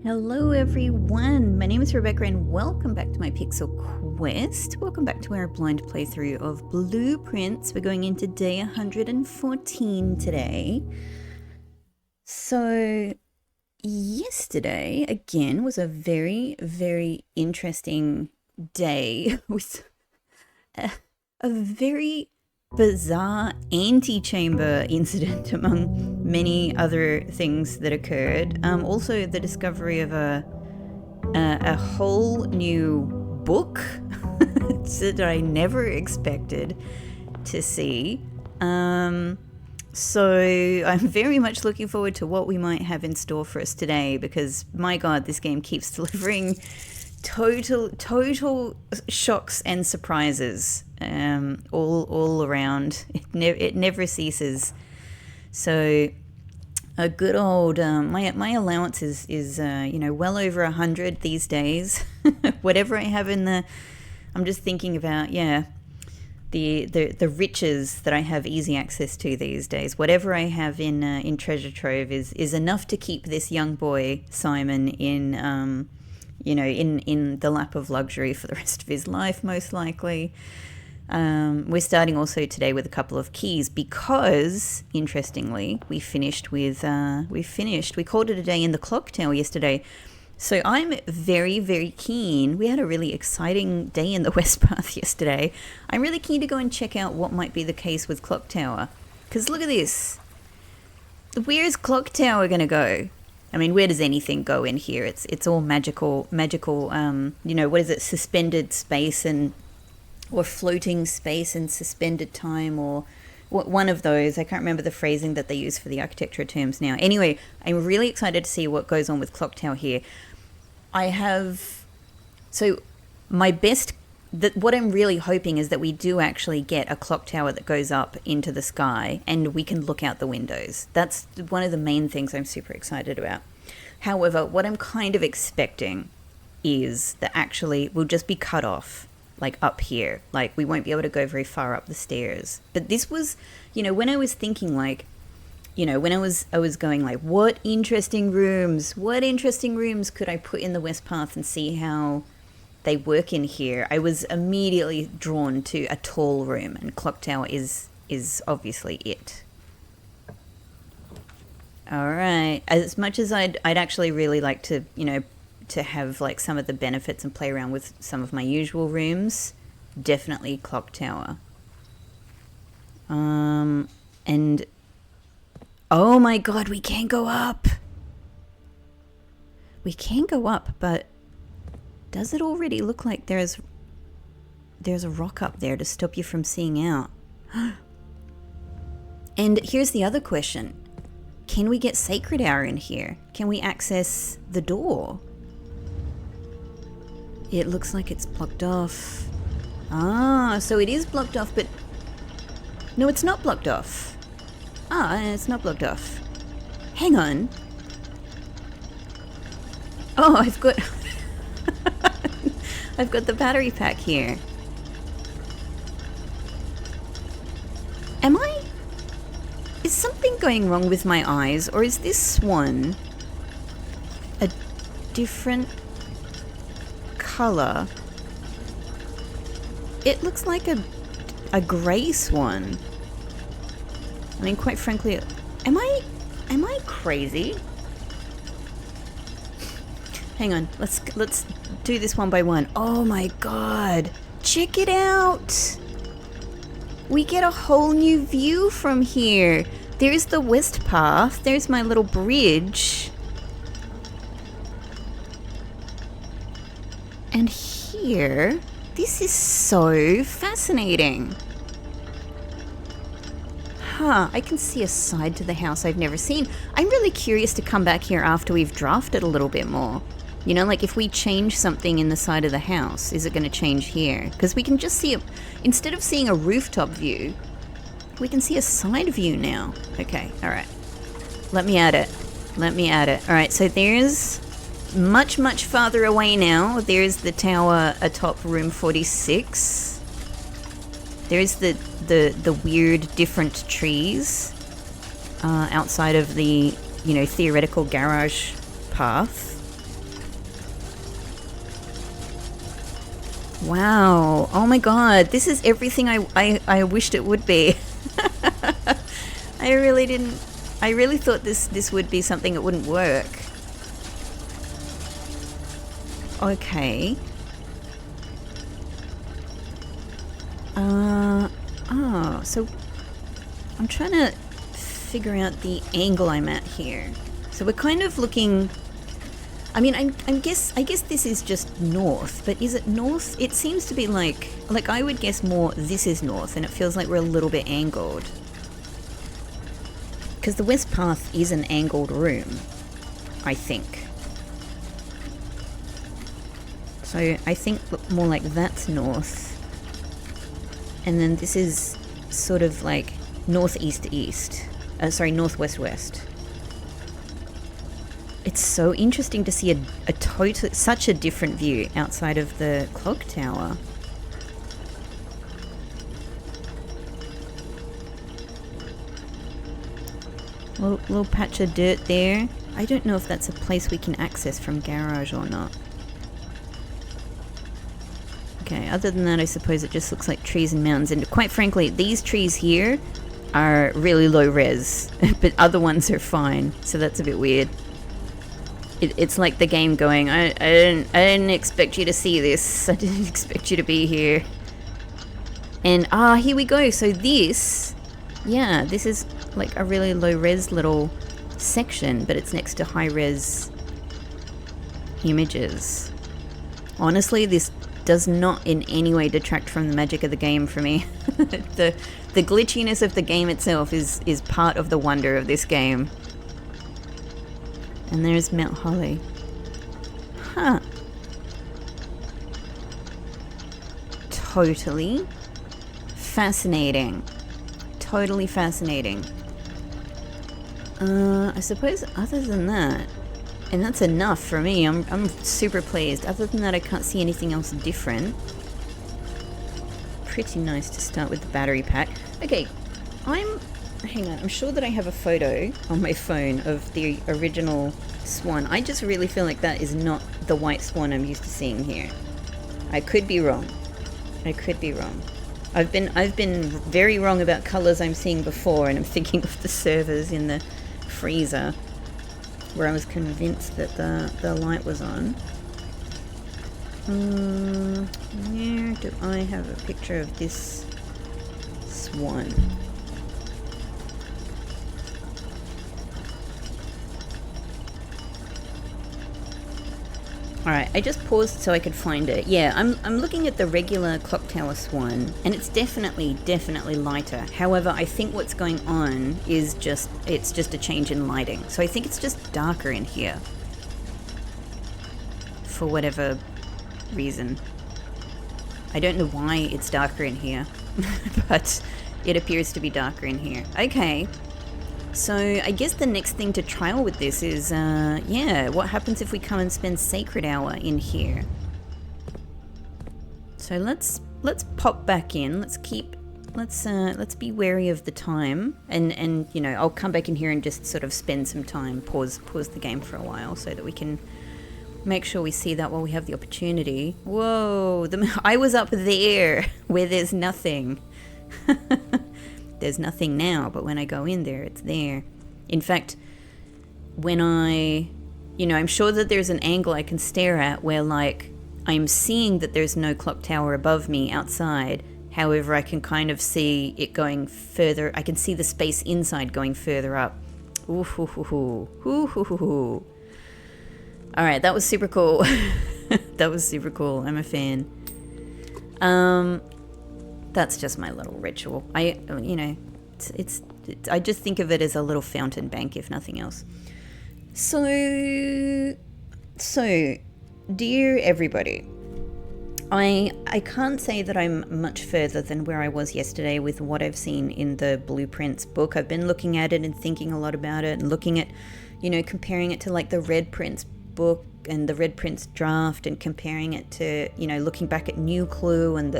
Hello everyone, my name is Rebecca and welcome back to my Pixel Quest. Welcome back to our blind playthrough of Blueprints. We're going into day 114 today. So yesterday, again, was a very, very interesting day with a very bizarre antechamber incident among many other things that occurred. Also the discovery of a whole new book that I never expected to see. So I'm very much looking forward to what we might have in store for us today, because my god, this game keeps delivering total shocks and surprises all around. It never ceases. So a good old my allowance is well over 100 these days. Whatever I have in the, I'm just thinking about the riches that I have easy access to these days. Whatever I have in treasure trove is enough to keep this young boy Simon in in the lap of luxury for the rest of his life, most likely. We're starting also today with a couple of keys because, interestingly, we called it a day in the clock tower yesterday. So I'm very, very keen. We had a really exciting day in the West Path yesterday. I'm really keen to go and check out what might be the case with Clock Tower. Because look at this. Where's Clock Tower going to go? I mean, where does anything go in here? It's all magical, what is it, suspended space or floating space and suspended time, or one of those. I can't remember the phrasing that they use for the architecture terms now. Anyway, I'm really excited to see what goes on with Clock Tower here. What I'm really hoping is that we do actually get a clock tower that goes up into the sky and we can look out the windows. That's one of the main things I'm super excited about. However, what I'm kind of expecting is that actually we'll just be cut off, like up here. Like we won't be able to go very far up the stairs. But this was, when I was thinking when I was going like, what interesting rooms could I put in the West Path and see how they work in here? I was immediately drawn to a tall room, and Clock Tower is obviously it. All right. As much as I'd actually really like to, to have like some of the benefits and play around with some of my usual rooms, definitely Clock Tower. And oh my god, we can go up. We can go up, but does it already look like there's a rock up there to stop you from seeing out? And here's the other question. Can we get Sacred Hour in here? Can we access the door? It looks like it's blocked off. Ah, so it is blocked off, but no, it's not blocked off. It's not blocked off. Hang on. Oh, I've got I've got the battery pack here. Is something going wrong with my eyes, or is this one a different color? It looks like a grey swan. I mean, quite frankly, am I crazy? Hang on, let's do this one by one. Oh my god, check it out! We get a whole new view from here. There's the West Path. There's my little bridge. And here, this is so fascinating. I can see a side to the house I've never seen. I'm really curious to come back here after we've drafted a little bit more. Like if we change something in the side of the house, is it going to change here? Because we can just see instead of seeing a rooftop view, we can see a side view now. Okay, all right. Let me add it. All right, so there's much farther away now. There's the tower atop room 46. There's the weird different trees outside of the theoretical garage path. Wow. Oh my god. This is everything I wished it would be. I really didn't... I really thought this would be something that wouldn't work. Okay. Oh, so I'm trying to figure out the angle I'm at here. So we're kind of looking... I mean, I guess this is just north, but is it north? It seems to be like I would guess more this is north, and it feels like we're a little bit angled. Because the west path is an angled room, I think. So I think more like that's north. And then this is sort of like northeast-east. Sorry, northwest-west. It's so interesting to see such a different view outside of the clock tower. Little patch of dirt there. I don't know if that's a place we can access from garage or not. Okay, other than that, I suppose it just looks like trees and mountains. And quite frankly, these trees here are really low res, but other ones are fine. So that's a bit weird. It's like the game going, I didn't expect you to see this. I didn't expect you to be here. And here we go. So this, yeah, this is like a really low res little section, but it's next to high res images. Honestly, this does not in any way detract from the magic of the game for me. the glitchiness of the game itself is part of the wonder of this game. And there's Mount Holly. Huh. Totally fascinating. Totally fascinating. I suppose other than that, and that's enough for me, I'm super pleased. Other than that, I can't see anything else different. Pretty nice to start with the battery pack. Okay, hang on, I'm sure that I have a photo on my phone of the original swan. I just really feel like that is not the white swan I'm used to seeing here. I could be wrong. I could be wrong. I've been very wrong about colours I'm seeing before, and I'm thinking of the servers in the freezer where I was convinced that the light was on. Where do I have a picture of this swan? Alright, I just paused so I could find it. Yeah, I'm looking at the regular clock tower swan, and it's definitely lighter. However, I think what's going on is it's just a change in lighting. So I think it's just darker in here. For whatever reason. I don't know why it's darker in here, but it appears to be darker in here. Okay. So I guess the next thing to trial with this is, yeah, what happens if we come and spend Sacred Hour in here? So let's pop back in. Let's be wary of the time, and you know, I'll come back in here and just sort of spend some time, pause the game for a while, so that we can make sure we see that while we have the opportunity. Whoa, I was up there where there's nothing. There's nothing now, but when I go in there, it's there. In fact, when I'm sure that there's an angle I can stare at where, like, I'm seeing that there's no clock tower above me outside. However, I can kind of see it going further. I can see the space inside going further up. Ooh, hoo, hoo, hoo. Ooh, hoo, hoo, hoo. All right, that was super cool. That was super cool. I'm a fan. That's just my little ritual. I just think of it as a little fountain bank, if nothing else. So, dear everybody, I can't say that I'm much further than where I was yesterday with what I've seen in the Blueprints book. I've been looking at it and thinking a lot about it, and looking at, comparing it to like the Red Prince book and the Red Prince draft, and comparing it to, looking back at New Clue and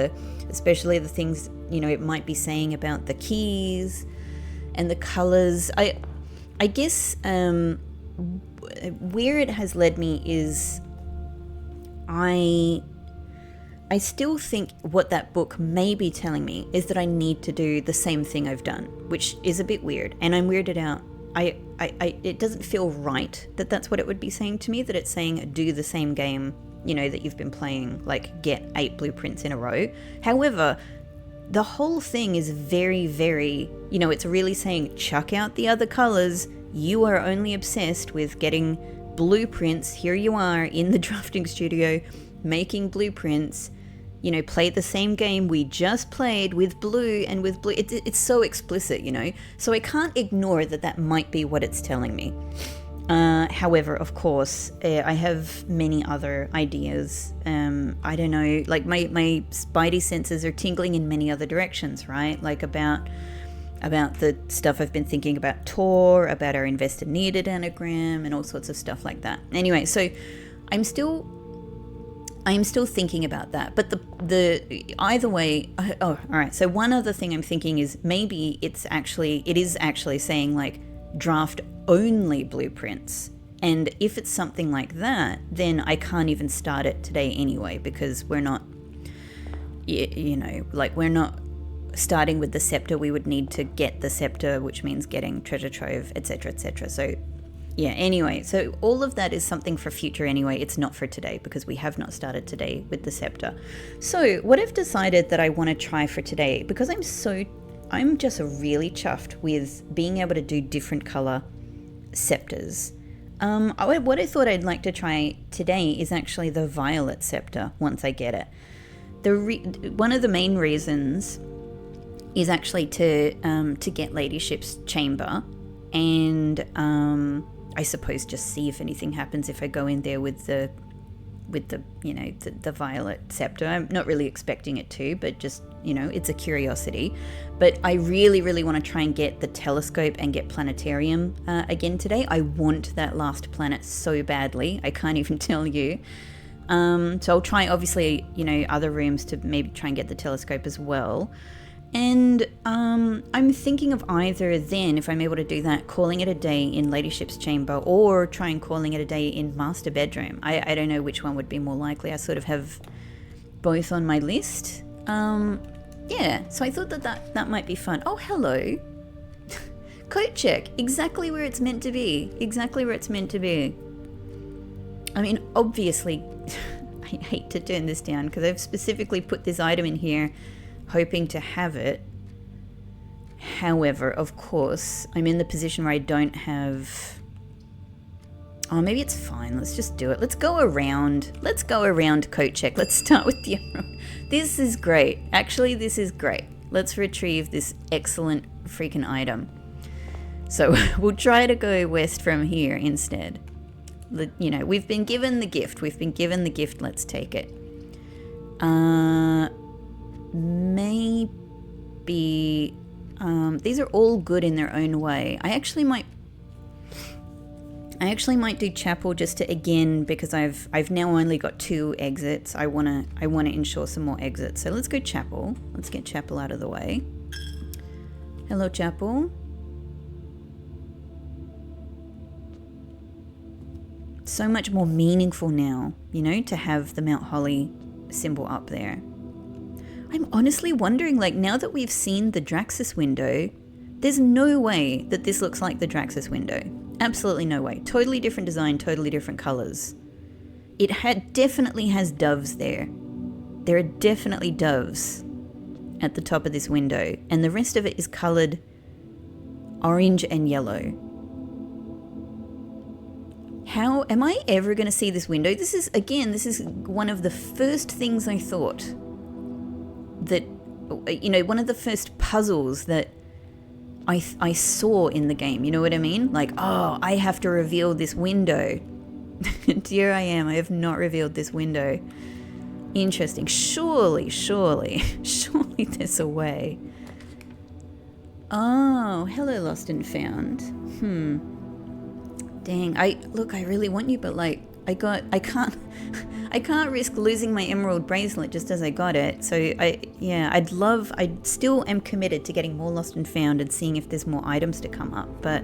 especially the things, it might be saying about the keys and the colors. I guess where it has led me is I I still think what that book may be telling me is that I need to do the same thing I've done, which is a bit weird, and I'm weirded out. It doesn't feel right that that's what it would be saying to me, that it's saying do the same game, you know, that you've been playing, like get 8 blueprints in a row. However, the whole thing is very, very, you know, it's really saying chuck out the other colors. You are only obsessed with getting blueprints. Here you are in the drafting studio making blueprints. You know, play the same game we just played with blue and with blue. It's so explicit, you know. So I can't ignore that that might be what it's telling me. However, of course, I have many other ideas. I don't know, like my spidey senses are tingling in many other directions, right? Like about the stuff I've been thinking about Tor, about our investor needed anagram, and all sorts of stuff like that. Anyway, so I'm still thinking about that, but the either way. Oh, all right. So one other thing I'm thinking is maybe it is actually saying like draft only blueprints, and if it's something like that, then I can't even start it today anyway, because we're not, you know, like we're not starting with the scepter. We would need to get the scepter, which means getting treasure trove, etc., etc. So yeah, anyway, so all of that is something for future anyway. It's not for today because we have not started today with the scepter. So what I've decided that I want to try for today, because I'm just really chuffed with being able to do different color scepters. What I thought I'd like to try today is actually the violet scepter once I get it. One of the main reasons is actually to get Ladyship's chamber, and I suppose just see if anything happens if I go in there with the you know the violet scepter. I'm not really expecting it to, but just, you know, it's a curiosity. But I really, really want to try and get the telescope and get planetarium again today. I want that last planet so badly. I can't even tell you. So I'll try, obviously, you know, other rooms to maybe try and get the telescope as well. And I'm thinking of either then, if I'm able to do that, calling it a day in Ladyship's chamber, or trying calling it a day in master bedroom. I don't know which one would be more likely. I sort of have both on my list. Yeah, so I thought that might be fun. Oh, hello. Coat check. Exactly where it's meant to be. Exactly where it's meant to be. I mean, obviously, I hate to turn this down because I've specifically put this item in here hoping to have it. However, of course, I'm in the position where I don't have... Oh, maybe it's fine. Let's just do it. Let's go around coat check. Let's start with the... This is great. Actually, this is great. Let's retrieve this excellent freaking item. So we'll try to go west from here instead. You know, we've been given the gift. Let's take it. Maybe these are all good in their own way. I actually might do chapel just to, again, because I've now only got 2 exits. I wanna ensure some more exits. So let's go chapel. Let's get chapel out of the way. Hello, chapel. So much more meaningful now, you know, to have the Mount Holly symbol up there. I'm honestly wondering, like, now that we've seen the Draxus window, there's no way that this looks like the Draxus window. Absolutely no way. Totally different design, totally different colors. It definitely has doves there. There are definitely doves at the top of this window, and the rest of it is colored orange and yellow. How am I ever going to see this window? This is one of the first things I thought that, you know, one of the first puzzles that I saw in the game, you know what I mean? Like, oh, I have to reveal this window. And here I am, I have not revealed this window. Interesting. Surely there's a way. Oh, hello, lost and found. Dang, I really want you, but like, I can't risk losing my emerald bracelet just as I got it. So I still am committed to getting more lost and found and seeing if there's more items to come up. But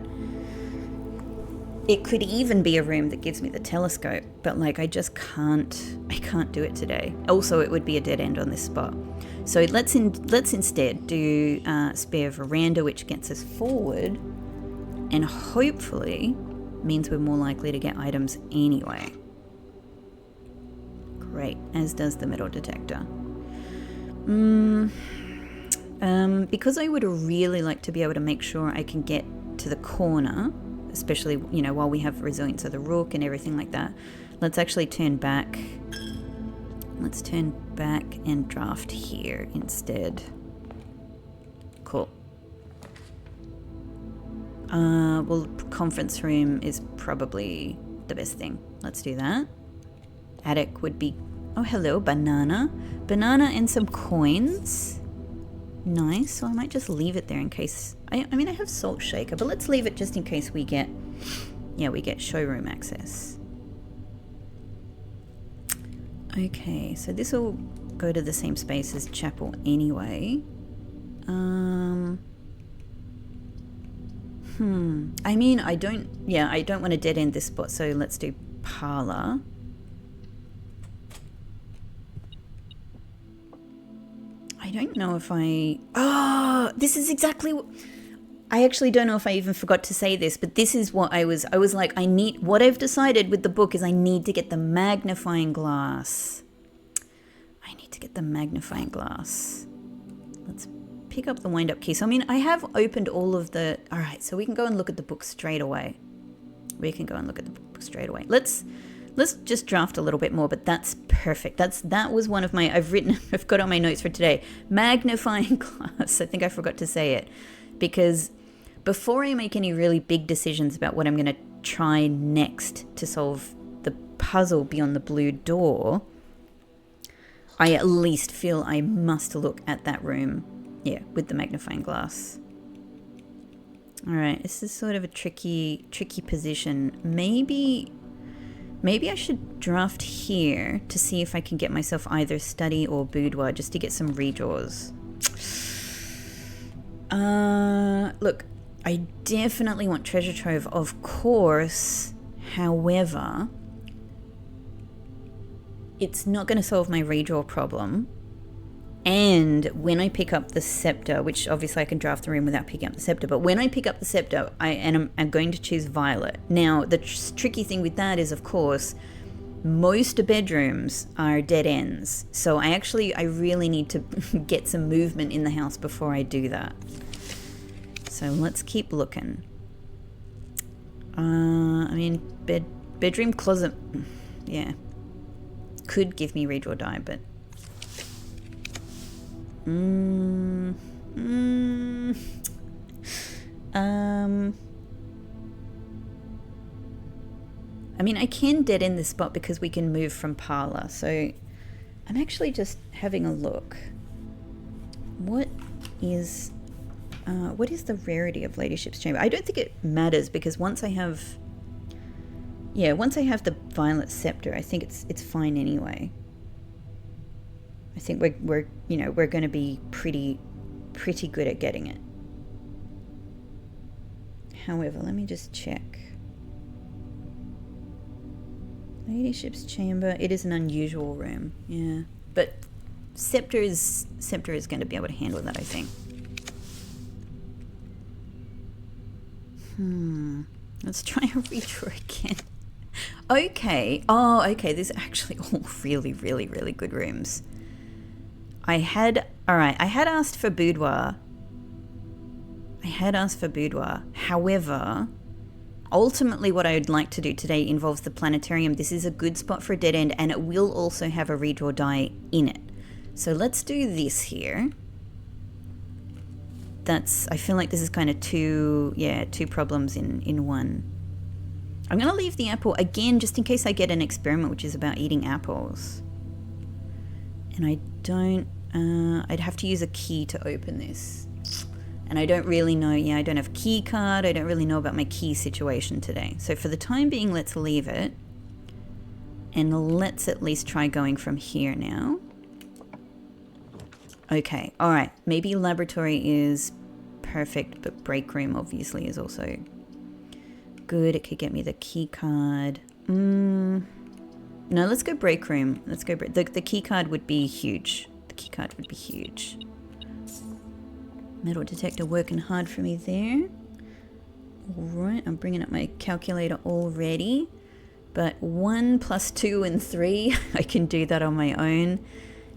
It could even be a room that gives me the telescope, but like I can't do it today. Also, it would be a dead end on this spot. So let's instead do spare veranda, which gets us forward, and hopefully means we're more likely to get items anyway. Great, as does the metal detector. Because I would really like to be able to make sure I can get to the corner, especially, you know, while we have resilience of the rook and everything like that. Let's actually turn back. Let's turn back and draft here instead. Cool. Well, conference room is probably the best thing. Let's do that. Attic would be... Oh, hello, banana. Banana and some coins. Nice. So I might just leave it there in case... I mean, I have salt shaker, but let's leave it just in case we get... Yeah, we get showroom access. Okay, so this will go to the same space as chapel anyway. I mean, I don't want to dead end this spot, so let's do parlor. I don't know if this is exactly what... I actually don't know if I even forgot to say this, but this is what I was like, what I've decided with the book is I need to get the magnifying glass. Let's pick up the wind-up key. So, I mean, I have opened all of the... All right, so we can go and look at the book straight away. Let's just draft a little bit more, but that's perfect. That was one of my... I've got on my notes for today. Magnifying glass. I think I forgot to say it. Because before I make any really big decisions about what I'm going to try next to solve the puzzle beyond the blue door, I at least feel I must look at that room, yeah, with the magnifying glass. All right, this is sort of a tricky position. Maybe I should draft here to see if I can get myself either study or boudoir just to get some redraws. Look, I definitely want treasure trove, of course. However, it's not going to solve my redraw problem. And when I pick up the scepter, which obviously I can draft the room without picking up the scepter, but when I pick up the scepter, I'm going to choose violet. Now, the tricky thing with that is, of course, most bedrooms are dead ends. So I really need to get some movement in the house before I do that. So let's keep looking. I mean, bedroom closet, yeah, could give me redraw die, but I mean, I can dead end this spot because we can move from parlor. So I'm actually just having a look. What is the rarity of Ladyship's Chamber? I don't think it matters because once I have the violet scepter, I think it's fine anyway. I think we're going to be pretty good at getting it. However, let me just check. Ladyship's Chamber. It is an unusual room, yeah, but Scepter is going to be able to handle that, I think. Let's try a redraw again. Okay. Oh, okay. These are actually all really, really, really good rooms. I had asked for boudoir. However, ultimately what I would like to do today involves the planetarium. This is a good spot for a dead end, and it will also have a redraw die in it. So let's do this here. I feel like this is kind of two problems in one. I'm going to leave the apple again just in case I get an experiment which is about eating apples. And I'd have to use a key to open this. And I don't really know, I don't have a key card. I don't really know about my key situation today. So for the time being, let's leave it. And let's at least try going from here now. Okay, all right. Maybe laboratory is perfect, but break room obviously is also good. It could get me the key card. No, let's go break room. Let's go break. The key card would be huge. The key card would be huge. Metal detector working hard for me there. Alright, I'm bringing up my calculator already. But 1 plus 2 and 3, I can do that on my own.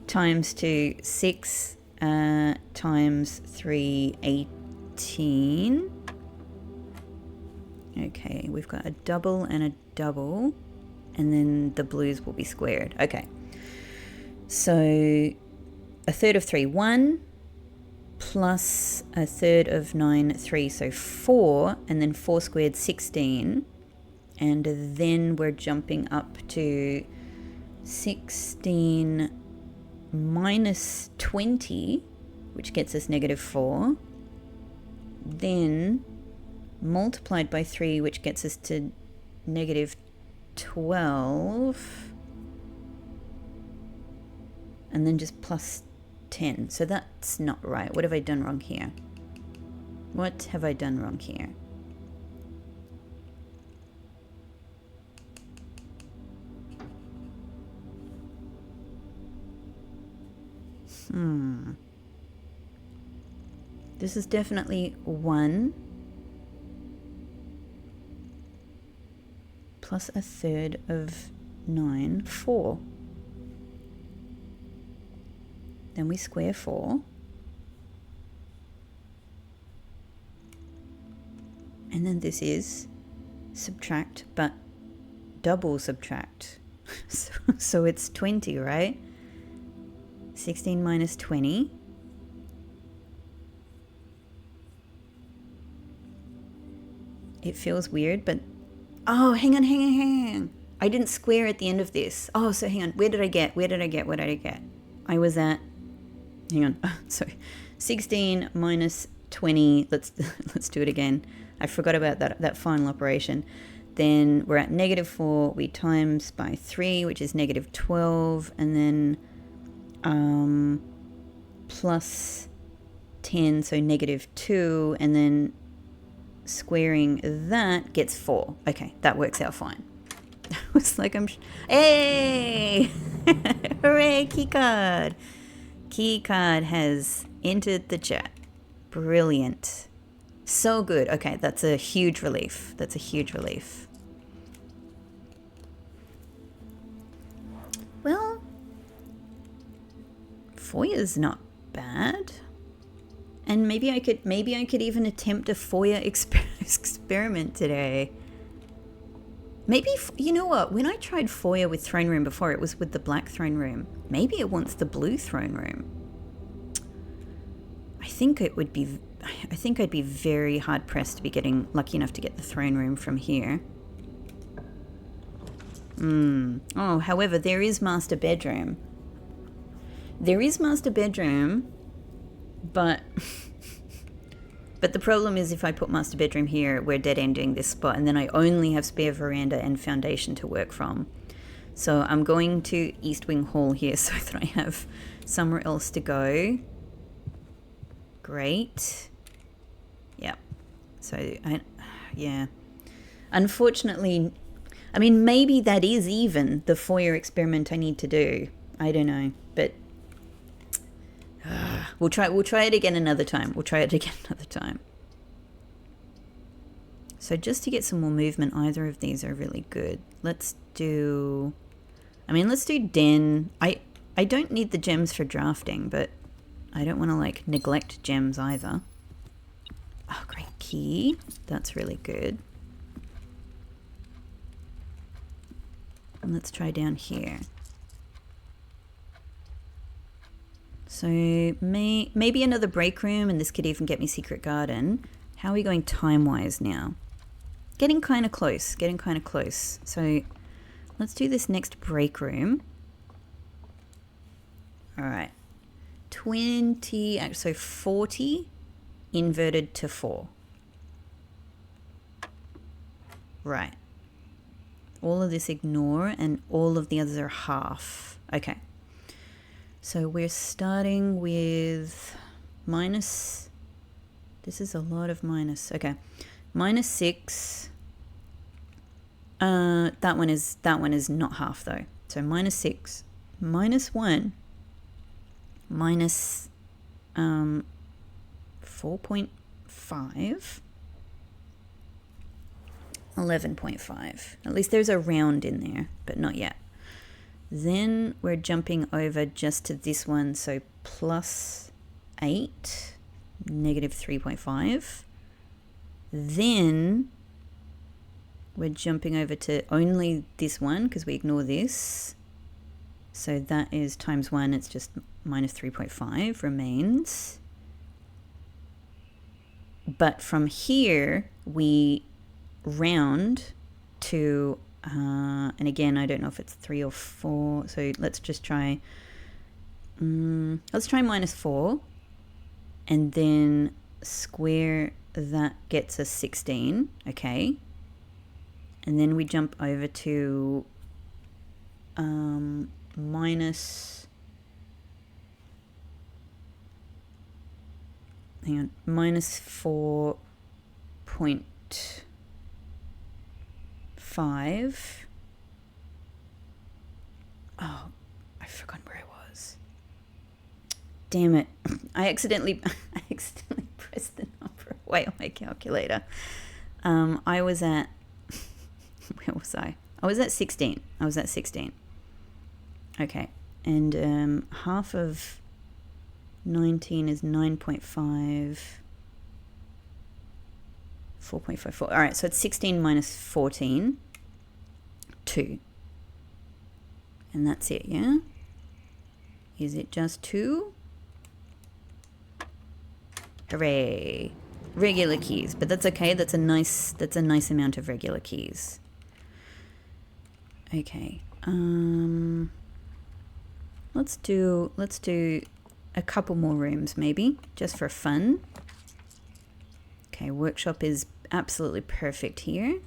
Times 2, 6. Times 3, 18. Okay, we've got a double and a double. And then the blues will be squared. Okay. So a third of 3, 1. Plus a third of 9, 3. So 4. And then 4 squared, 16. And then we're jumping up to 16 minus 20, which gets us negative 4. Then multiplied by 3, which gets us to negative 12. And then just plus 10. So that's not right. What have I done wrong here? What have I done wrong here? This is definitely 1 plus a third of 9, 4. Then we square 4. And then this is subtract, but double subtract. So it's 20, right? 16 minus 20. It feels weird, but... Oh, hang on. I didn't square at the end of this. Oh, so hang on. Where did I get? I was at... Hang on. Oh, sorry. 16 minus 20. Let's do it again. I forgot about that final operation. Then we're at negative 4. We times by 3, which is negative 12. And then plus 10, so negative 2. And then squaring that gets 4. Okay, that works out fine. I was like, hey! Hooray, keycard! Keycard has entered the chat. Brilliant. So good. Okay, that's a huge relief. Well, foil's not bad. And maybe I could even attempt a foil experiment today. Maybe, you know what? When I tried foil with throne room before, it was with the black throne room. Maybe it wants the blue throne room. I think I'd be very hard pressed to be getting lucky enough to get the throne room from here. Oh, however, there is master bedroom. But the problem is if I put master bedroom here, we're dead ending this spot, and then I only have spare veranda and foundation to work from. So I'm going to East Wing Hall here so that I have somewhere else to go. Great. Yep. So yeah. Unfortunately, I mean, maybe that is even the foyer experiment I need to do. I don't know, but we'll try it again another time. So just to get some more movement, either of these are really good. Let's do den. I don't need the gems for drafting, but I don't want to like neglect gems either. Oh, great key. That's really good. And let's try down here. So maybe another break room, and this could even get me secret garden. How are we going time-wise now? Getting kind of close. So let's do this next break room. All right. 20, so 40 inverted to 4. Right. All of this ignore, and all of the others are half. Okay. So we're starting with minus, this is a lot of minus. Okay. -6, That one is not half though. So -6, -1, minus 4.5, 11.5. At least there's a round in there, but not yet. Then we're jumping over just to this one, so +8, -3.5. Then we're jumping over to only this one because we ignore this. So that is times 1, it's just -3.5 remains. But from here, we round to, and again, I don't know if it's 3 or 4. So let's just try, let's try -4. And then square that gets us 16, okay? And then we jump over to -4.5. Oh, I forgot where I was. Damn it. I accidentally pressed the number away on my calculator. I was at, where was I? I was at 16. Okay. And half of 19 is 9.5. 4.54. All right, so it's 16 minus 14. 2. And that's it, yeah? Is it just 2? Hooray. Regular keys, but that's okay. That's a nice amount of regular keys. Okay. Let's do a couple more rooms maybe, just for fun. Okay, workshop is absolutely perfect here.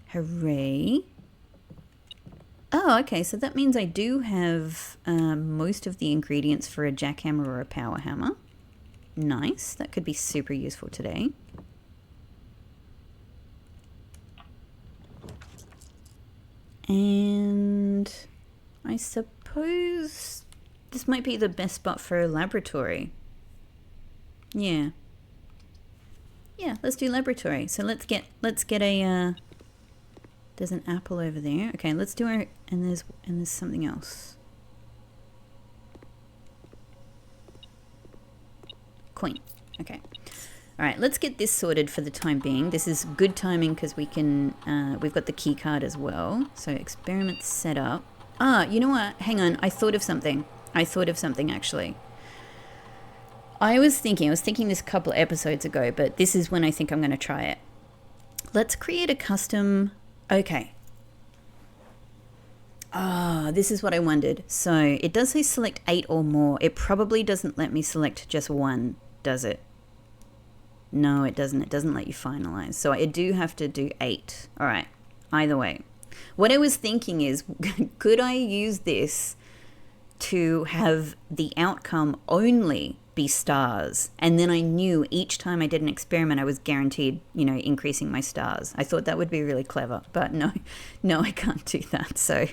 Hooray. Oh, okay, so that means I do have most of the ingredients for a jackhammer or a power hammer. Nice, that could be super useful today. And I suppose this might be the best spot for a laboratory. Yeah. Yeah, let's do laboratory. So let's get a there's an apple over there. Okay, let's do our, and there's something else. Coin. Okay. All right, let's get this sorted for the time being. This is good timing because we can, we've got the key card as well. So experiment setup. Ah, you know what? Hang on. I thought of something actually. I was thinking this a couple of episodes ago, but this is when I think I'm going to try it. Let's create a custom. Okay. Ah, this is what I wondered. So it does say select 8 or more. It probably doesn't let me select just one, does it? No, it doesn't. It doesn't let you finalize. So I do have to do 8. All right. Either way. What I was thinking is, could I use this to have the outcome only be stars? And then I knew each time I did an experiment, I was guaranteed, increasing my stars. I thought that would be really clever. But no, I can't do that. So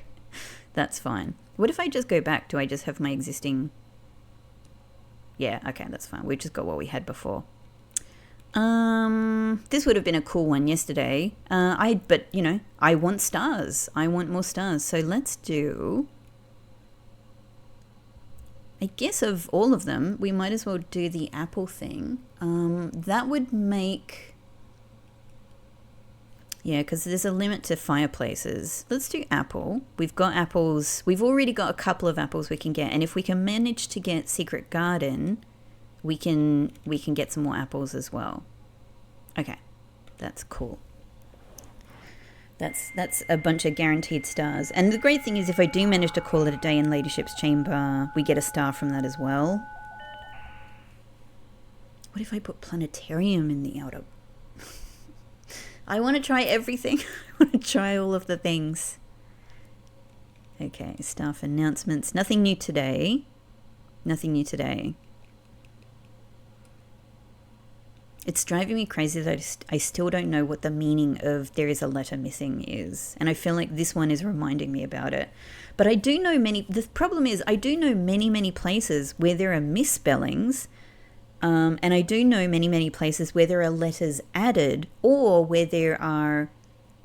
that's fine. What if I just go back? Do I just have my existing? Yeah, okay, that's fine. We just got what we had before. This would have been a cool one yesterday. But I want stars. I want more stars. So let's do, I guess of all of them, we might as well do the apple thing. That would make, yeah, because there's a limit to fireplaces. Let's do apple. We've got apples. We've already got a couple of apples we can get. And if we can manage to get secret garden, we can get some more apples as well. Okay, that's cool. That's a bunch of guaranteed stars. And the great thing is, if I do manage to call it a day in Ladyship's chamber, we get a star from that as well. What if I put planetarium in the outer? I want to try everything. I want to try all of the things. Okay, staff announcements. Nothing new today. It's driving me crazy that I still don't know what the meaning of there is a letter missing is. And I feel like this one is reminding me about it. But I do know the problem is I do know many places where there are misspellings. And I do know many places where there are letters added or where there are,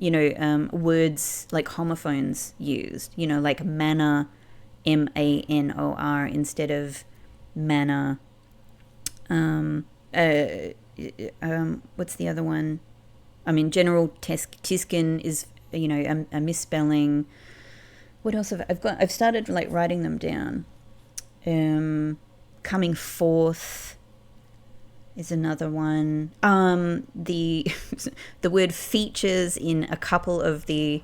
words like homophones used, like manor, MANOR instead of manor. What's the other one? I mean, General Tiskin is, a misspelling. What else I've started like writing them down. Coming forth is another one. The the word features in a couple of the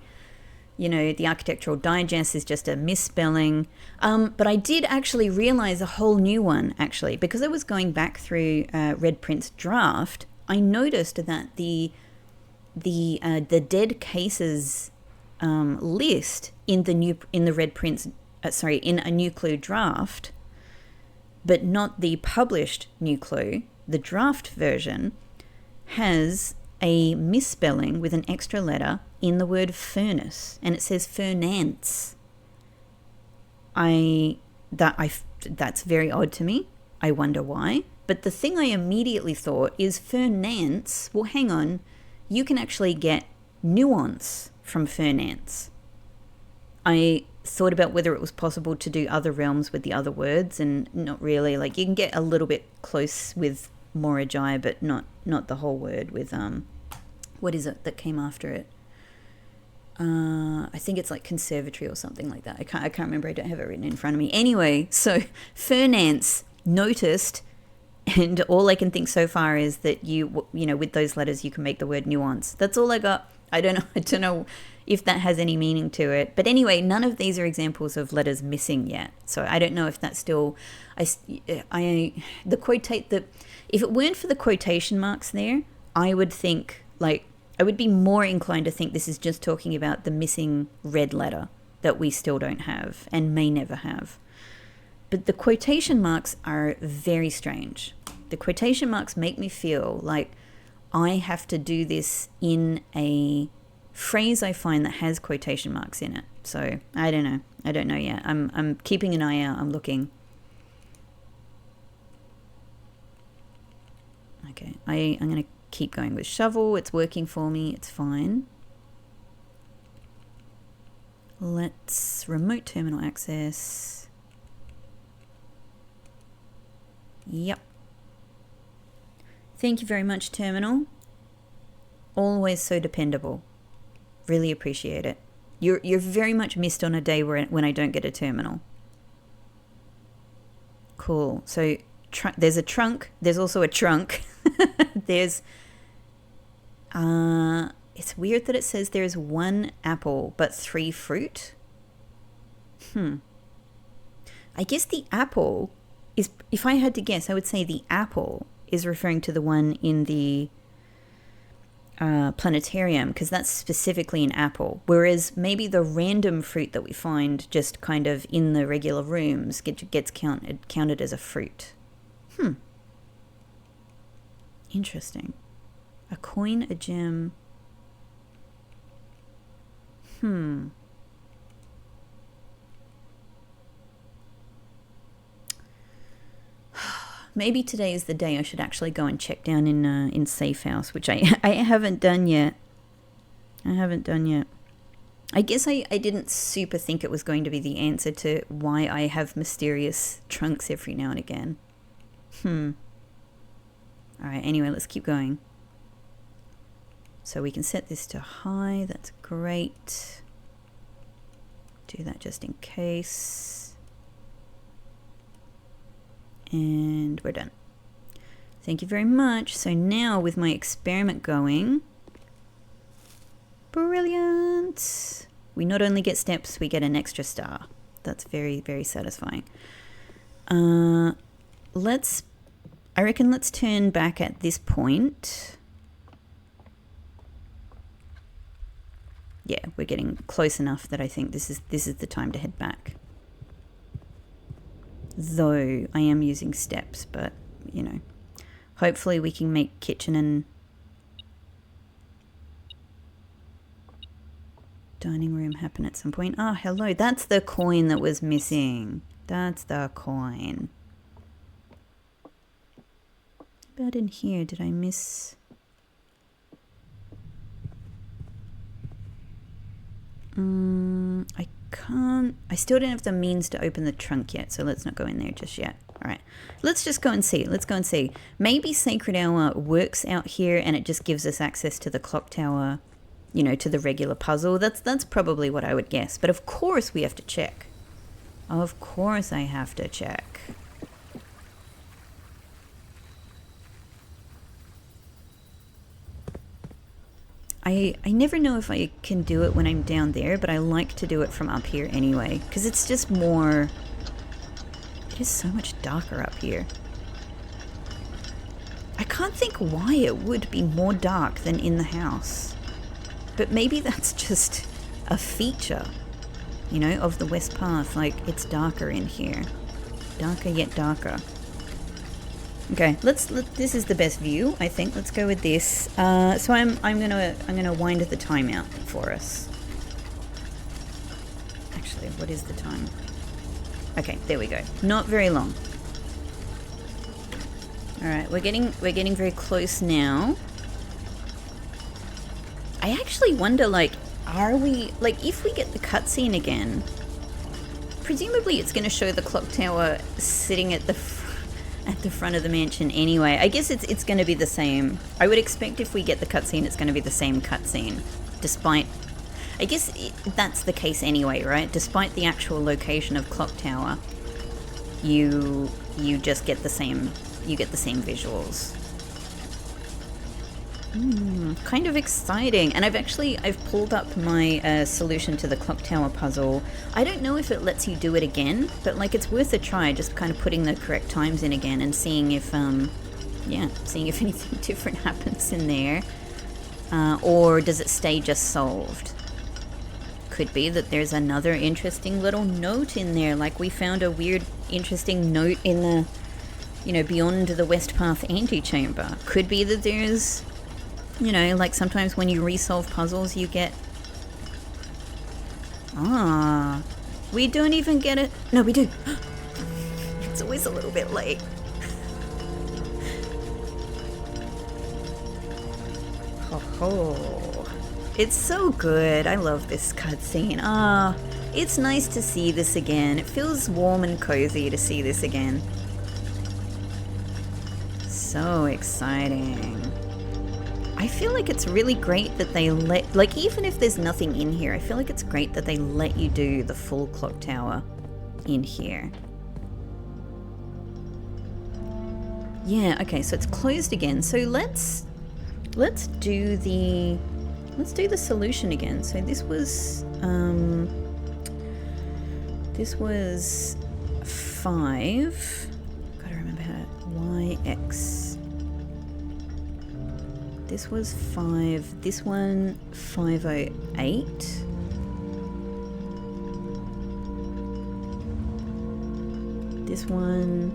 the Architectural Digest is just a misspelling. But I did actually realize a whole new one, actually, because I was going back through Red Print's draft. I noticed that the dead cases list in the Red Print's in a new clue draft, but not the published new clue. The draft version has a misspelling with an extra letter in the word furnace, and it says furnance. That's very odd to me. I wonder why. But the thing I immediately thought is furnance. Well, hang on. You can actually get nuance from furnance. I thought about whether it was possible to do other realms with the other words, and not really. Like, you can get a little bit close with Morajai, but not the whole word with what is it that came after it? I think it's like conservatory or something like that. I can't remember. I don't have it written in front of me. Anyway, so furnance noticed, and all I can think so far is that with those letters you can make the word nuance. That's all I got. I don't know if that has any meaning to it. But anyway, none of these are examples of letters missing yet. So I don't know if that's still if it weren't for the quotation marks there, I would think I would be more inclined to think this is just talking about the missing red letter that we still don't have and may never have. But the quotation marks are very strange. The quotation marks make me feel like I have to do this in a phrase I find that has quotation marks in it. So I don't know. I don't know yet. I'm keeping an eye out. I'm looking. Okay, I'm going to keep going with shovel. It's working for me. It's fine. Let's remote terminal access. Yep. Thank you very much, terminal. Always so dependable. Really appreciate it. You're very much missed on a day when I don't get a terminal. Cool. So there's a trunk. There's also a trunk. There's it's weird that it says there's 1 apple but 3 fruit. I guess the apple is, if I had to guess, I would say the apple is referring to the one in the planetarium, because that's specifically an apple, whereas maybe the random fruit that we find just kind of in the regular rooms gets counted as a fruit. Interesting. A coin, a gem. Maybe today is the day I should actually go and check down in Safe House, which I haven't done yet. I guess I didn't super think it was going to be the answer to why I have mysterious trunks every now and again. Alright, anyway, let's keep going. So we can set this to high. That's great. Do that just in case. And we're done. Thank you very much. So now with my experiment going, brilliant. We not only get steps, we get an extra star. That's very, very satisfying. I reckon let's turn back at this point. Yeah, we're getting close enough that I think this is the time to head back. Though I am using steps, but Hopefully we can make kitchen and dining room happen at some point. Ah, hello. That's the coin that was missing. That's the coin. About in here, did I miss? I can't. I still don't have the means to open the trunk yet, so let's not go in there just yet. All right, let's just go and see. Let's go and see. Maybe Sacred Hour works out here and it just gives us access to the clock tower, you know, to the regular puzzle. That's probably what I would guess. But of course we have to check. Of course I have to check. I never know if I can do it when I'm down there, but I like to do it from up here anyway, because it's just more... It is so much darker up here. I can't think why it would be more dark than in the house. But maybe that's just a feature, you know, of the West Path. Like, it's darker in here. Darker yet darker. Okay, this is the best view, I think. Let's go with this. So I'm gonna wind the time out for us. Actually, what is the time? Okay, there we go. Not very long. All right, we're getting very close now. I actually wonder, like, are we, like, if we get the cutscene again, presumably it's going to show the clock tower sitting at the front of the mansion anyway. I guess it's going to be the same. I would expect if we get the cutscene, it's going to be the same cutscene, despite... I guess that's the case anyway, right? Despite the actual location of clock tower, you just get the same... You get the same visuals. Kind of exciting. And I've pulled up my solution to the clock tower puzzle. I don't know if it lets you do it again, but like it's worth a try, just kind of putting the correct times in again and seeing if seeing if anything different happens in there. Or does it stay just solved? Could be that there's another interesting little note in there, like we found a weird interesting note in the, you know, beyond the West Path antechamber. Could be that there's, you know, like sometimes when you resolve puzzles you get... Ah, we don't even get it. No, we do. It's always a little bit late. Ho ho. It's so good. I love this cutscene. Ah, it's nice to see this again. It feels warm and cozy to see this again. So exciting. I feel like it's really great that they let, like, even if there's nothing in here, I feel like it's great that they let you do the full clock tower in here. Yeah, okay, so it's closed again. So let's do the solution again. So this was 5. Gotta remember how to YX. This was 5. This one 508. This one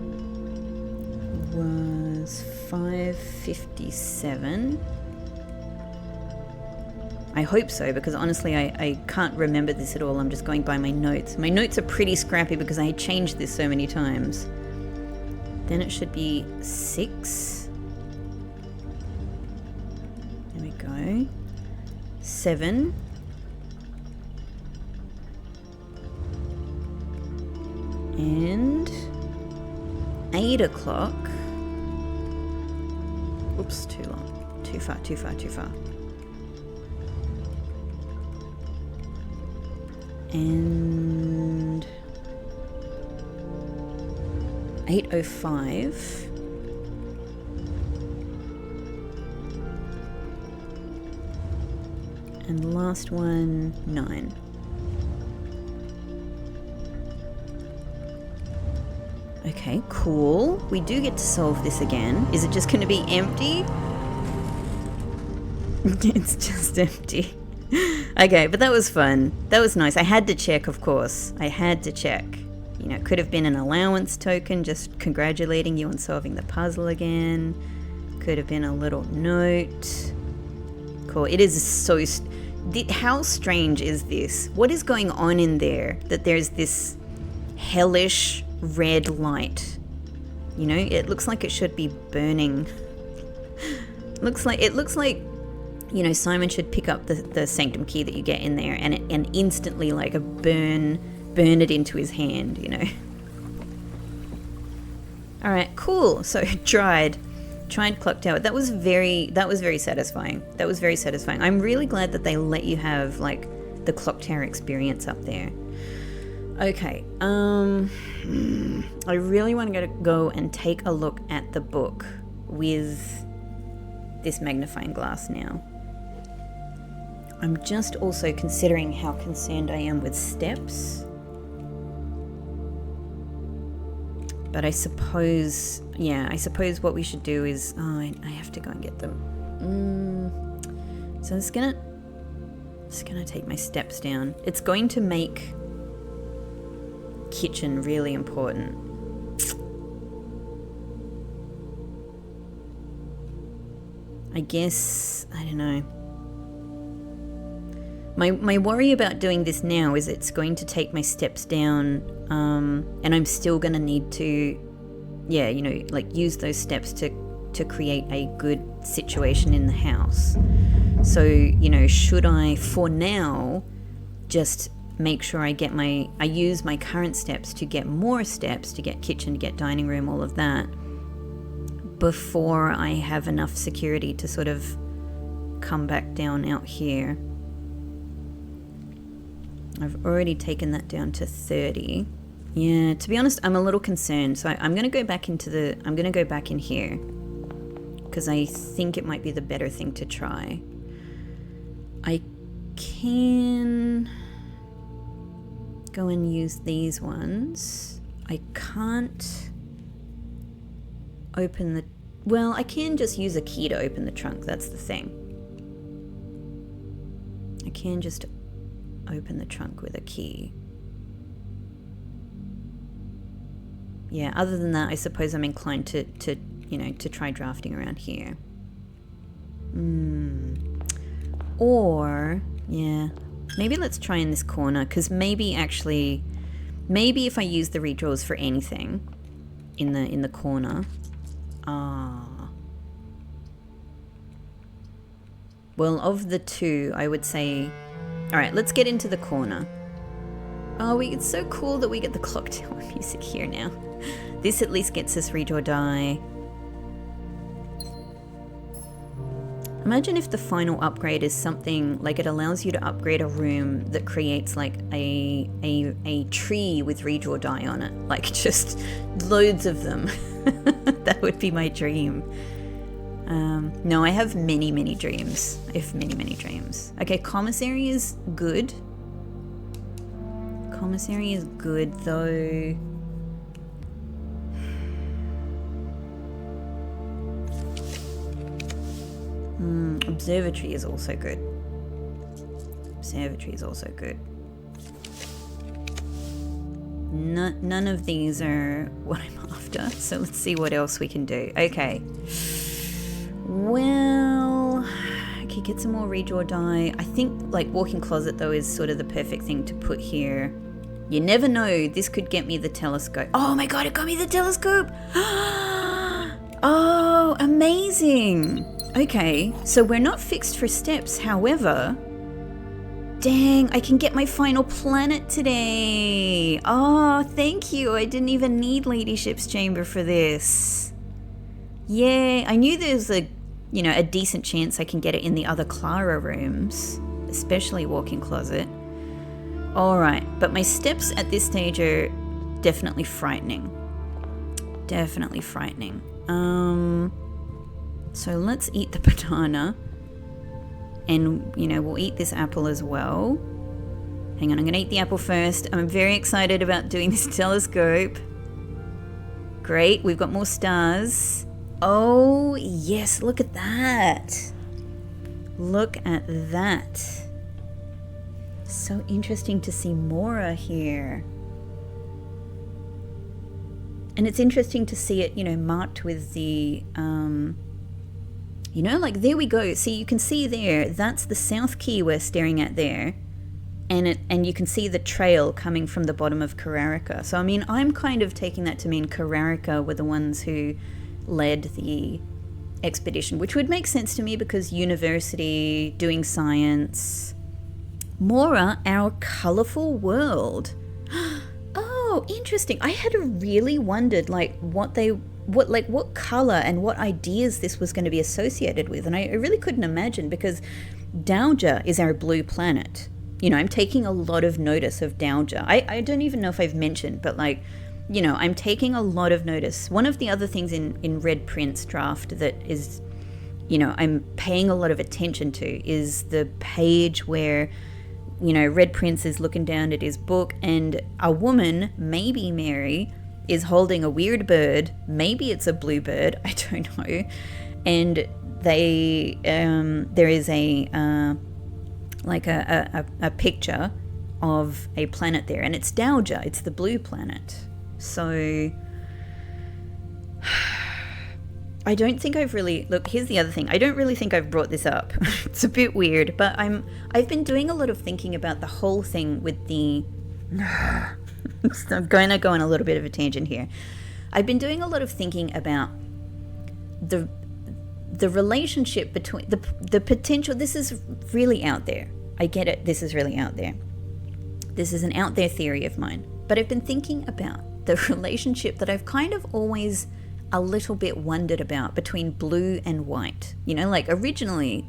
was 557. I hope so, because honestly I can't remember this at all. I'm just going by my notes. My notes are pretty scrappy because I changed this so many times. Then it should be 6. There we go. 7. And 8 o'clock. Oops, too long. Too far. And 8:05. And last one 9. Okay, cool. We do get to solve this again. Is it just going to be empty? It's just empty. Okay, but that was fun. That was nice. I had to check, of course. I had to check. You know, it could have been an allowance token just congratulating you on solving the puzzle again. Could have been a little note. Cool. It is so... How strange is this? What is going on in there that there's this hellish red light? You know, it looks like it should be burning. It looks like, you know, Simon should pick up the sanctum key that you get in there and instantly like burn it into his hand, you know. All right, cool. So tried clock tower. That was very satisfying. That was very satisfying. I'm really glad that they let you have like the clock tower experience up there. Okay. I really want to go and take a look at the book with this magnifying glass now. I'm just also considering how concerned I am with steps. But I suppose what we should do is... Oh, I have to go and get them. So I'm just gonna take my steps down. It's going to make kitchen really important. I guess, I don't know. My worry about doing this now is it's going to take my steps down, and I'm still going to need to, yeah, you know, like use those steps to create a good situation in the house. So, you know, should I, for now, just make sure I use my current steps to get more steps, to get kitchen, to get dining room, all of that, before I have enough security to sort of come back down out here. I've already taken that down to 30. Yeah, to be honest, I'm a little concerned. So I'm going to go back I'm going to go back in here because I think it might be the better thing to try. I can go and use these ones. I can't open the... Well, I can just use a key to open the trunk. That's the thing. I can just open the trunk with a key. Yeah, other than that, I suppose I'm inclined to you know, to try drafting around here. Or, yeah, maybe let's try in this corner, because maybe if I use the redraws for anything in the corner. Well, of the two, I would say... Alright, let's get into the corner. Oh, it's so cool that we get the clock tower music here now. This at least gets us redraw die. Imagine if the final upgrade is something like it allows you to upgrade a room that creates like a tree with redraw die on it. Like just loads of them. That would be my dream. No, I have many dreams. I have many dreams. Okay, commissary is good. Commissary is good, though. Observatory is also good. Observatory is also good. None of these are what I'm after, so let's see what else we can do. Okay. Well, okay, get some more redraw die. I think like walk-in closet though is sort of the perfect thing to put here. You never know, this could get me the telescope. Oh my god, it got me the telescope! Oh, amazing! Okay, so we're not fixed for steps, however... Dang, I can get my final planet today! Oh, thank you, I didn't even need Ladyship's Chamber for this. Yeah, I knew there was a decent chance I can get it in the other Clara rooms, especially walk-in closet. Alright, but my steps at this stage are definitely frightening. Definitely frightening. So let's eat the banana. And, you know, we'll eat this apple as well. Hang on, I'm going to eat the apple first. I'm very excited about doing this telescope. Great, we've got more stars. Oh, yes, look at that. Look at that. So interesting to see Mora here. And it's interesting to see it, you know, marked with the You know, like, there we go. See, you can see there, that's the South Key we're staring at there. And you can see the trail coming from the bottom of Carrarica. So, I mean, I'm kind of taking that to mean Carrarica were the ones who led the expedition, which would make sense to me because university, doing science. Mora, our colourful world. Oh, interesting. I had really wondered, like, what colour and what ideas this was going to be associated with. And I really couldn't imagine, because Dowager is our blue planet. You know, I'm taking a lot of notice of Dowager. I don't even know if I've mentioned, but, like, you know, I'm taking a lot of notice. One of the other things in Red Prince draft that is, you know, I'm paying a lot of attention to is the page where, you know, Red Prince is looking down at his book and a woman, maybe Mary, is holding a weird bird. Maybe it's a bluebird. I don't know. And they, there is a picture of a planet there, and it's Dowager. It's the blue planet. So I don't think I've really, look, here's the other thing. I don't really think I've brought this up. It's a bit weird, but I've been doing a lot of thinking about the whole thing with the I'm going to go on a little bit of a tangent here. I've been doing a lot of thinking about the relationship between the potential. This is really out there. I get it. This is really out there. This is an out there theory of mine. But I've been thinking about the relationship that I've kind of always a little bit wondered about between blue and white. You know, like originally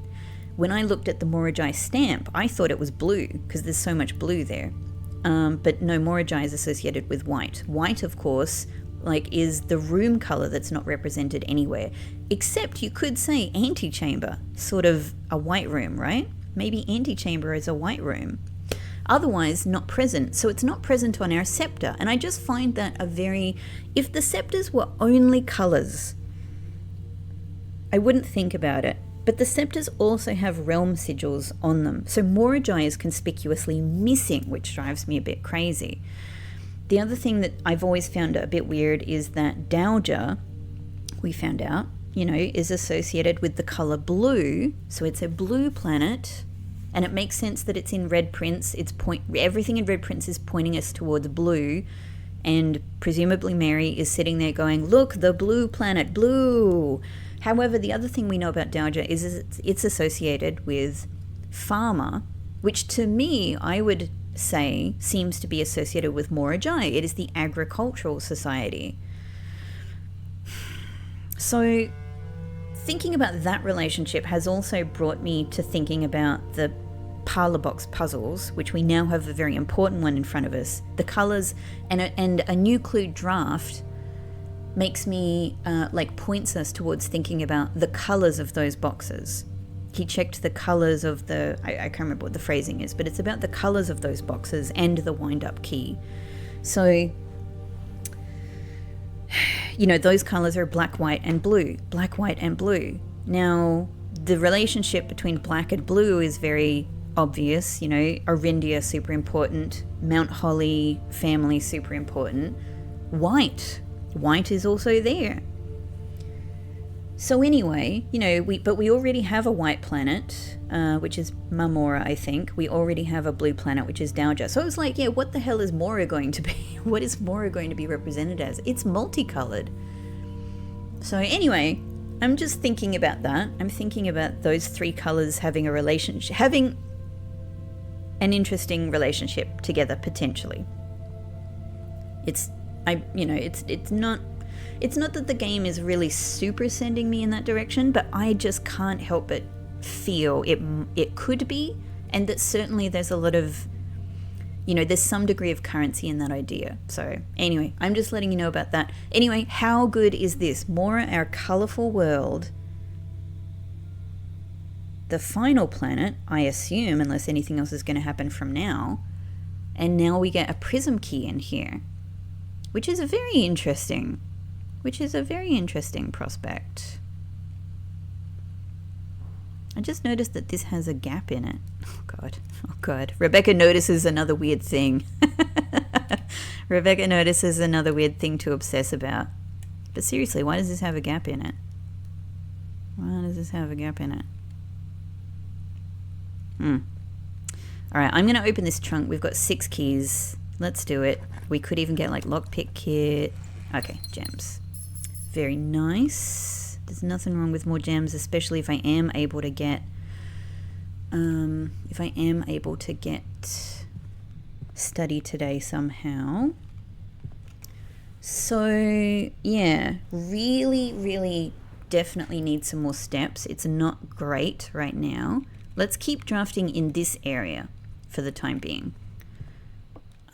when I looked at the Moragi stamp, I thought it was blue because there's so much blue there. But no, Moragi is associated with white. White, of course, like, is the room color that's not represented anywhere. Except you could say antechamber, sort of a white room, right? Maybe antechamber is a white room. Otherwise, not present. So it's not present on our scepter. And I just find that a very... If the scepters were only colors, I wouldn't think about it. But the scepters also have realm sigils on them. So Moragi is conspicuously missing, which drives me a bit crazy. The other thing that I've always found a bit weird is that Dowager, we found out, you know, is associated with the color blue. So it's a blue planet. And it makes sense that it's in Red Prince. Everything in Red Prince is pointing us towards blue. And presumably Mary is sitting there going, look, the blue planet, blue. However, the other thing we know about Dowager is it's associated with farmer, which to me, I would say, seems to be associated with Moragi. It is the agricultural society. So thinking about that relationship has also brought me to thinking about the parlor box puzzles, which we now have a very important one in front of us. The colors and a new clue draft makes me points us towards thinking about the colors of those boxes. He checked the colors of the, I can't remember what the phrasing is, but it's about the colors of those boxes and the wind-up key. So, you know, those colors are black, white, and blue. Black, white, and blue. Now, the relationship between black and blue is very obvious. You know, Orindia, super important. Mount Holly family, super important. White is also there. So anyway, you know, we already have a white planet, which is Marmora, I think. We already have a blue planet, which is Dowager. So I was like, yeah, what the hell is Mora going to be? What is Mora going to be represented as? It's multicolored. So anyway, I'm just thinking about that. I'm thinking about those three colors having a relationship, having an interesting relationship together potentially. It's not that the game is really super sending me in that direction, but I just can't help but feel it could be, and that certainly there's a lot of, you know, there's some degree of currency in that idea. So anyway, I'm just letting you know about that. Anyway, how good is this? Mora, our colorful world. The final planet, I assume, unless anything else is going to happen from now. And now we get a prism key in here, which is a very interesting prospect. I just noticed that this has a gap in it. Oh God. Rebecca notices another weird thing. Rebecca notices another weird thing to obsess about. But seriously, why does this have a gap in it? Why does this have a gap in it? Alright, I'm going to open this trunk. We've got 6 keys. Let's do it. We could even get like lockpick kit. Okay, gems. Very nice. There's nothing wrong with more gems, especially if I am able to get study today somehow. So yeah, really definitely need some more steps. It's not great right now. Let's keep drafting in this area for the time being.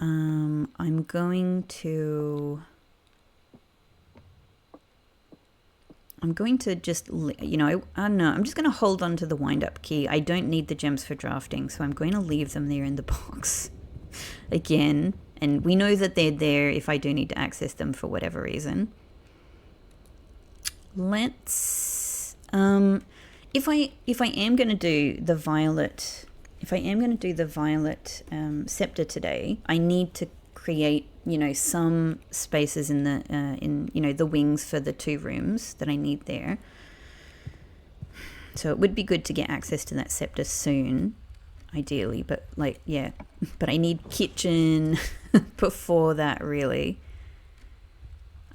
I'm going to just, you know, I don't know, I'm just going to hold on to the wind-up key. I don't need the gems for drafting, so I'm going to leave them there in the box again. And we know that they're there if I do need to access them for whatever reason. Let's, if I am going to do the violet, scepter today, I need to create, you know, some spaces in the you know, the wings for the 2 rooms that I need there. So it would be good to get access to that scepter soon, ideally, but like, yeah, but I need kitchen before that, really.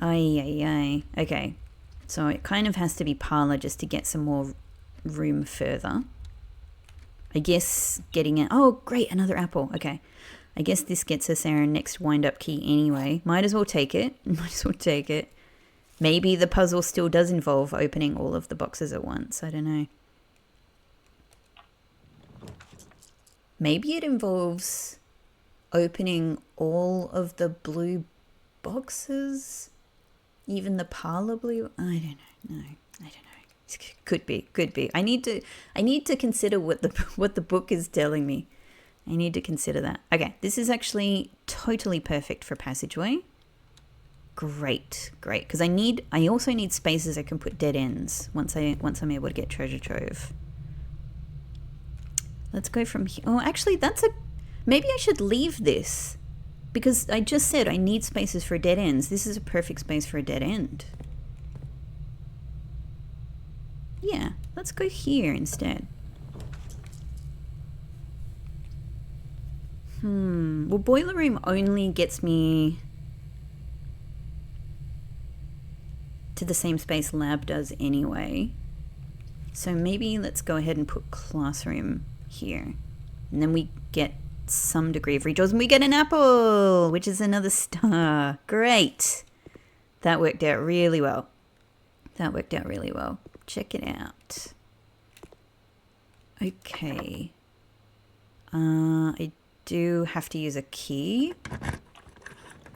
Okay, so it kind of has to be parlor just to get some more room further. I guess getting it, oh great, another apple. Okay, I guess this gets us our next wind-up key anyway. Might as well take it. Maybe the puzzle still does involve opening all of the boxes at once. I don't know. Maybe it involves opening all of the blue boxes, even the parlor blue. I don't know. No, I don't know. Could be. I need to consider what the book is telling me. I need to consider that. Okay, this is actually totally perfect for passageway. Great, because I also need spaces I can put dead ends once I'm able to get treasure trove. Let's go from here. Oh, actually, maybe I should leave this, because I just said I need spaces for dead ends. This is a perfect space for a dead end. Yeah, let's go here instead. Well, boiler room only gets me to the same space lab does anyway. So maybe let's go ahead and put classroom here. And then we get some degree of redraws and we get an apple, which is another star. Great. That worked out really well. Check it out. Okay. I do have to use a key.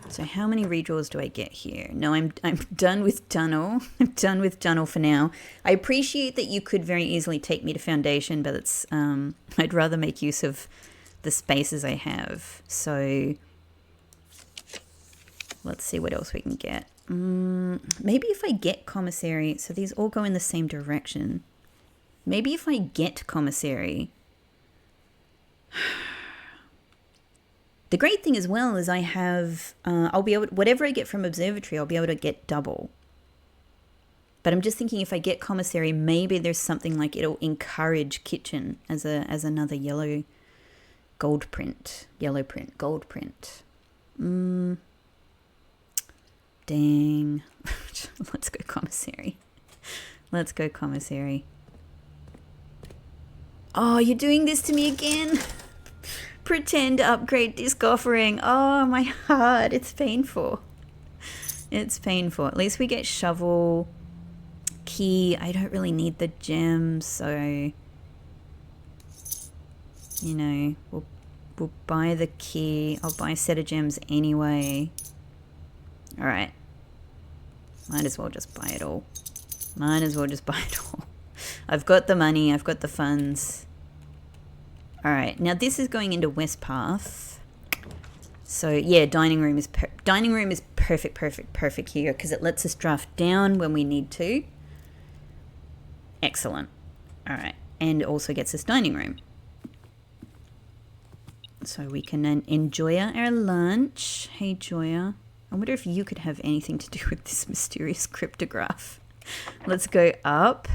So how many redraws do I get here? No, I'm done with tunnel. I'm done with tunnel for now. I appreciate that you could very easily take me to foundation, but it's I'd rather make use of the spaces I have. So let's see what else we can get. Maybe if I get commissary, so these all go in the same direction. Maybe if I get commissary. The great thing as well is I have, I'll be able to, whatever I get from observatory, I'll be able to get double. But I'm just thinking if I get commissary, maybe there's something like it'll encourage kitchen as another yellow print. Dang. Let's go commissary. Oh, you're doing this to me again? Pretend upgrade disc offering. Oh, my heart. It's painful. At least we get shovel, key. I don't really need the gems, so, you know, we'll buy the key. I'll buy a set of gems anyway. All right. Might as well just buy it all. I've got the money. I've got the funds. All right. Now this is going into West Path. So yeah, dining room is perfect here because it lets us draft down when we need to. Excellent. All right. And also gets us dining room. So we can then enjoy our lunch. Hey, Joya. I wonder if you could have anything to do with this mysterious cryptograph. Let's go up.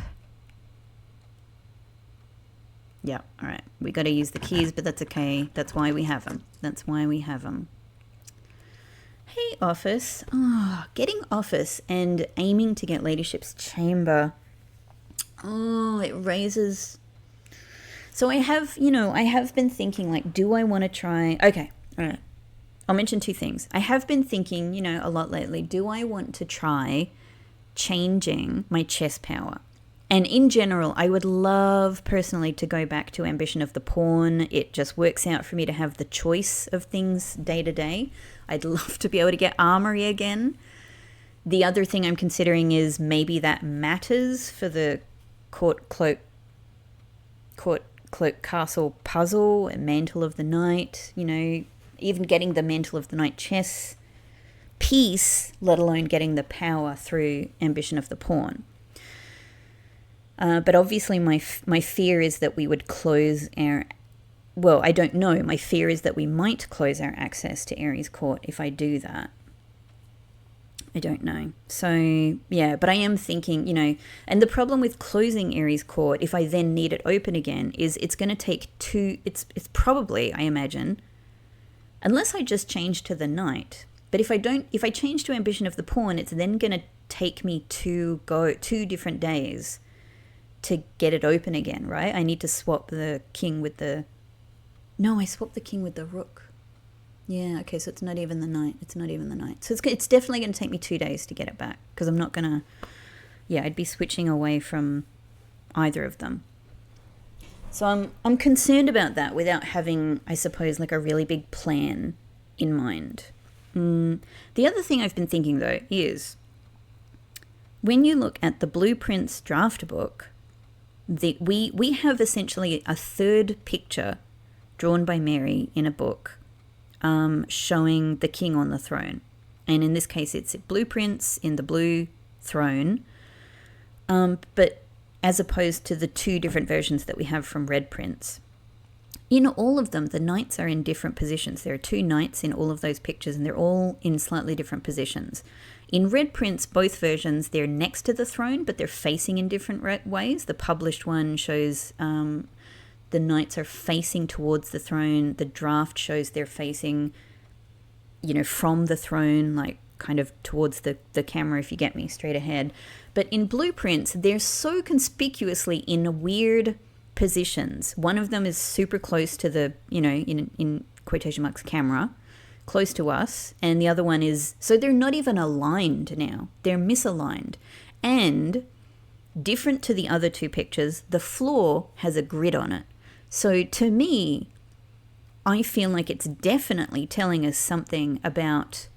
Yeah, all right. We got to use the keys, but that's okay. That's why we have them. That's why we have them. Hey, Office. Oh, getting Office and aiming to get Ladyship's Chamber. Oh, it raises... So I have, I have been thinking, like, do I want to try... Okay, all right. I'll mention two things. I have been thinking, a lot lately, do I want to try changing my chess power? And in general, I would love personally to go back to Ambition of the Pawn. It just works out for me to have the choice of things day to day. I'd love to be able to get Armory again. The other thing I'm considering is maybe that matters for the Court Cloak Castle puzzle and Mantle of the Night, even getting the Mantle of the Night chess piece, let alone getting the power through Ambition of the Pawn. But obviously my fear is that we would close our... Well, I don't know. My fear is that we might close our access to Ares Court if I do that. I don't know. So, yeah, but I am thinking, and the problem with closing Ares Court, if I then need it open again, is it's going to take it's probably, I imagine, unless I just change to the Knight. But if I change to Ambition of the Pawn, it's then going to take me 2 different days to get it open again, right? I need to swap the king with the... No, I swapped the king with the rook. Yeah, okay, so it's not even the knight. So it's definitely going to take me 2 days to get it back, because I'm not going to... Yeah, I'd be switching away from either of them. So I'm concerned about that without having, I suppose, like a really big plan in mind. The other thing I've been thinking, though, is when you look at the Blueprints draft book, we have essentially a third picture drawn by Mary in a book showing the king on the throne. And in this case, it's Blueprints in the blue throne, but as opposed to the 2 different versions that we have from Red Prints. In all of them, the knights are in different positions. There are 2 knights in all of those pictures, and they're all in slightly different positions. In Red Prints, both versions, they're next to the throne, but they're facing in different ways. The published one shows the knights are facing towards the throne. The draft shows they're facing, from the throne, like kind of towards the camera, if you get me, straight ahead. But in Blueprints, they're so conspicuously in weird positions. One of them is super close to the, in quotation marks, camera, close to us, and the other one is... So they're not even aligned now. They're misaligned. And different to the other 2 pictures, the floor has a grid on it. So to me, I feel like it's definitely telling us something about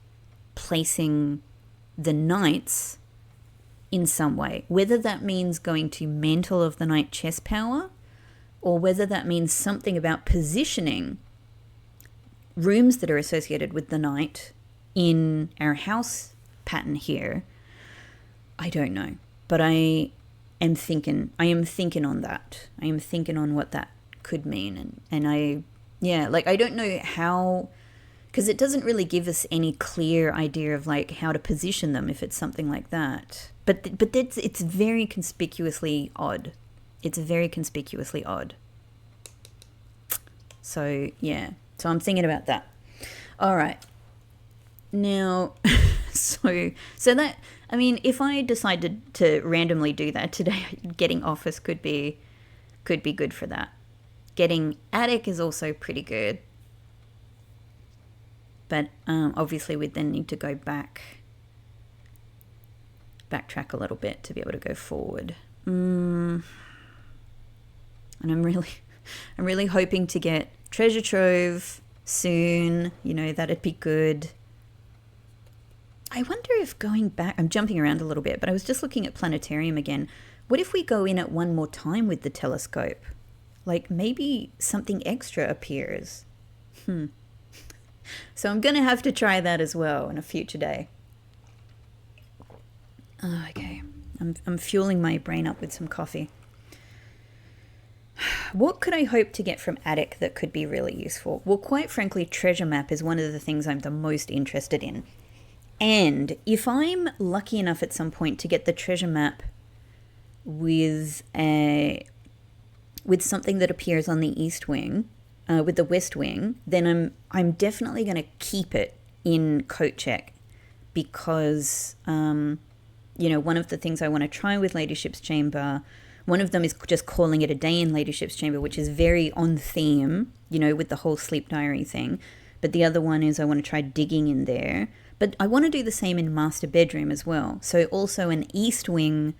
placing the knights in some way. Whether that means going to Mantle of the Night chess power, or whether that means something about positioning rooms that are associated with the knight in our house pattern here. I don't know. But I am thinking on that. I am thinking on what that could mean. And I don't know how, because it doesn't really give us any clear idea of like how to position them if it's something like that. But it's very conspicuously odd. It's very conspicuously odd. So, yeah. So I'm thinking about that. All right. Now, so that, I mean, if I decided to randomly do that today, getting Office could be good for that. Getting Attic is also pretty good. But obviously we'd then need to go backtrack a little bit to be able to go forward. And I'm really hoping to get Treasure Trove soon. That'd be good. I wonder if going back... I'm jumping around a little bit, but I was just looking at Planetarium again. What if we go in at one more time with the telescope? Like, maybe something extra appears. So I'm going to have to try that as well in a future day. Okay. I'm fueling my brain up with some coffee. What could I hope to get from Attic that could be really useful? Well, quite frankly, Treasure Map is one of the things I'm the most interested in. And if I'm lucky enough at some point to get the Treasure Map with with something that appears on the east wing, with the west wing, then I'm definitely going to keep it in coat check because, one of the things I want to try with Ladyship's Chamber, one of them is just calling it a day in Ladyship's Chamber, which is very on theme, with the whole sleep diary thing. But the other one is I want to try digging in there. But I want to do the same in master bedroom as well. So also an east wing,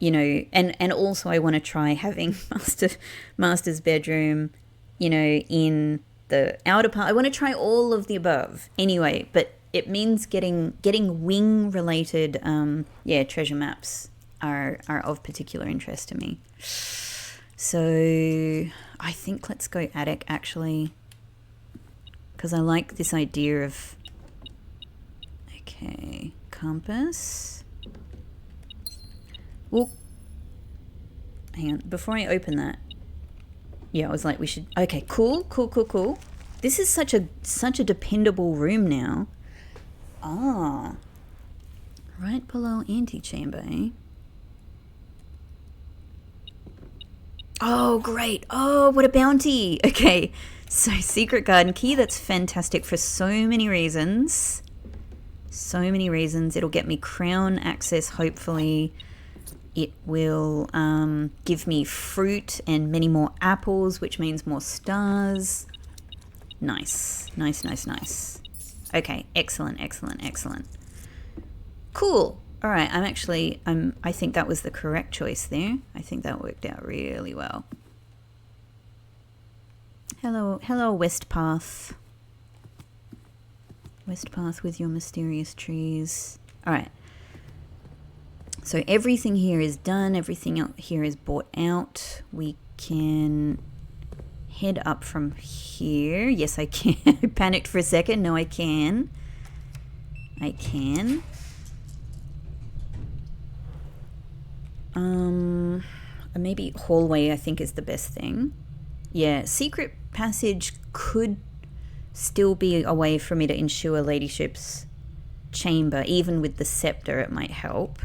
and also I want to try having master's bedroom, in the outer part. I want to try all of the above anyway, but it means getting wing related treasure maps are of particular interest to me. So I think let's go attic actually, because I like this idea of, okay, compass. Well, hang on, before I open that, I was like, we should, okay, cool. This is such a dependable room now. Ah, right below antechamber, eh? Oh, great. Oh, what a bounty. Okay, so secret garden key, that's fantastic for so many reasons. It'll get me crown access, hopefully. It will give me fruit and many more apples, which means more stars. Nice. Okay, excellent. Cool. All right, I think that was the correct choice there. I think that worked out really well. Hello, West Path. West Path with your mysterious trees. All right. So everything here is done. Everything out here is bought out. We can head up from here. Yes, I can. I panicked for a second. No, I can. Maybe hallway I think is the best thing. Yeah, secret passage could still be a way for me to ensure Ladyship's Chamber. Even with the scepter, it might help.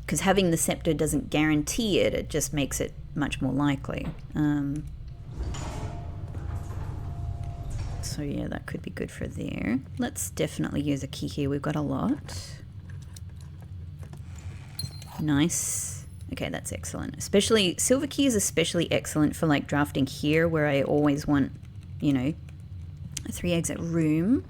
Because having the scepter doesn't guarantee it, it just makes it much more likely. So yeah, that could be good for there. Let's definitely use a key here. We've got a lot. Nice. Okay, that's excellent. Especially, silver key is especially excellent for like drafting here where I always want, a 3 exit room.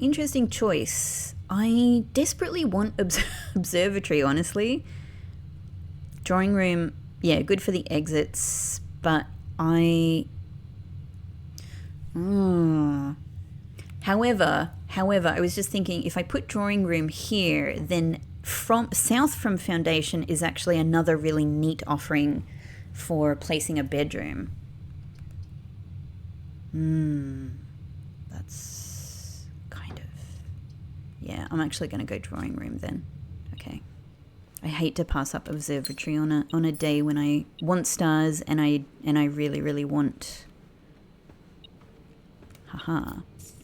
Interesting choice. I desperately want observatory, honestly. Drawing room, yeah, good for the exits, but However, I was just thinking if I put drawing room here, then south from foundation is actually another really neat offering for placing a bedroom. That's kind of... Yeah, I'm actually going to go drawing room then. Okay. I hate to pass up observatory on a day when I want stars and I really, really want...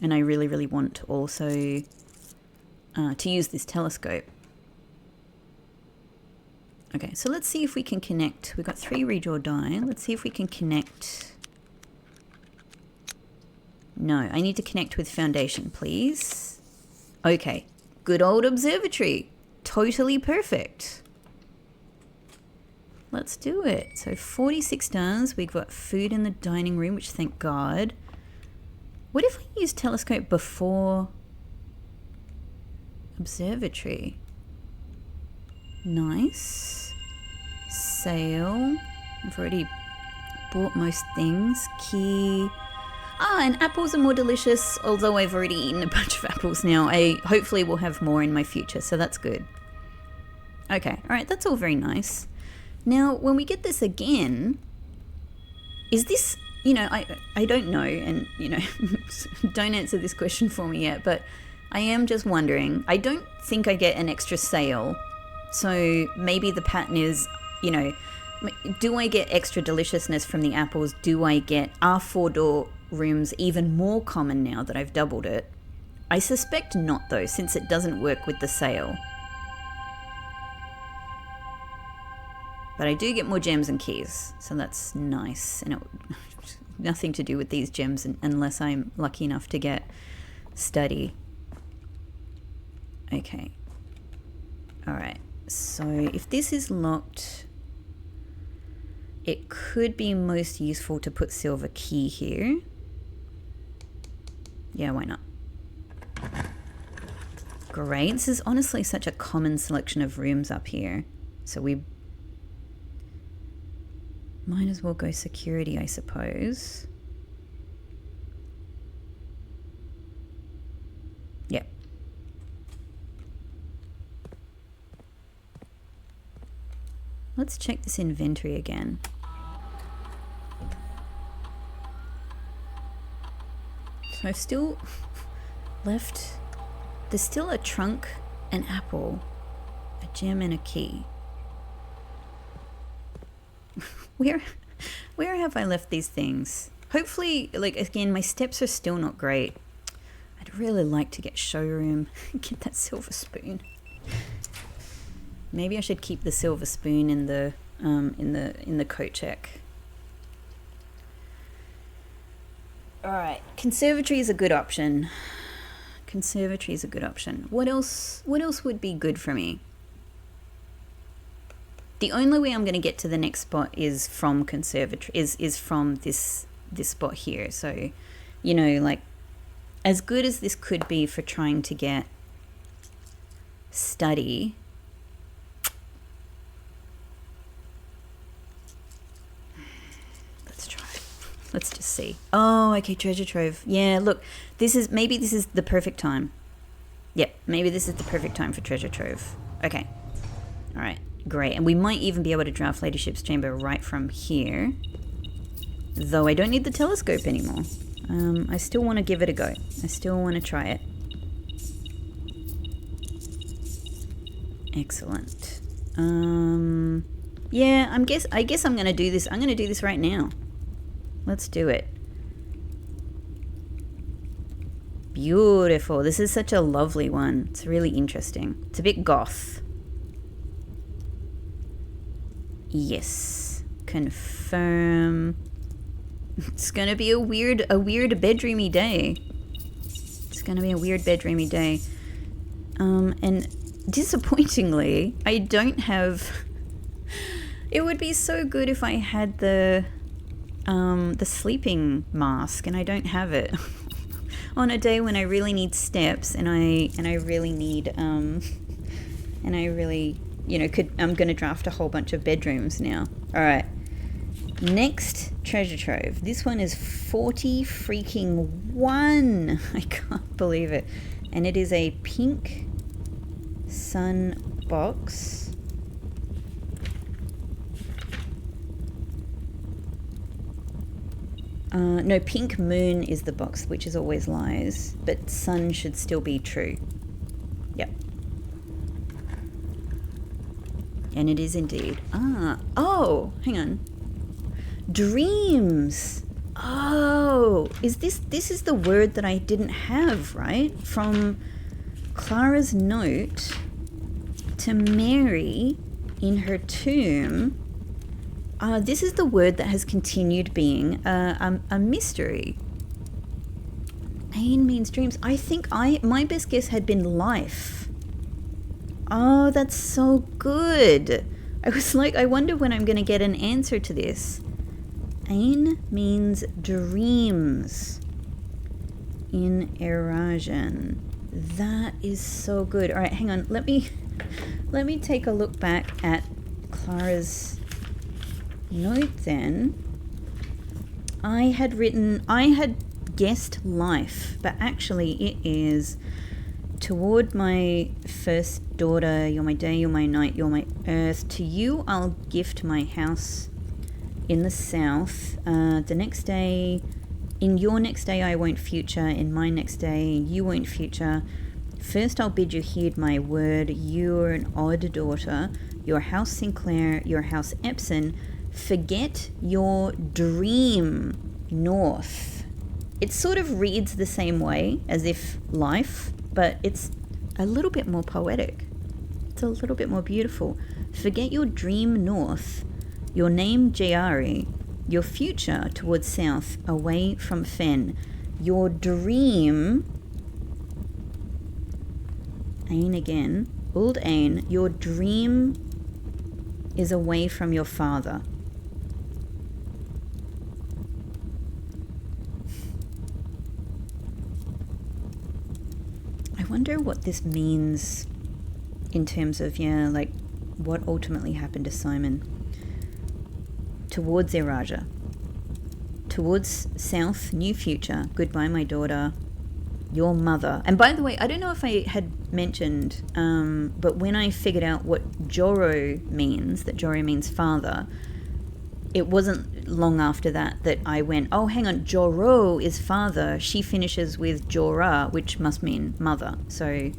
And I really, really want also to use this telescope. Okay, so let's see if we can connect. We've got 3 redraw die. Let's see if we can connect. No, I need to connect with foundation, please. Okay, good old observatory. Totally perfect. Let's do it. So 46 stars. We've got food in the dining room, which thank God. What if I use telescope before observatory? Nice. Sale. I've already bought most things. Key. And apples are more delicious, although I've already eaten a bunch of apples now. I hopefully will have more in my future, so that's good. Okay, all right, that's all very nice. Now, when we get this again, is this... I don't know, and, don't answer this question for me yet, but I am just wondering. I don't think I get an extra sale, so maybe the pattern is, do I get extra deliciousness from the apples? Are 4-door rooms even more common now that I've doubled it? I suspect not, though, since it doesn't work with the sale. But I do get more gems and keys, so that's nice. And nothing to do with these gems unless I'm lucky enough to get study. Okay. Alright, so if this is locked, it could be most useful to put silver key here. Yeah, why not? Great. This is honestly such a common selection of rooms up here. So we might as well go security, I suppose. Yep. Let's check this inventory again. So I've still left, there's still a trunk, an apple, a gem and a key. Where have I left these things? Hopefully, like, again, my steps are still not great. I'd really like to get showroom, get that silver spoon. Maybe I should keep the silver spoon in the coat check. All right, conservatory is a good option. Conservatory is a good option. What else would be good for me? The only way I'm going to get to the next spot is from conservatory, is from this spot here. So, you know, like, as good as this could be for trying to get study, let's try. Let's just see. Oh, okay, treasure trove. Yeah, look, maybe this is the perfect time. Yep, maybe this is the perfect time for treasure trove. Okay. All right. Great, and we might even be able to draft Ladyship's Chamber right from here. Though I don't need the telescope anymore. I still want to give it a go. I still want to try it. Excellent. Yeah, I guess I'm going to do this. I'm going to do this right now. Let's do it. Beautiful. This is such a lovely one. It's really interesting. It's a bit goth. Yes. Confirm. It's gonna be a weird bedroomy day. It's gonna be a weird bedroomy day. And disappointingly, I don't have. It would be so good if I had the sleeping mask, and I don't have it. On a day when I really need steps, and I really need you know, I'm going to draft a whole bunch of bedrooms now. All right. Next treasure trove. This one is 40 freaking 1. I can't believe it. And it is a pink sun box. No, pink moon is the box, which is always lies. But sun should still be true. Yep. And it is indeed. Oh, hang on. Dreams. Oh, this is the word that I didn't have, right? From Clara's note to Mary in her tomb. This is the word that has continued being a mystery. Ain means dreams. I think my best guess had been life. Oh, that's so good. I was like, I wonder when I'm going to get an answer to this. Ain means dreams in Erasian. That is so good. All right, hang on. Let me take a look back at Clara's note then. I had guessed life, but actually it is toward my first daughter, you're my day, you're my night, you're my earth. To you I'll gift my house in the south. The next day, in your next day I won't future, in my next day you won't future. First I'll bid you heed my word, you're an odd daughter, your house Sinclair, your house Epsom, forget your dream north. It sort of reads the same way as if life, but it's a little bit more poetic. It's a little bit more beautiful. Forget your dream north, your name Jayari, your future towards south, away from Fen. Your dream... Ain again. Old Ain, your dream is away from your father. I wonder what this means in terms of, yeah, like what ultimately happened to Simon. Towards Iraja. Towards south, new future. Goodbye, my daughter. Your mother. And by the way, I don't know if I had mentioned, but when I figured out what Joro means, that Joro means father, it wasn't long after that that I went, oh, hang on, Joro is father. She finishes with Jorah, which must mean mother. So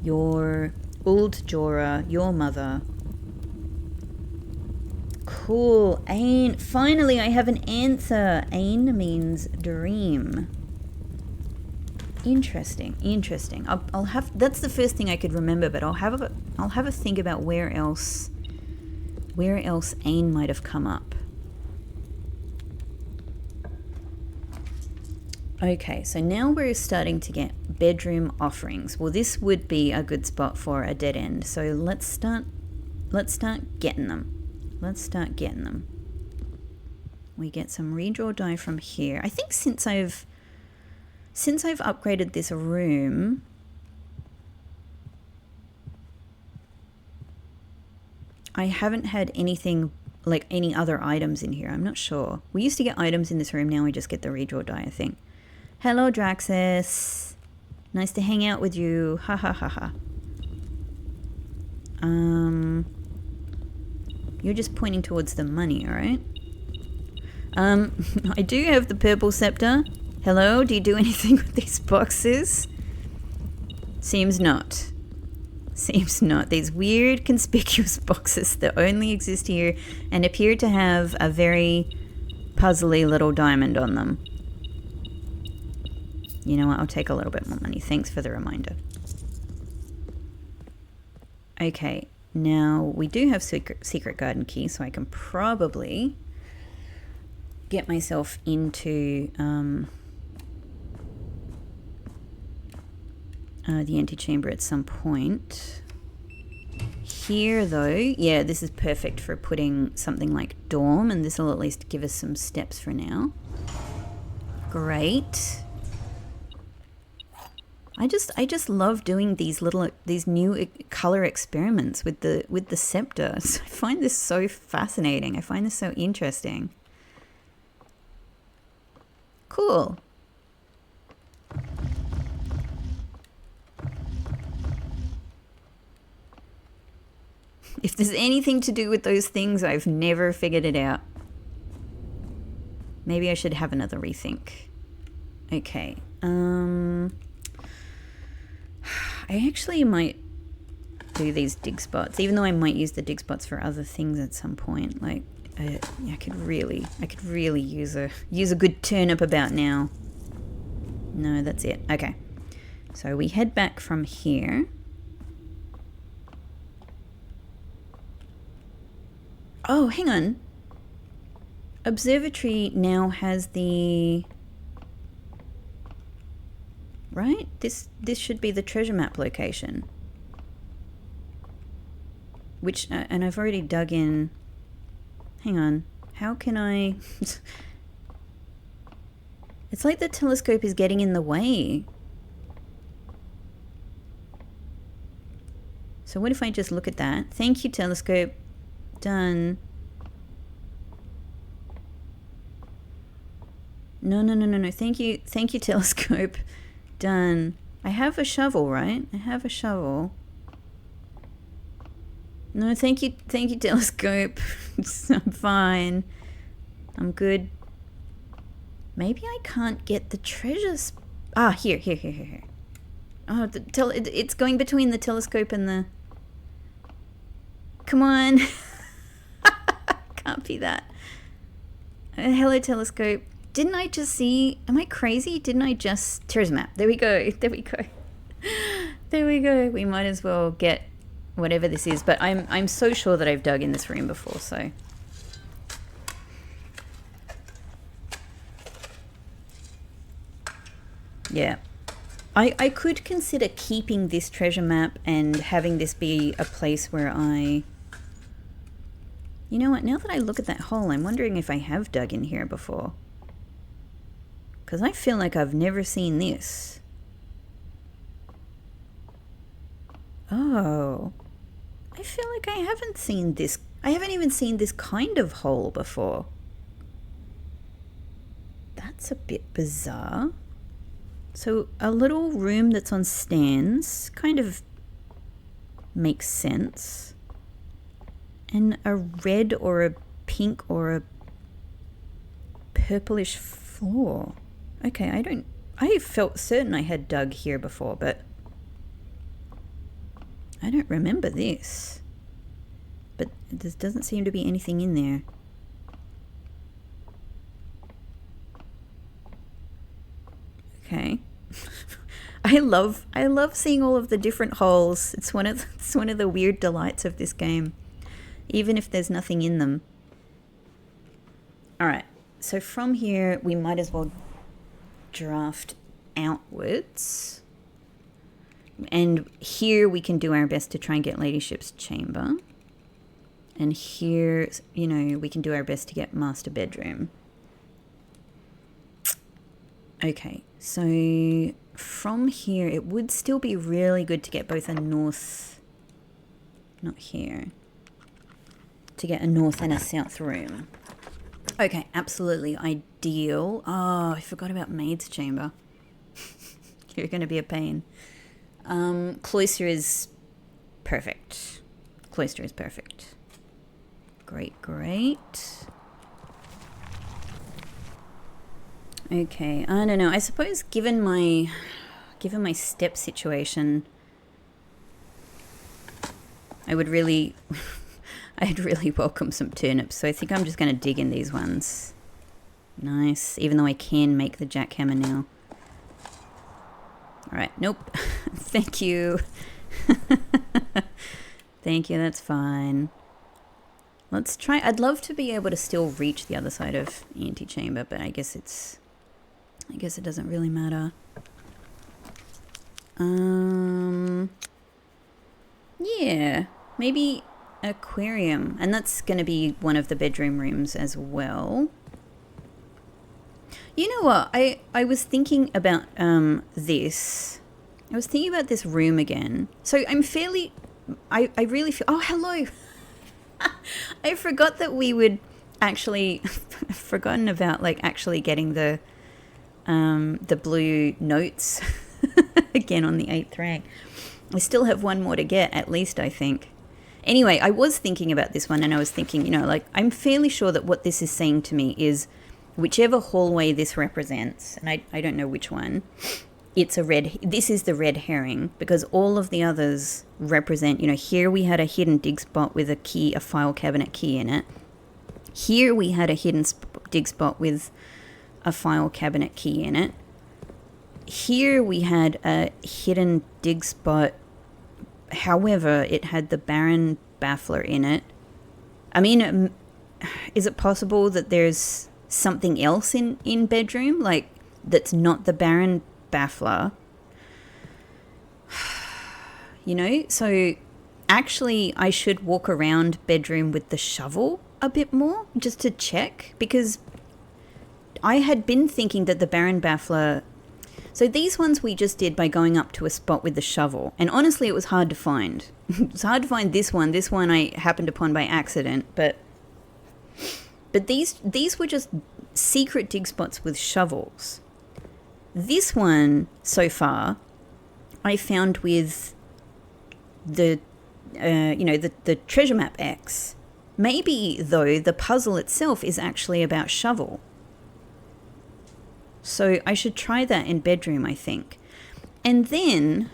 your old Jorah, your mother. Cool. Ain. Finally, I have an answer. Ain means dream. Interesting. I'll have. That's the first thing I could remember, but I'll have a think about where else Ain might have come up. Okay, so now we're starting to get bedroom offerings. Well, this would be a good spot for a dead end. So let's start getting them. We get some redraw die from here. I think since I've upgraded this room, I haven't had anything like any other items in here. I'm not sure. We used to get items in this room. Now we just get the redraw die, I think. Hello, Draxus. Nice to hang out with you. Ha ha ha ha. You're just pointing towards the money, all right? I do have the purple scepter. Hello, do you do anything with these boxes? Seems not. These weird conspicuous boxes that only exist here and appear to have a very puzzly little diamond on them. You know what, I'll take a little bit more money. Thanks for the reminder. Okay, now we do have secret garden key, so I can probably get myself into the antechamber at some point. Here though, yeah, this is perfect for putting something like dorm, and this will at least give us some steps for now. Great. I just love doing these new color experiments with the scepter. So I find this so fascinating. I find this so interesting. Cool. If there's anything to do with those things, I've never figured it out. Maybe I should have another rethink. Okay. I actually might do these dig spots, even though I might use the dig spots for other things at some point. Like, I could really use a good turnip about now. No, that's it. Okay. So we head back from here. Oh, hang on. Observatory now has the... Right? This should be the treasure map location. Which, and I've already dug in... Hang on. How can I... It's like the telescope is getting in the way. So what if I just look at that? Thank you, telescope. Done. No. Thank you, telescope. Done. I have a shovel, right? I have a shovel. No, thank you, telescope. I'm fine. I'm good. Maybe I can't get the treasures. Ah, here. Oh, it's going between the telescope and the... Come on. Can't be that. Hello, telescope. Didn't I just see... Am I crazy? Didn't I just... Treasure map. There we go. We might as well get whatever this is, but I'm so sure that I've dug in this room before, so. Yeah. I could consider keeping this treasure map and having this be a place where I... You know what, now that I look at that hole, I'm wondering if I have dug in here before. Because I feel like I've never seen this. Oh. I feel like I haven't seen this. I haven't even seen this kind of hole before. That's a bit bizarre. So a little room that's on stands kind of makes sense. And a red or a pink or a purplish floor. Okay, I felt certain I had dug here before, but I don't remember this. But there doesn't seem to be anything in there. Okay. I love seeing all of the different holes. It's one of the weird delights of this game, even if there's nothing in them. All right. So from here, we might as well draft outwards. And here we can do our best to try and get Ladyship's chamber. And here, you know, we can do our best to get master bedroom. Okay, so from here, it would still be really good to get both a north, not here, to get a north and a south room. Okay, absolutely ideal. Oh, I forgot about maid's chamber. You're going to be a pain. Cloister is perfect. Cloister is perfect. Great, great. Okay, I don't know. I suppose given my step situation, I would really I'd really welcome some turnips. So I think I'm just going to dig in these ones. Nice, even though I can make the jackhammer now. All right, nope. Thank you. Thank you, that's fine. Let's try. I'd love to be able to still reach the other side of the antechamber, but I guess it doesn't really matter. Yeah, maybe aquarium, and that's going to be one of the bedroom rooms as well. You know what? I was thinking about this. I was thinking about this room again. So I'm fairly. I really feel. Oh, hello. I forgot that we would actually. Forgotten about like actually getting the blue notes again on the 8th rank. I still have one more to get, at least, I think. Anyway, I was thinking about this one, and I was thinking, you know, like, I'm fairly sure that what this is saying to me is whichever hallway this represents, and I don't know which one, this is the red herring, because all of the others represent, you know, here we had a hidden dig spot with a file cabinet key in it. Here we had a hidden dig spot with a file cabinet key in it. Here we had a hidden dig spot. However, it had the Baron Baffler in it. I mean, is it possible that there's something else in bedroom, like, that's not the Baron Baffler? You know, so actually I should walk around bedroom with the shovel a bit more, just to check, because I had been thinking that the Baron Baffler... So these ones we just did by going up to a spot with the shovel. And honestly, it was hard to find. It's hard to find this one. This one I happened upon by accident. But these were just secret dig spots with shovels. This one, so far, I found with the, the treasure map X. Maybe, though, the puzzle itself is actually about shovel. So I should try that in bedroom, I think. And then,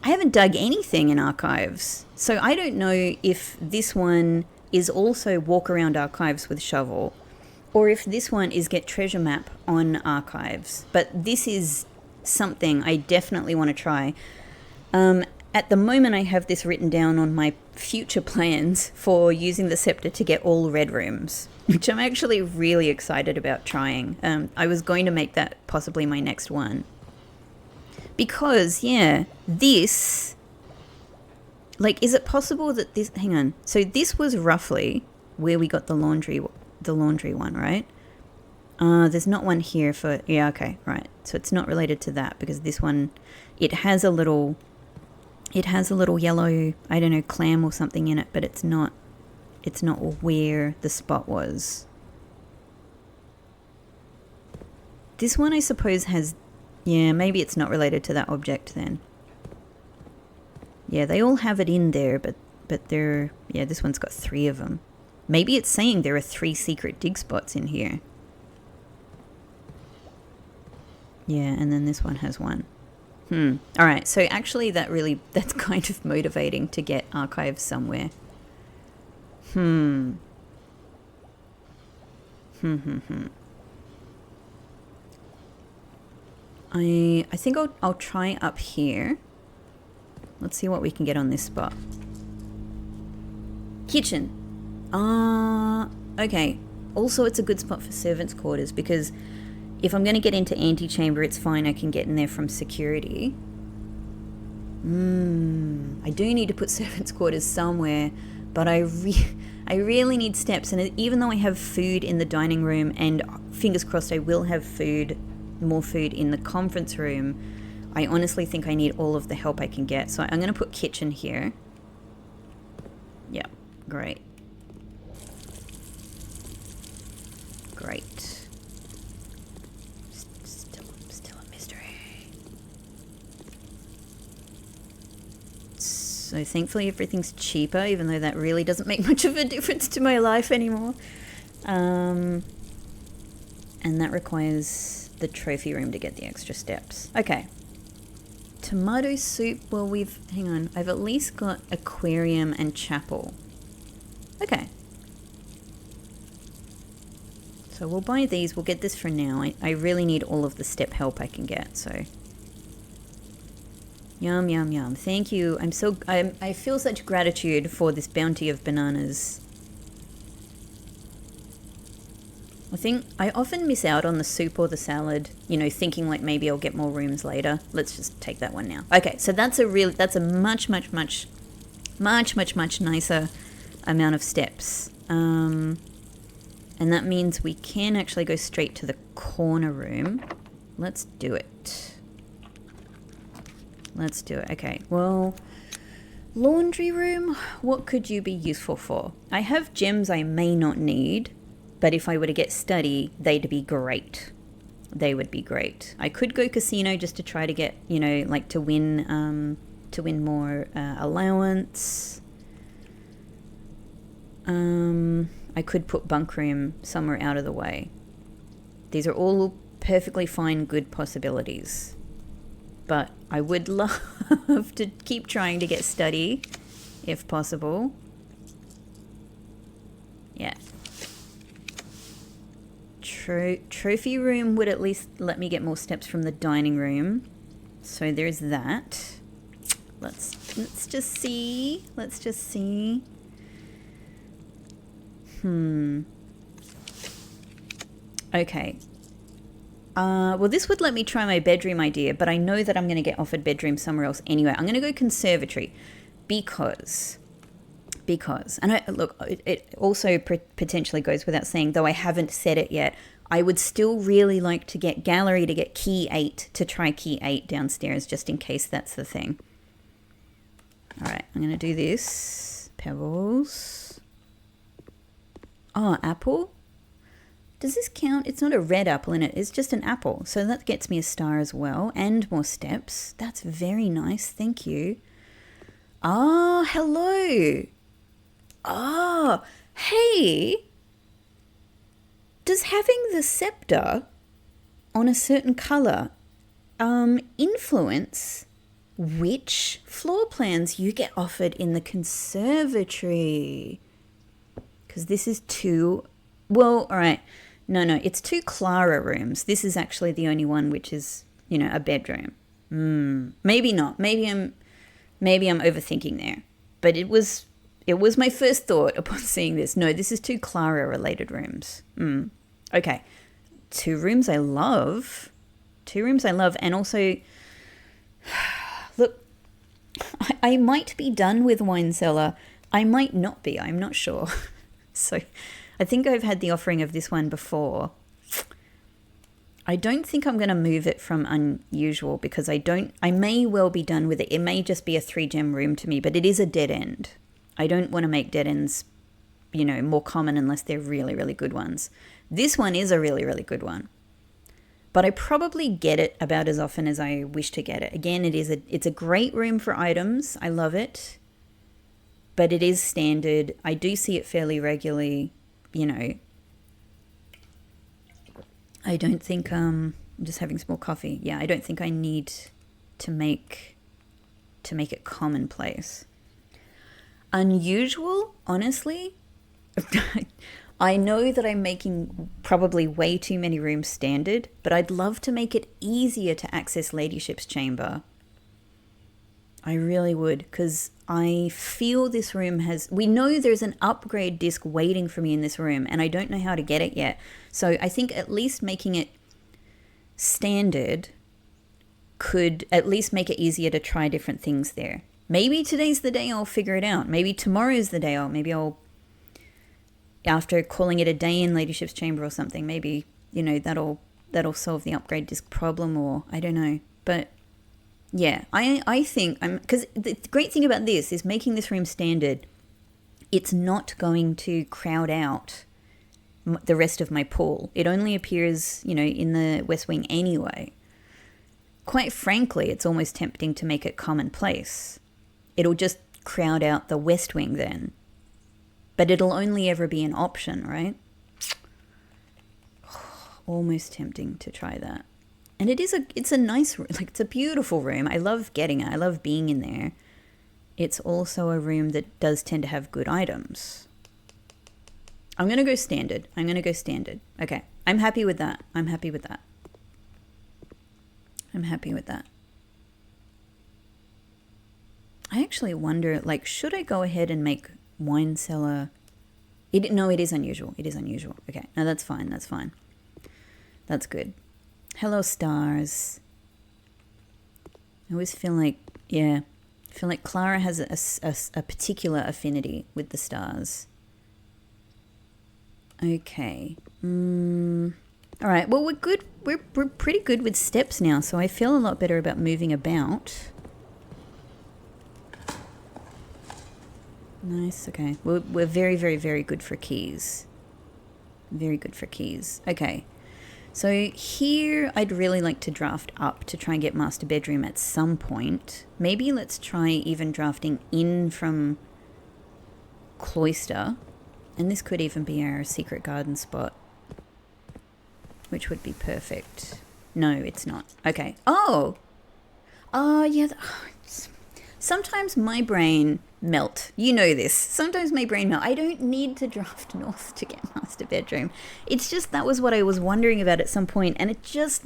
I haven't dug anything in archives. So I don't know if this one is also walk around archives with shovel, or if this one is get treasure map on archives. But this is something I definitely want to try. at the moment I have this written down on my future plans for using the scepter to get all red rooms, which I'm actually really excited about trying. I was going to make that possibly my next one. Because, yeah, this... Like, is it possible that this... Hang on. So this was roughly where we got the laundry one, right? There's not one here for... Yeah, okay, right. So it's not related to that because this one, it has a little yellow, I don't know, clam or something in it, but it's not where the spot was. This one, I suppose, has... Yeah, maybe it's not related to that object then. Yeah, they all have it in there, but they're... Yeah, this one's got 3 of them. Maybe it's saying there are 3 secret dig spots in here. Yeah, and then this one has 1. Alright, so actually that's kind of motivating to get archives somewhere. I think I'll try up here. Let's see what we can get on this spot. Kitchen. Okay. Also, it's a good spot for servants' quarters because if I'm going to get into antechamber, it's fine. I can get in there from security. I do need to put servants' quarters somewhere, but I really need steps. And even though I have food in the dining room, and fingers crossed I will have more food in the conference room, I honestly think I need all of the help I can get. So I'm going to put kitchen here. Yeah, great. Great. Still a mystery. So thankfully everything's cheaper, even though that really doesn't make much of a difference to my life anymore. And that requires the trophy room to get the extra steps. Okay. Tomato soup, well hang on, I've at least got aquarium and chapel. Okay. So we'll buy these, we'll get this for now. I really need all of the step help I can get, so. Yum, yum, yum. Thank you. I feel such gratitude for this bounty of bananas. I think I often miss out on the soup or the salad, thinking like maybe I'll get more rooms later. Let's just take that one now. Okay, so that's a much nicer amount of steps. And that means we can actually go straight to the corner room. Let's do it. Okay, well, laundry room, what could you be useful for? I have gems I may not need. But if I were to get study, they'd be great. They would be great. I could go casino just to try to get, to win more allowance. I could put bunk room somewhere out of the way. These are all perfectly fine, good possibilities. But I would love to keep trying to get study, if possible. Yeah. Trophy room would at least let me get more steps from the dining room. So there's that. Let's just see. Okay. Well, this would let me try my bedroom idea, but I know that I'm going to get offered bedroom somewhere else anyway. I'm going to go conservatory because, and it also potentially goes without saying, though I haven't said it yet, I would still really like to get gallery to get key 8, to try key 8 downstairs, just in case that's the thing. All right, I'm going to do this. Pebbles. Oh, apple? Does this count? It's not a red apple in it. It's just an apple. So that gets me a star as well, and more steps. That's very nice. Thank you. Ah, hello. Ah, hey. Does having the scepter on a certain color influence which floor plans you get offered in the conservatory? Because this is 2... Well, all right. No, it's 2 Clara rooms. This is actually the only one which is, a bedroom. Maybe not. Maybe Maybe I'm overthinking there, but it was my first thought upon seeing this. No, this is two Clara related rooms. Okay. Two rooms I love. And also, look, I might be done with Wine Cellar. I might not be. I'm not sure. So I think I've had the offering of this one before. I don't think I'm going to move it from unusual because I may well be done with it. It may just be a 3-gem room to me, but it is a dead end. I don't want to make dead ends, more common unless they're really, really good ones. This one is a really, really good one. But I probably get it about as often as I wish to get it. Again, it's a great room for items. I love it. But it is standard. I do see it fairly regularly, I don't think, I'm just having some more coffee. Yeah, I don't think I need to make it commonplace. Unusual, honestly, I know that I'm making probably way too many rooms standard, but I'd love to make it easier to access Ladyship's chamber. I really would, because I feel this room we know there's an upgrade disc waiting for me in this room, and I don't know how to get it yet. So I think at least making it standard could at least make it easier to try different things there. Maybe today's the day I'll figure it out. Maybe tomorrow's the day I'll, after calling it a day in Ladyship's chamber or something, maybe, that'll solve the upgrade disc problem, or I don't know. But yeah, I think because the great thing about this is making this room standard, it's not going to crowd out the rest of my pool. It only appears, in the West Wing anyway. Quite frankly, it's almost tempting to make it commonplace. It'll just crowd out the West Wing then. But it'll only ever be an option, right? Almost tempting to try that. And it's a nice room. Like, it's a beautiful room. I love getting it. I love being in there. It's also a room that does tend to have good items. I'm going to go standard. Okay. I'm happy with that. I actually wonder, should I go ahead and make Wine Cellar? No, it is unusual. Okay. No, that's fine. That's good. Hello, stars. I always feel like Clara has a particular affinity with the stars. Okay. All right. Well, we're good. We're pretty good with steps now, so I feel a lot better about moving about. Nice. Okay. We're very, very, very good for keys. Okay. So here I'd really like to draft up to try and get master bedroom at some point. Maybe let's try even drafting in from cloister. And this could even be our secret garden spot, which would be perfect. No, it's not. Okay. Oh, yeah. Sometimes my brain melt. You know this. Sometimes my brain melt. I don't need to draft north to get master bedroom. It's just that was what I was wondering about at some point, and it just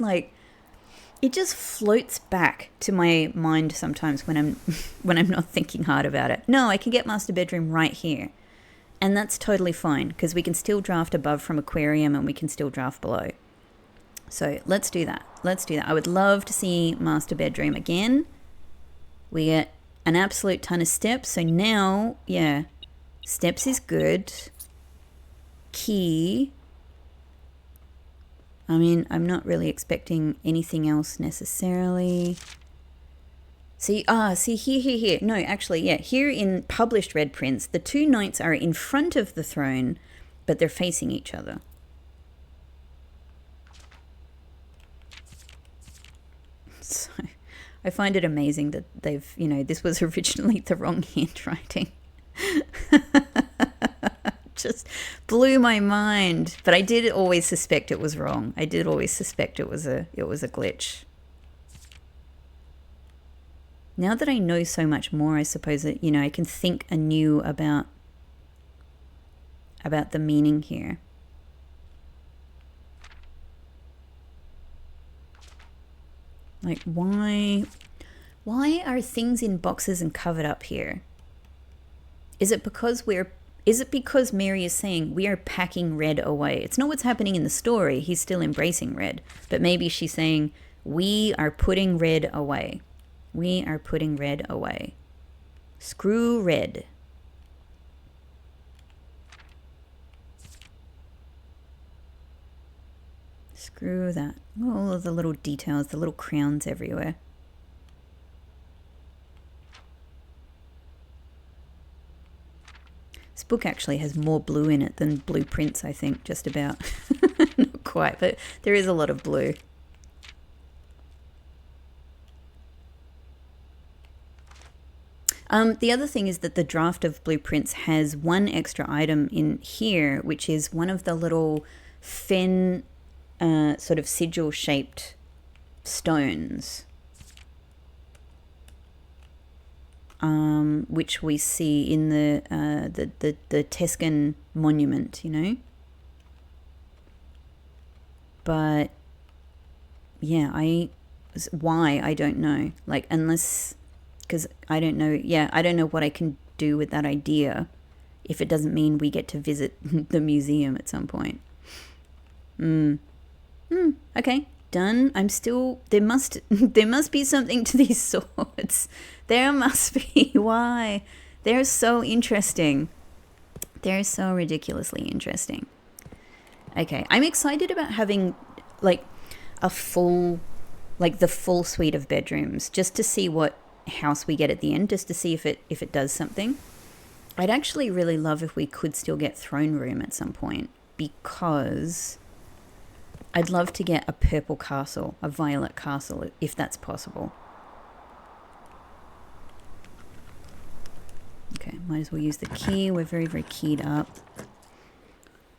floats back to my mind sometimes when I'm not thinking hard about it. No, I can get master bedroom right here. And that's totally fine because we can still draft above from aquarium and we can still draft below. So let's do that. I would love to see master bedroom again. We get an absolute ton of steps. So now, yeah, steps is good. Key. I mean, I'm not really expecting anything else necessarily. See, here. No, actually, yeah. Here in published red prints, the two knights are in front of the throne, but they're facing each other. So I find it amazing that they've, this was originally the wrong handwriting. Just blew my mind. But I did always suspect it was wrong. I did always suspect it was a glitch. Now that I know so much more, I suppose that, I can think anew about the meaning here. Like, why Why are things in boxes and covered up here? Is it because Mary is saying we are packing Red away? It's not what's happening in the story. He's still embracing Red. But maybe she's saying we are putting Red away. We are putting Red away. Screw Red. Screw that. All of the little details, the little crowns everywhere. This book actually has more blue in it than blueprints, I think, just about. Not quite, but there is a lot of blue. The other thing is that the draft of blueprints has one extra item in here, which is one of the little fen sort of sigil-shaped stones, which we see in the Tuscan monument, you know. But yeah, why I don't know. Like, unless, because I don't know. Yeah, I don't know what I can do with that idea if it doesn't mean we get to visit the museum at some point. Okay, done. I'm still, there must be something to these swords. There must be. Why? They're so interesting. They're so ridiculously interesting. Okay, I'm excited about having like a full, like the full suite of bedrooms, just to see what house we get at the end, just to see if it does something. I'd actually really love if we could still get throne room at some point, because I'd love to get a purple castle, a violet castle, if that's possible. Okay, might as well use the key. We're very, very keyed up.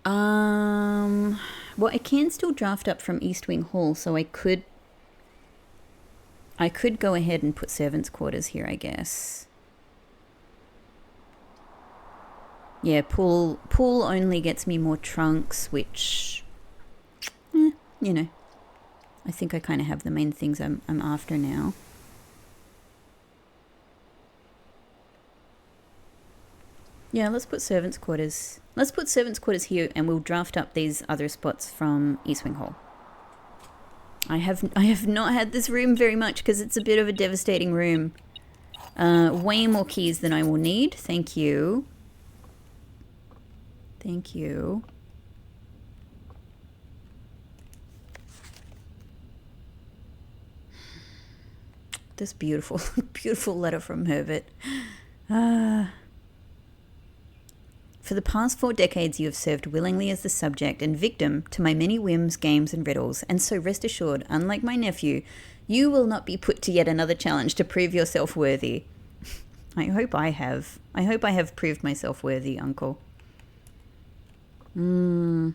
Well, I can still draft up from East Wing Hall, so I could go ahead and put servants' quarters here, I guess. Yeah, pool only gets me more trunks, which, you know, I think I kind of have the main things I'm after now. Yeah, let's put servants' quarters. Let's put servants' quarters here, and we'll draft up these other spots from East Wing Hall. I have not had this room very much because it's a bit of a devastating room. Way more keys than I will need. Thank you. Thank you. This beautiful, beautiful letter from Herbert. For the past 4 decades, you have served willingly as the subject and victim to my many whims, games, and riddles, and so rest assured, unlike my nephew, you will not be put to yet another challenge to prove yourself worthy. I hope I have. I hope I have proved myself worthy, Uncle. So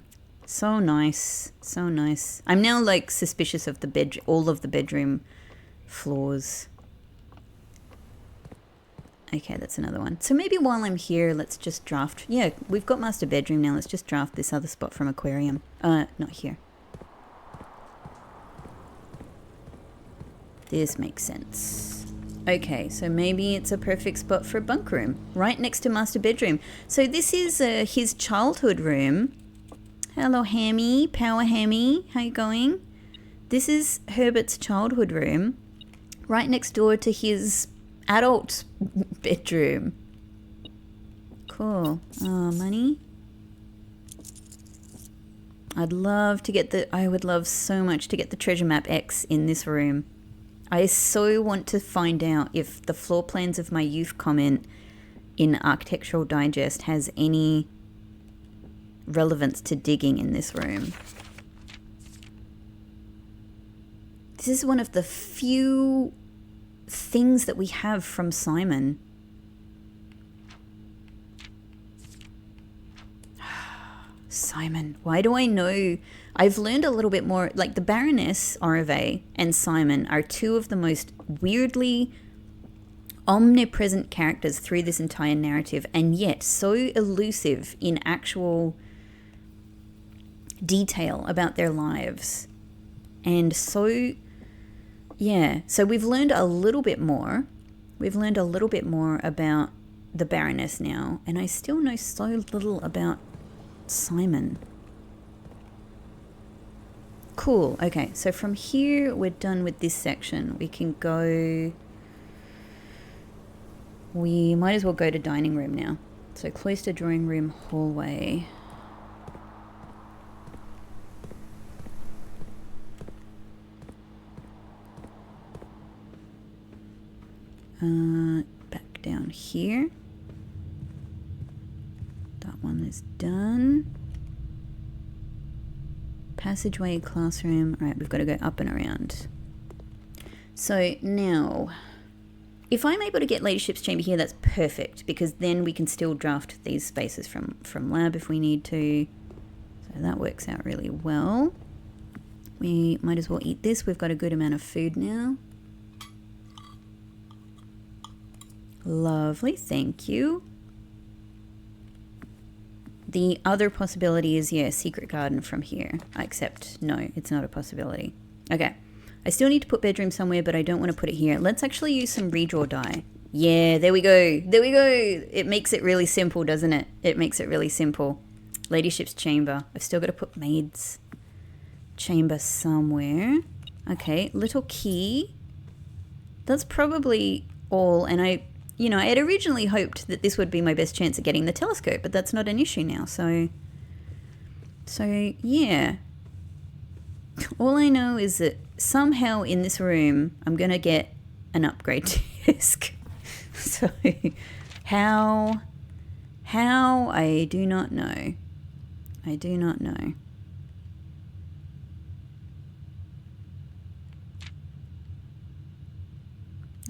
nice. So nice. I'm now, like, suspicious of all of the bedroom floors. Okay, that's another one. So maybe while I'm here, let's just draft. Yeah, we've got master bedroom now. Let's just draft this other spot from aquarium. Not here. This makes sense. Okay, so maybe it's a perfect spot for a bunk room, right next to master bedroom. So this is his childhood room. Hello, Hammy. Power Hammy. How you going? This is Herbert's childhood room, right next door to his adult bedroom. Cool. Oh, money. I would love so much to get the treasure map X in this room. I so want to find out if the floor plans of my youth comment in Architectural Digest has any relevance to digging in this room. This is one of the few things that we have from Simon. Simon, why do I know? I've learned a little bit more. Like, the Baroness Orave and Simon are two of the most weirdly omnipresent characters through this entire narrative, and yet so elusive in actual detail about their lives, and so yeah, so we've learned a little bit more. We've learned a little bit more about the Baroness now, and I still know so little about Simon. Cool. Okay, so from here we're done with this section. We can go... We might as well go to dining room now. So cloister, drawing room, hallway. Back down here. That one is done. Passageway, classroom. All right, we've got to go up and around. So now, if I'm able to get Ladyship's Chamber here, that's perfect, because then we can still draft these spaces from lab if we need to. So that works out really well. We might as well eat this. We've got a good amount of food now. Lovely, thank you. The other possibility is, yeah, secret garden from here. Except, no, it's not a possibility. Okay, I still need to put bedroom somewhere, but I don't want to put it here. Let's actually use some redraw die. Yeah, there we go. There we go. It makes it really simple, doesn't it? It makes it really simple. Ladyship's chamber. I've still got to put maid's chamber somewhere. Okay, little key. That's probably all, and I had originally hoped that this would be my best chance at getting the telescope, but that's not an issue now, so yeah. All I know is that somehow in this room, I'm going to get an upgrade disc. So, how, I do not know. I do not know.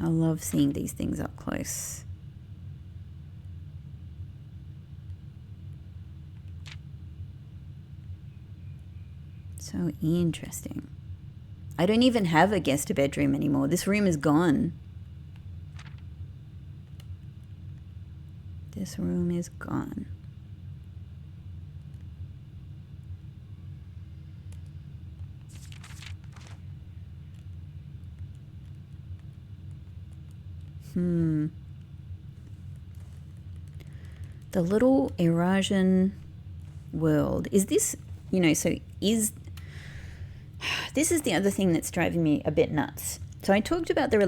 I love seeing these things up close. So interesting. I don't even have a guest bedroom anymore. This room is gone. This room is gone. The little Eurasian world. Is this, so is... This is the other thing that's driving me a bit nuts. So I talked about the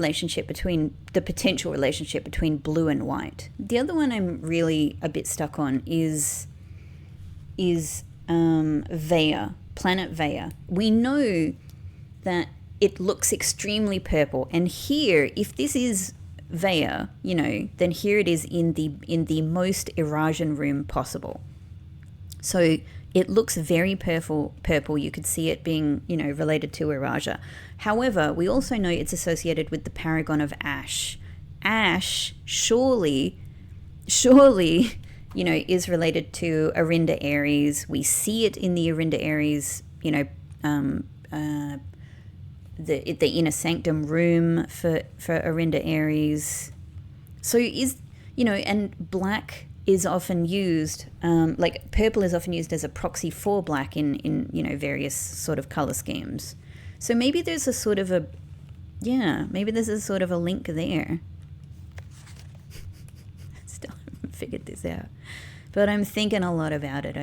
potential relationship between blue and white. The other one I'm really a bit stuck on is Vea, planet Vea. We know that it looks extremely purple, and here, if this is Vea, then here it is in the most Eurasian room possible. So it looks very purple. You could see it being, related to Eurasia. However, we also know it's associated with the paragon of ash. Ash, surely, is related to Arinda Aries. We see it in the Arinda Aries, the inner sanctum room for Arinda Aries. So and black is often used, purple is often used as a proxy for black in various sort of color schemes. So maybe there's a sort of a link there. Still haven't figured this out, but I'm thinking a lot about it.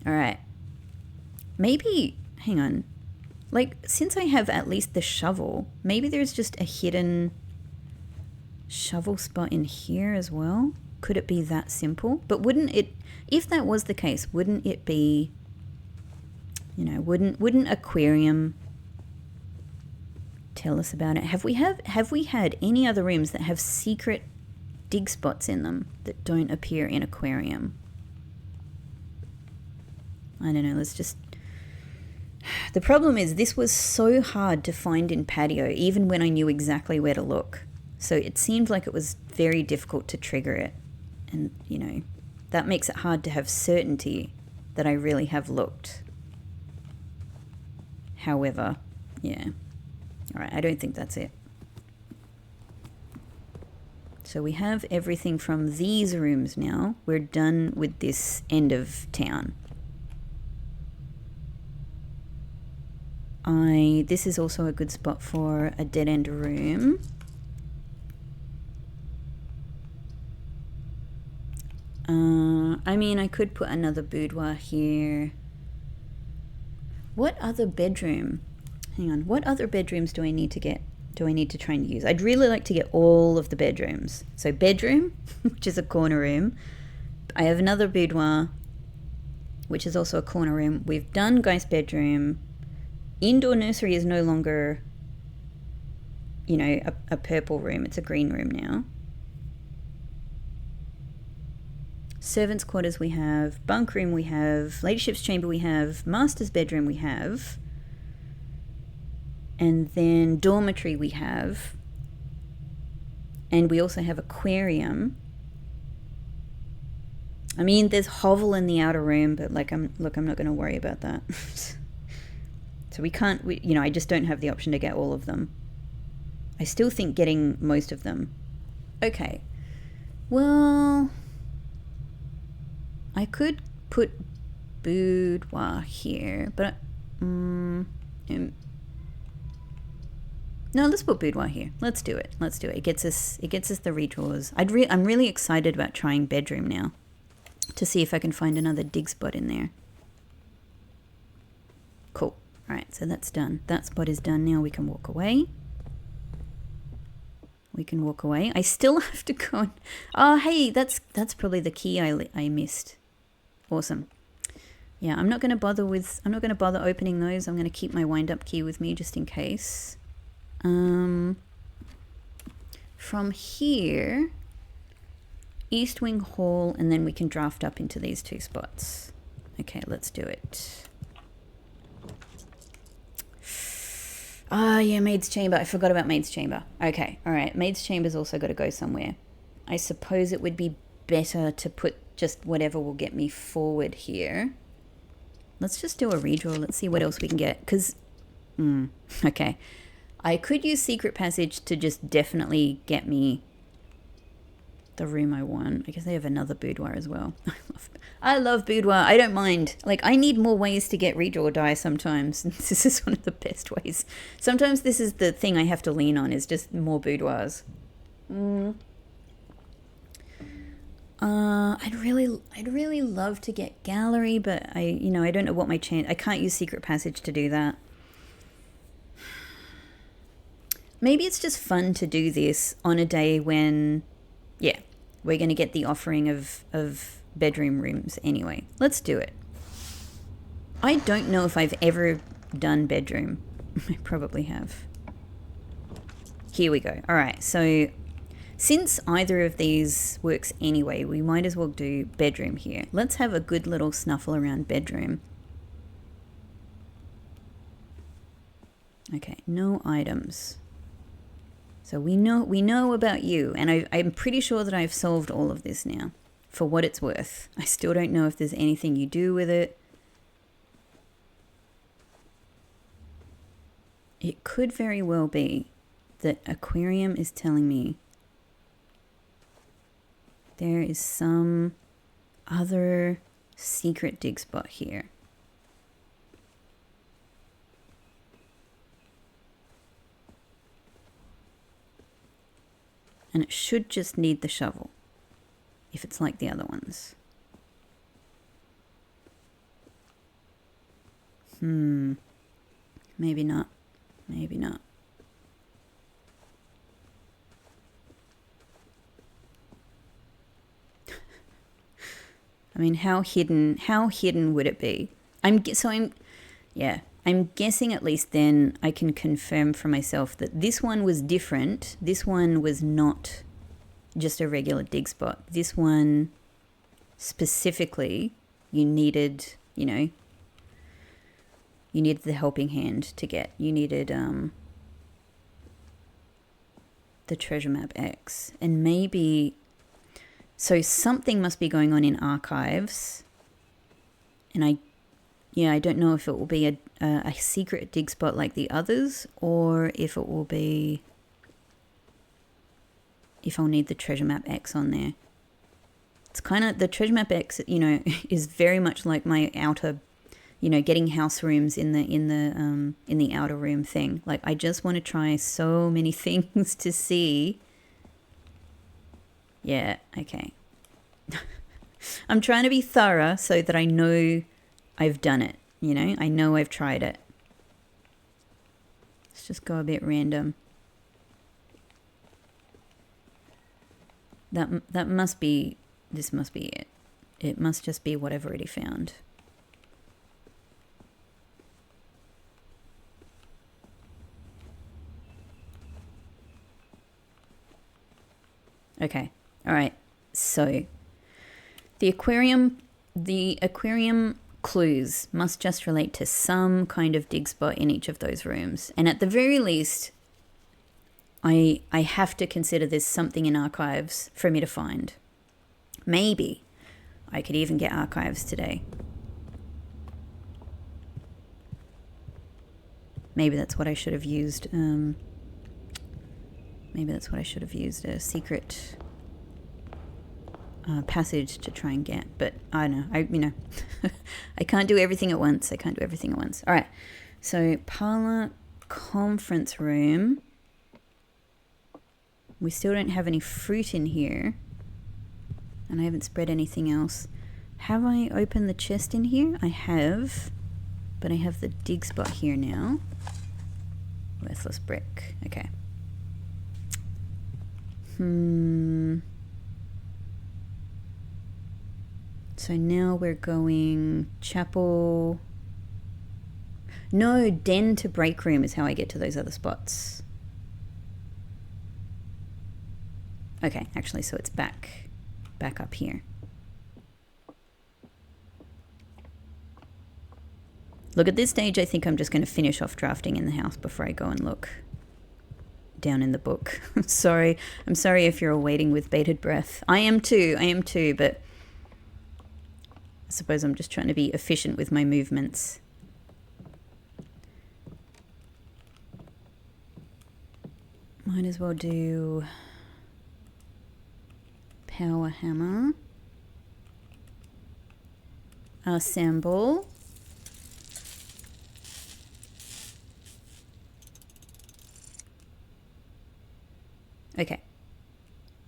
All right, maybe, hang on. Since I have at least the shovel, maybe there's just a hidden shovel spot in here as well. Could it be that simple? But wouldn't it, if that was the case, wouldn't it be, wouldn't aquarium tell us about it? Have we had any other rooms that have secret dig spots in them that don't appear in aquarium? I don't know, let's just... The problem is this was so hard to find in patio, even when I knew exactly where to look. So it seemed like it was very difficult to trigger it. And, that makes it hard to have certainty that I really have looked. However, yeah. All right, I don't think that's it. So we have everything from these rooms now. We're done with this end of town. This is also a good spot for a dead end room. I mean, I could put another boudoir here. What other bedroom? Hang on. What other bedrooms do I need to get? Do I need to try and use? I'd really like to get all of the bedrooms. So bedroom, which is a corner room. I have another boudoir, which is also a corner room. We've done guy's bedroom. Indoor nursery is no longer, you know, a purple room. It's a green room now. Servants' quarters we have. Bunk room we have. Ladyship's chamber we have. Master's bedroom we have. And then dormitory we have. And we also have aquarium. I mean, there's hovel in the outer room, but like, I'm not going to worry about that. So you know, I just don't have the option to get all of them. I still think getting most of them. Okay. Well, I could put boudoir here, but no, let's put boudoir here. Let's do it. It gets us the redraws. I'm really excited about trying bedroom now, to see if I can find another dig spot in there. Cool. All right, so that's done. That spot is done now. We can walk away. I still have to go. Oh, hey, that's probably the key I missed. Awesome. Yeah, I'm not going to bother opening those. I'm going to keep my wind up key with me just in case. From here, East Wing Hall, and then we can draft up into these two spots. Okay, let's do it. Yeah, Maid's Chamber. I forgot about Maid's Chamber. Okay, all right. Maid's Chamber's also got to go somewhere. I suppose it would be better to put just whatever will get me forward here. Let's just do a redraw. Let's see what else we can get. Because, okay. I could use Secret Passage to just definitely get me the room I want. I guess they have another boudoir as well. I love boudoir. I don't mind. Like, I need more ways to get redraw die sometimes. This is one of the best ways. Sometimes this is the thing I have to lean on, is just more boudoirs. I'd really love to get gallery, but I don't know what my chance. I can't use Secret Passage to do that. Maybe it's just fun to do this on a day when, yeah, we're going to get the offering of bedroom rooms anyway. Let's do it. I don't know if I've ever done bedroom. I probably have. Here we go. All right, so since either of these works anyway, we might as well do bedroom here. Let's have a good little snuffle around bedroom. Okay, no items. So we know about you, and I'm pretty sure that I've solved all of this now, for what it's worth. I still don't know if there's anything you do with it. It could very well be that aquarium is telling me there is some other secret dig spot here. And it should just need the shovel, if it's like the other ones. Maybe not. Maybe not. I mean, how hidden would it be? I'm guessing at least then I can confirm for myself that this one was different. This one was not just a regular dig spot. This one specifically, you needed the helping hand to get. You needed the treasure map X. And maybe, so something must be going on in archives. And I don't know if it will be a secret dig spot like the others, or if it will be, if I'll need the treasure map X on there. It's kind of, the treasure map X, is very much like my outer you know, getting house rooms in the outer room thing. Like, I just want to try so many things to see. Yeah, okay. I'm trying to be thorough so that I know I've done it, you know? I know I've tried it. Let's just go a bit random. That must be, this must be it. It must just be what I've already found. Okay, all right. So the aquarium clues must just relate to some kind of dig spot in each of those rooms. And at the very least, I have to consider there's something in archives for me to find. Maybe I could even get archives today. Maybe that's what I should have used. Maybe that's what I should have used, a secret passage to try and get. But I don't know. I can't do everything at once. All right. So parlor, conference room. We still don't have any fruit in here. And I haven't spread anything else. Have I opened the chest in here? I have. But I have the dig spot here now. Worthless brick. Okay. So now we're going chapel. No, den to break room is how I get to those other spots. Okay, actually, so it's back up here. Look, at this stage, I think I'm just going to finish off drafting in the house before I go and look down in the book. I'm sorry if you're awaiting with bated breath. I am too, but I suppose I'm just trying to be efficient with my movements. Might as well do power hammer, assemble, okay,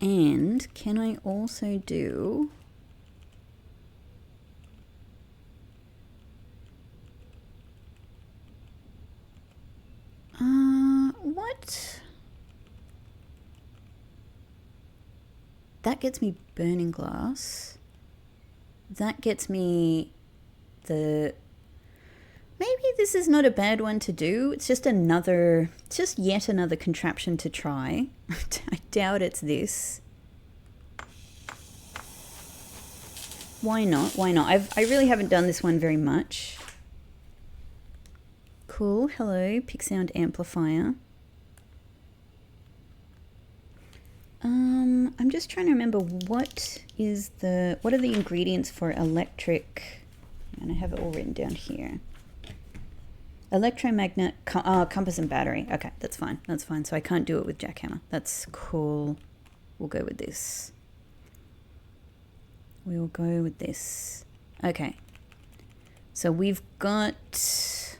and can I also do what? That gets me burning glass. That gets me the... Maybe this is not a bad one to do. It's just yet another contraption to try. I doubt it's this. Why not? I really haven't done this one very much. Cool. Hello, Pick Sound Amplifier. I'm just trying to remember what are the ingredients for electric, and I have it all written down here. Electromagnet, compass and battery. Okay, that's fine. So I can't do it with jackhammer. That's cool. We'll go with this. Okay. So we've got...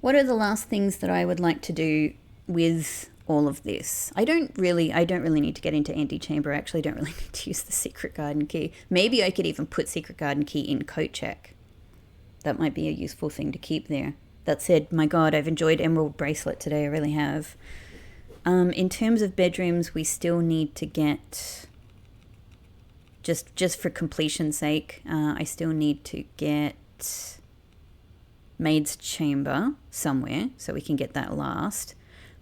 What are the last things that I would like to do with all of this? I don't really need to get into antechamber. I actually don't really need to use the secret garden key. Maybe I could even put secret garden key in coat check. That might be a useful thing to keep there. That said, my God, I've enjoyed Emerald Bracelet today. I really have. In terms of bedrooms, we still need to get, just for completion's sake, I still need to get maid's chamber somewhere so we can get that last.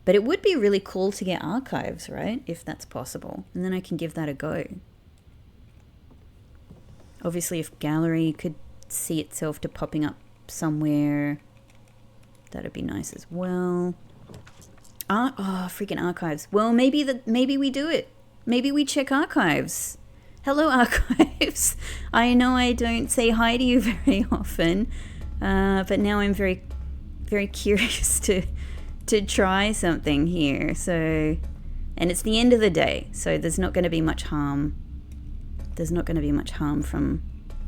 But it would be really cool to get archives, right? If that's possible. And then I can give that a go. Obviously, if gallery could see itself to popping up somewhere, that'd be nice as well. Freaking archives. Well, maybe we do it. Maybe we check archives. Hello, archives. I know I don't say hi to you very often, but now I'm very, very curious to try something here. So, and it's the end of the day, so there's not going to be much harm. From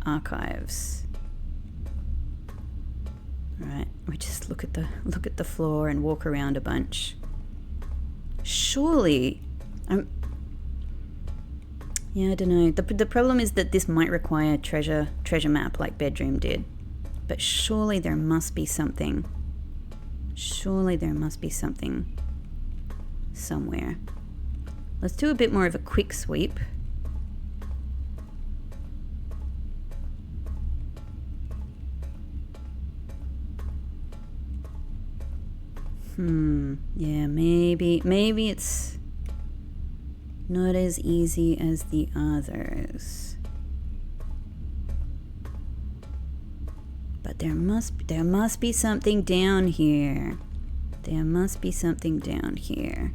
archives. Right, we just look at the floor and walk around a bunch. Surely, yeah, I don't know. The problem is that this might require treasure map like bedroom did, but surely there must be something. Surely there must be something somewhere. Let's do a bit more of a quick sweep. Yeah, maybe it's not as easy as the others. But there must be something down here. There must be something down here.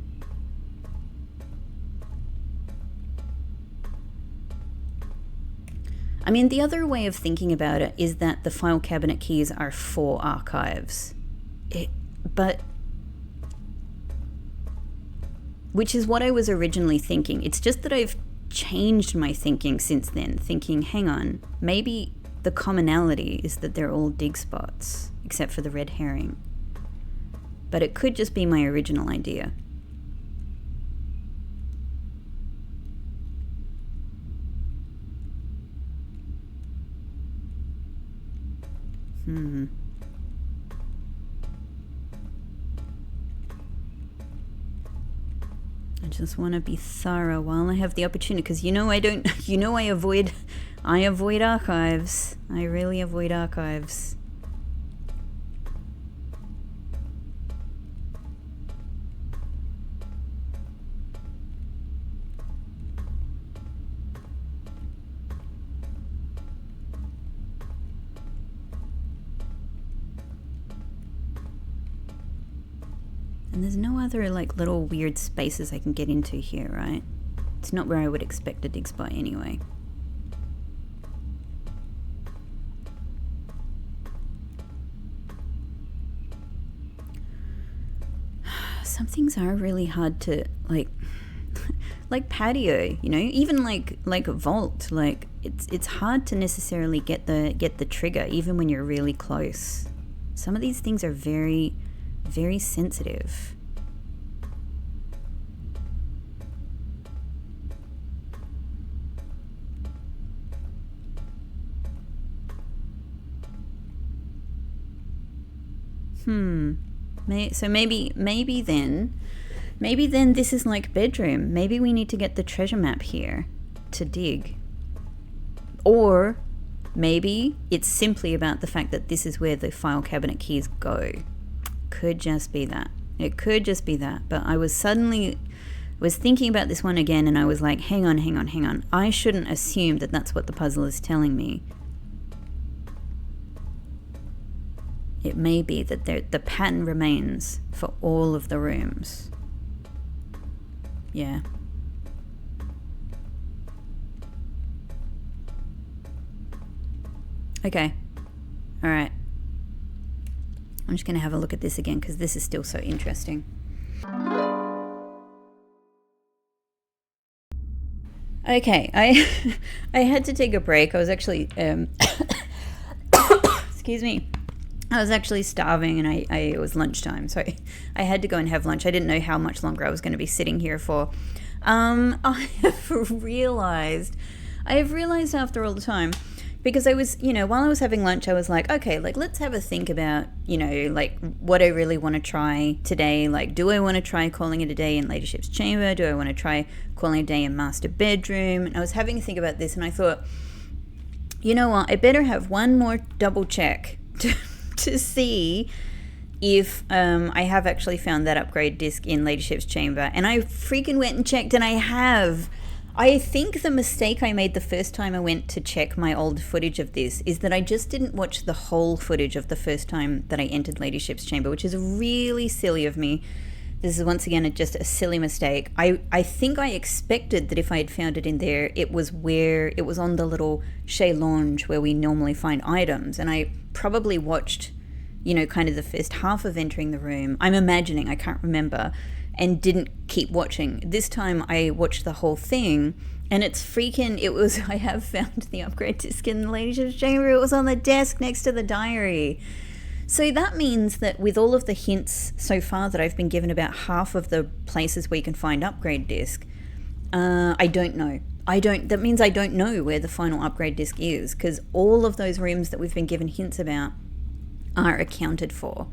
I mean, the other way of thinking about it is that the file cabinet keys are for archives. Which is what I was originally thinking. It's just that I've changed my thinking since then, thinking, hang on, maybe the commonality is that they're all dig spots, except for the red herring. But it could just be my original idea. I just want to be thorough while I have the opportunity, because I avoid archives. I really avoid archives. And there's no other like little weird spaces I can get into here, right? It's not where I would expect a dig spot anyway. Some things are really hard to like patio, even like a vault. Like it's hard to necessarily get the trigger even when you're really close. Some of these things are very, very sensitive. So maybe then this is like bedroom. Maybe we need to get the treasure map here to dig. Or maybe it's simply about the fact that this is where the file cabinet keys go. Could just be that. It could just be that. But I was thinking about this one again, and I was like, hang on. I shouldn't assume that that's what the puzzle is telling me. It may be that the pattern remains for all of the rooms. Yeah. Okay. All right. I'm just going to have a look at this again because this is still so interesting. Okay, I had to take a break. I was actually excuse me. I was actually starving, and it was lunchtime, so I had to go and have lunch. I didn't know how much longer I was going to be sitting here for. I have realized after all the time, because I was, while I was having lunch, I was like, okay, like, let's have a think about, like, what I really want to try today. Like, do I want to try calling it a day in Ladyship's chamber? Do I want to try calling it a day in master bedroom? And I was having to think about this, and I thought, you know what, I better have one more double check to see if I have actually found that upgrade disc in Ladyship's chamber. And I freaking went and checked, and I have. I think the mistake I made the first time I went to check my old footage of this is that I just didn't watch the whole footage of the first time that I entered Ladyship's chamber, which is really silly of me. This is once again just a silly mistake. I think I expected that if I had found it in there, it was on the little chaise lounge where we normally find items. And I probably watched, kind of the first half of entering the room. I'm imagining, I can't remember, and didn't keep watching. This time I watched the whole thing, And it's freaking, I have found the upgrade disc in the ladyship's chamber. It was on the desk next to the diary. So that means that with all of the hints so far that I've been given about half of the places where you can find upgrade disc, I don't know. That means I don't know where the final upgrade disc is, because all of those rooms that we've been given hints about are accounted for.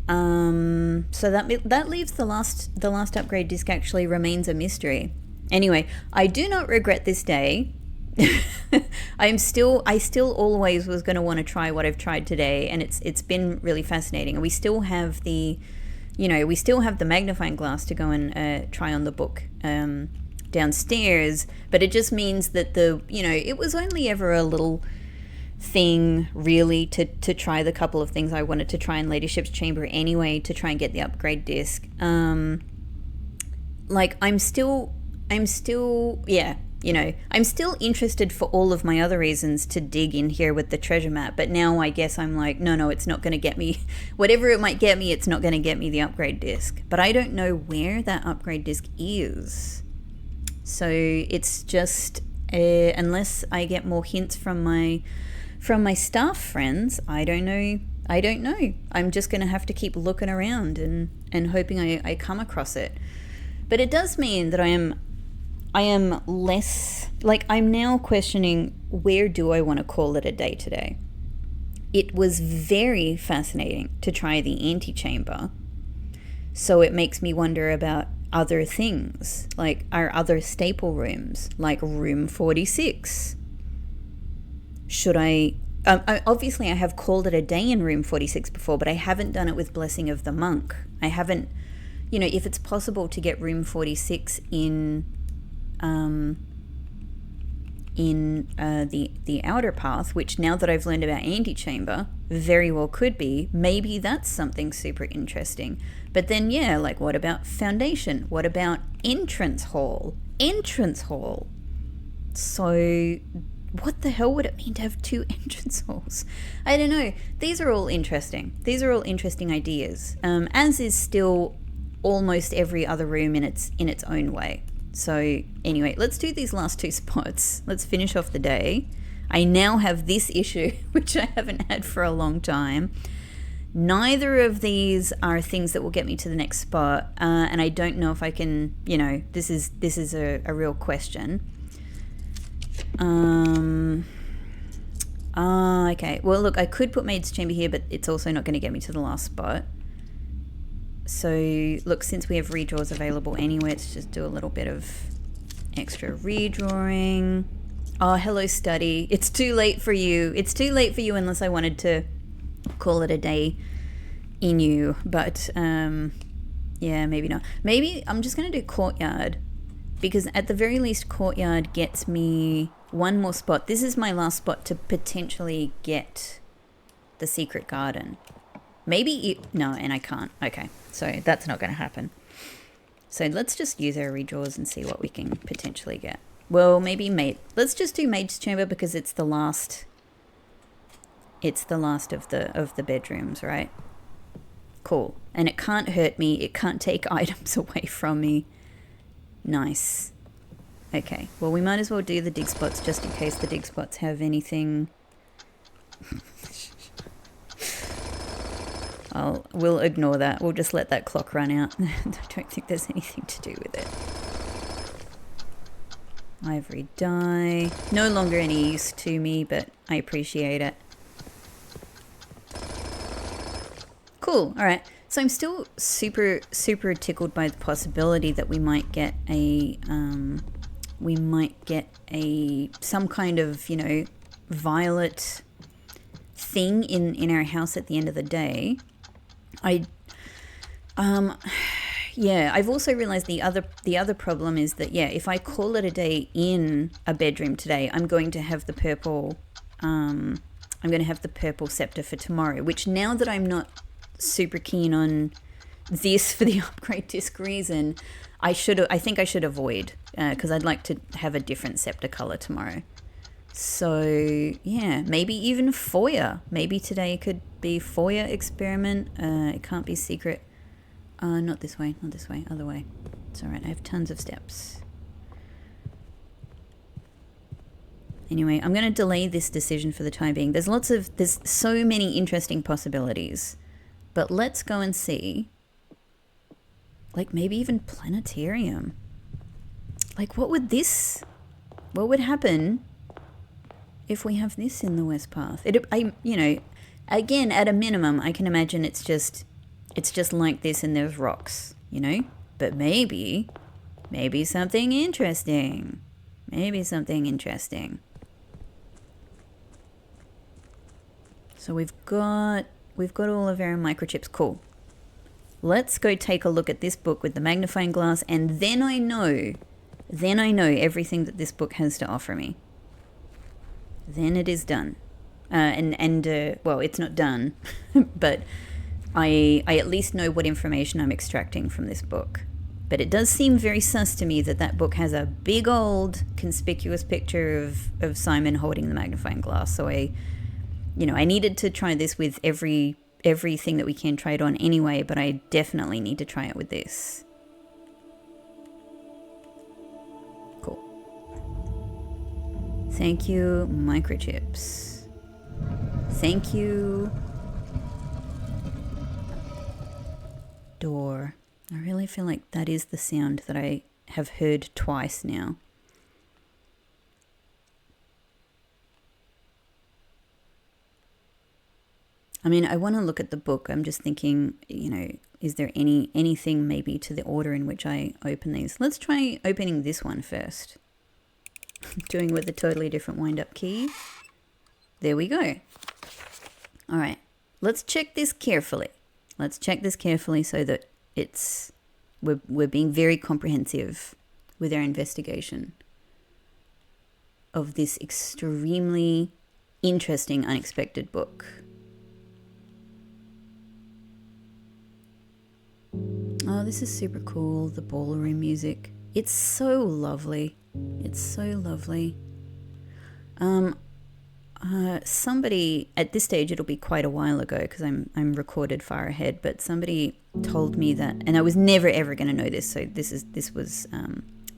So that leaves the last upgrade disc actually remains a mystery. Anyway, I do not regret this day. I still always was going to want to try what I've tried today, and it's been really fascinating. And we still have the magnifying glass to go and try on the book downstairs, but it just means that it was only ever a little thing really to try the couple of things I wanted to try in Ladyship's Chamber anyway, to try and get the upgrade disc. I'm still interested for all of my other reasons to dig in here with the treasure map, but now I guess I'm like, no, it's not going to get me, whatever it might get me, it's not going to get me the upgrade disc. But I don't know where that upgrade disc is. So it's just, unless I get more hints from my staff friends, I don't know. I'm just going to have to keep looking around and hoping I come across it. But it does mean that I am less, I'm now questioning, where do I want to call it a day today? It was very fascinating to try the antechamber, so it makes me wonder about other things, like our other staple rooms, like room 46. Should obviously I have called it a day in room 46 before, but I haven't done it with Blessing of the Monk. I haven't, if it's possible to get room 46 in the outer path, which now that I've learned about antechamber, very well could be, maybe that's something super interesting. But then, what about foundation? What about entrance hall? So what the hell would it mean to have 2 entrance halls? I don't know. These are all interesting. These are all interesting ideas, as is still almost every other room in its own way. So anyway, let's do these last 2 spots. Let's finish off the day. I now have this issue, which I haven't had for a long time. Neither of these are things that will get me to the next spot, and I don't know if I can, this is a real question. Okay. Well, look, I could put Maid's Chamber here, but it's also not going to get me to the last spot. So, look, since we have redraws available anyway, let's just do a little bit of extra redrawing. Oh, hello, study. It's too late for you. It's too late for you unless I wanted to call it a day in you. But, yeah, maybe not. Maybe I'm just going to do courtyard, because at the very least, courtyard gets me one more spot. This is my last spot to potentially get the secret garden. No, and I can't. Okay, so that's not going to happen. So let's just use our redraws and see what we can potentially get. Well, maybe let's just do Maid's Chamber, because it's the last. It's the last of the bedrooms, right? Cool. And it can't hurt me. It can't take items away from me. Nice. Okay. Well, we might as well do the dig spots just in case the dig spots have anything. We'll ignore that. We'll just let that clock run out. I don't think there's anything to do with it. Ivory dye. No longer any use to me, but I appreciate it. Cool. All right. So I'm still super, super tickled by the possibility that we might get some kind of, violet thing in our house at the end of the day. I've also realized the other problem is that, if I call it a day in a bedroom today, I'm going to have the purple scepter for tomorrow, which, now that I'm not super keen on this for the upgrade disc reason, I think I should avoid, because I'd like to have a different scepter color tomorrow. So yeah, maybe even foyer. Maybe today could be foyer experiment. It can't be secret. Not this way, other way. It's all right, I have tons of steps. Anyway, I'm going to delay this decision for the time being. There's so many interesting possibilities. But let's go and see. Like maybe even planetarium. Like what would happen if we have this in the West Path? Again, at a minimum, I can imagine it's just like this and there's rocks, But maybe something interesting. Maybe something interesting. So we've got all of our microchips. Cool. Let's go take a look at this book with the magnifying glass, and then I know everything that this book has to offer me. Then it is done. Well, it's not done, but I at least know what information I'm extracting from this book. But it does seem very sus to me that book has a big old conspicuous picture of Simon holding the magnifying glass. So I needed to try this with everything that we can try it on anyway, but I definitely need to try it with this. Cool. Thank you, microchips. Thank you. Door. I really feel like that is the sound that I have heard twice now. I mean, I want to look at the book. I'm just thinking, is there anything maybe to the order in which I open these? Let's try opening this one first. Doing with a totally different wind-up key. There we go. All right. Let's check this carefully. Let's check this carefully so that we're being very comprehensive with our investigation of this extremely interesting, unexpected book. Oh, this is super cool, the ballroom music. It's so lovely. It's so lovely. Somebody, at this stage, it'll be quite a while ago because I'm recorded far ahead, but somebody told me that, and I was never ever going to know this, so this was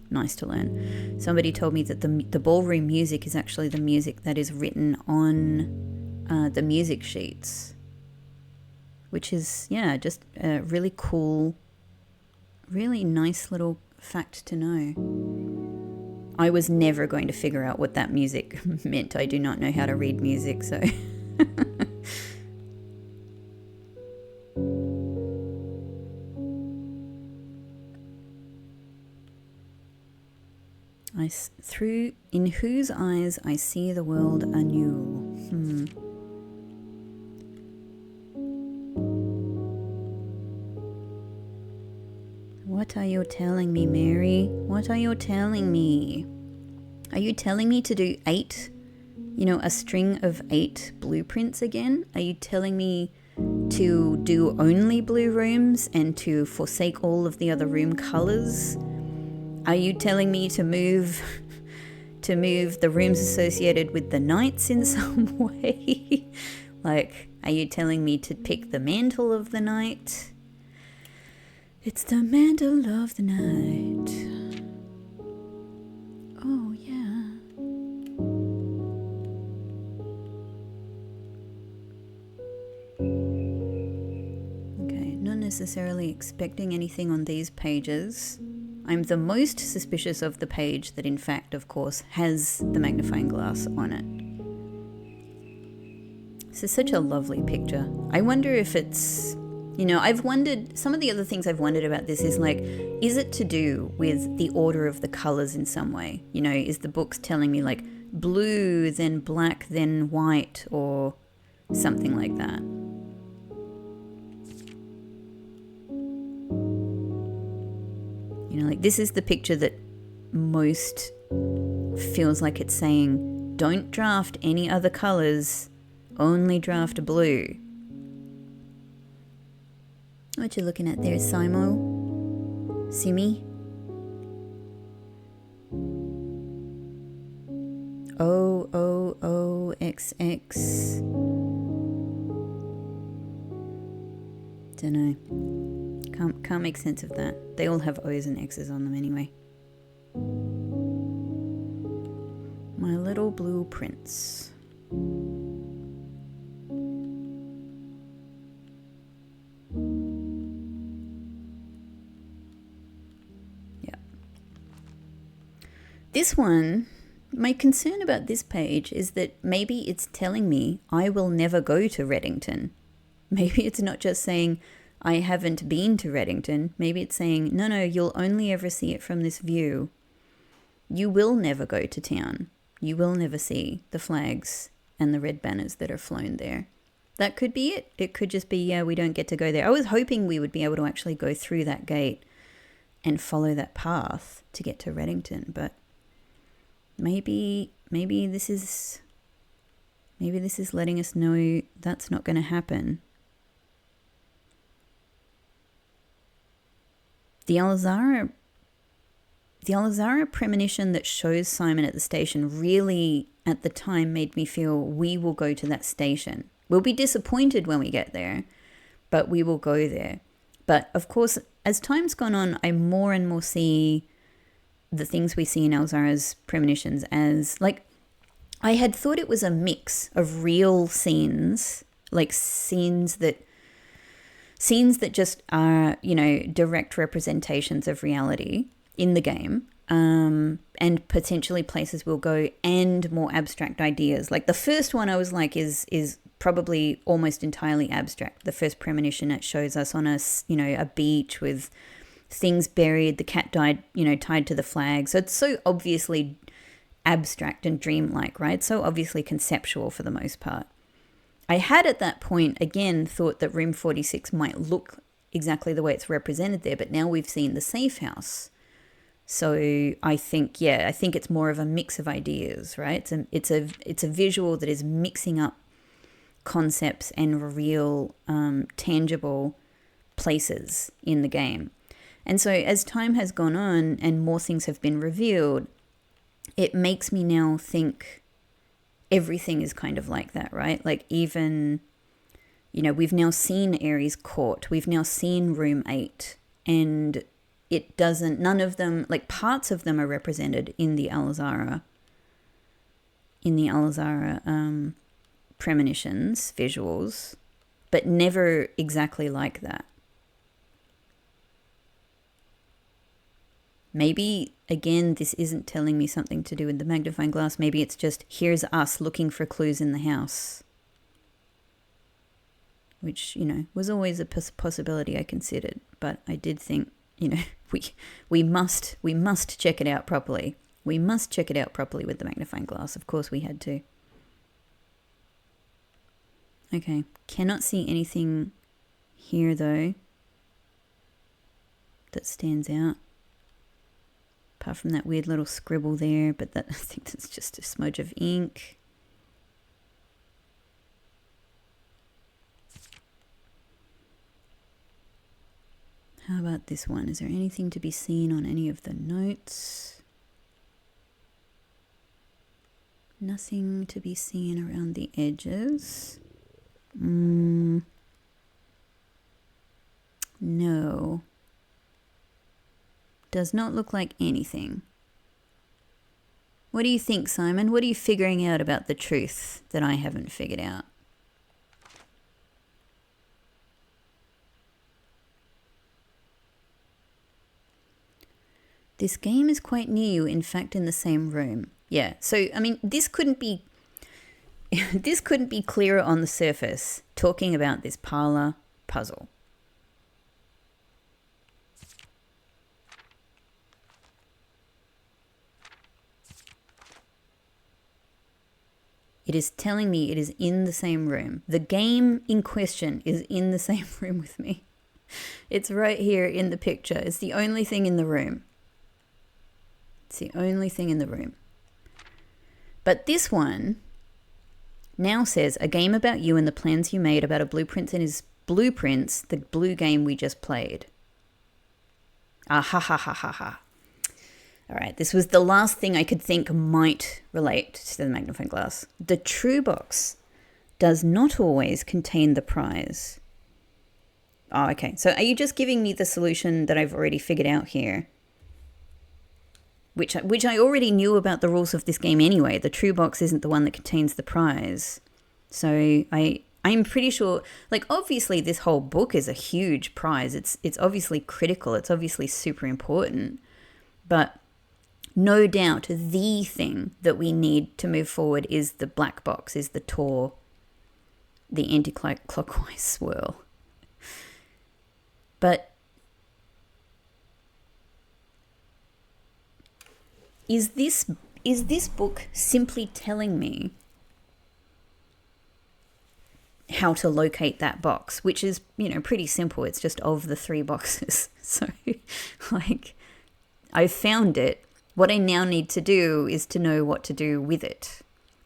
nice to learn. Somebody told me that the ballroom music is actually the music that is written on the music sheets, which is, just a really cool, really nice little fact to know. I was never going to figure out what that music meant. I do not know how to read music, so... In whose eyes I see the world anew. What are you telling me, Mary? What are you telling me? Are you telling me to do 8, a string of 8 blueprints again? Are you telling me to do only blue rooms and to forsake all of the other room colors? Are you telling me to move the rooms associated with the nights in some way? Like, are you telling me to pick the mantle of the night? It's the mantle of the night. Oh, yeah. Okay, not necessarily expecting anything on these pages. I'm the most suspicious of the page that, in fact, of course, has the magnifying glass on it. This is such a lovely picture. I wonder if it's... I've wondered, some of the other things I've wondered about this is like, is it to do with the order of the colors in some way? Is the book telling me like blue, then black, then white, or something like that? Like this is the picture that most feels like it's saying, don't draft any other colors, only draft blue. What you looking at there, Simo? Simi? OOOXX. Dunno. Can't make sense of that. They all have O's and X's on them anyway. My little blue prince. Yeah. This one, my concern about this page is that maybe it's telling me I will never go to Reddington. Maybe it's not just saying I haven't been to Reddington. Maybe it's saying, no, you'll only ever see it from this view. You will never go to town. You will never see the flags and the red banners that are flown there. That could be it. It could just be, yeah, we don't get to go there. I was hoping we would be able to actually go through that gate and follow that path to get to Reddington, but maybe this is letting us know that's not going to happen. The Alazara premonition that shows Simon at the station really, at the time, made me feel we will go to that station. We'll be disappointed when we get there, but we will go there. But, of course, as time's gone on, I more and more see the things we see in Alzara's premonitions as, like, I had thought it was a mix of real scenes, like scenes that just are, direct representations of reality in the game, and potentially places we'll go, and more abstract ideas. Like the first one I was like is probably almost entirely abstract. The first premonition, it shows us on a beach with things buried, the cat died, tied to the flag. So it's so obviously abstract and dreamlike, right? So obviously conceptual for the most part. I had at that point, again, thought that room 46 might look exactly the way it's represented there, but now we've seen the safe house. So I think it's more of a mix of ideas, right? It's a visual that is mixing up concepts and real, tangible places in the game. And so as time has gone on and more things have been revealed, it makes me now think everything is kind of like that, right? Like even, we've now seen Ares Court, we've now seen Room 8, and none of them, like parts of them are represented in the Alazara premonitions, visuals, but never exactly like that. Maybe, again, this isn't telling me something to do with the magnifying glass. Maybe it's just, here's us looking for clues in the house. Which, was always a possibility I considered. But I did think, we must check it out properly. We must check it out properly with the magnifying glass. Of course we had to. Okay, cannot see anything here, though, that stands out. Apart from that weird little scribble there, but I think that's just a smudge of ink. How about this one? Is there anything to be seen on any of the notes? Nothing to be seen around the edges. No. Does not look like anything. What do you think, Simon? What are you figuring out about the truth that I haven't figured out? This game is quite near you, in fact, in the same room. Yeah, so, I mean, this couldn't be clearer on the surface, talking about this parlor puzzle. It is telling me it is in the same room. The game in question is in the same room with me. It's right here in the picture. It's the only thing in the room. It's the only thing in the room. But this one now says, a game about you and the plans you made about a blueprint and his blueprints, the blue game we just played. Ah ha ha ha ha ha. All right, this was the last thing I could think might relate to the magnifying glass. The true box does not always contain the prize. Oh, okay. So are you just giving me the solution that I've already figured out here? which I already knew about the rules of this game anyway. The true box isn't the one that contains the prize. So I'm pretty sure, like, obviously this whole book is a huge prize. It's obviously critical. It's obviously super important. But no doubt the thing that we need to move forward is the black box, is the Tor, the anti-clockwise swirl. But is this book simply telling me how to locate that box, which is, pretty simple. It's just of the 3 boxes. So, like, I've found it. What I now need to do is to know what to do with it.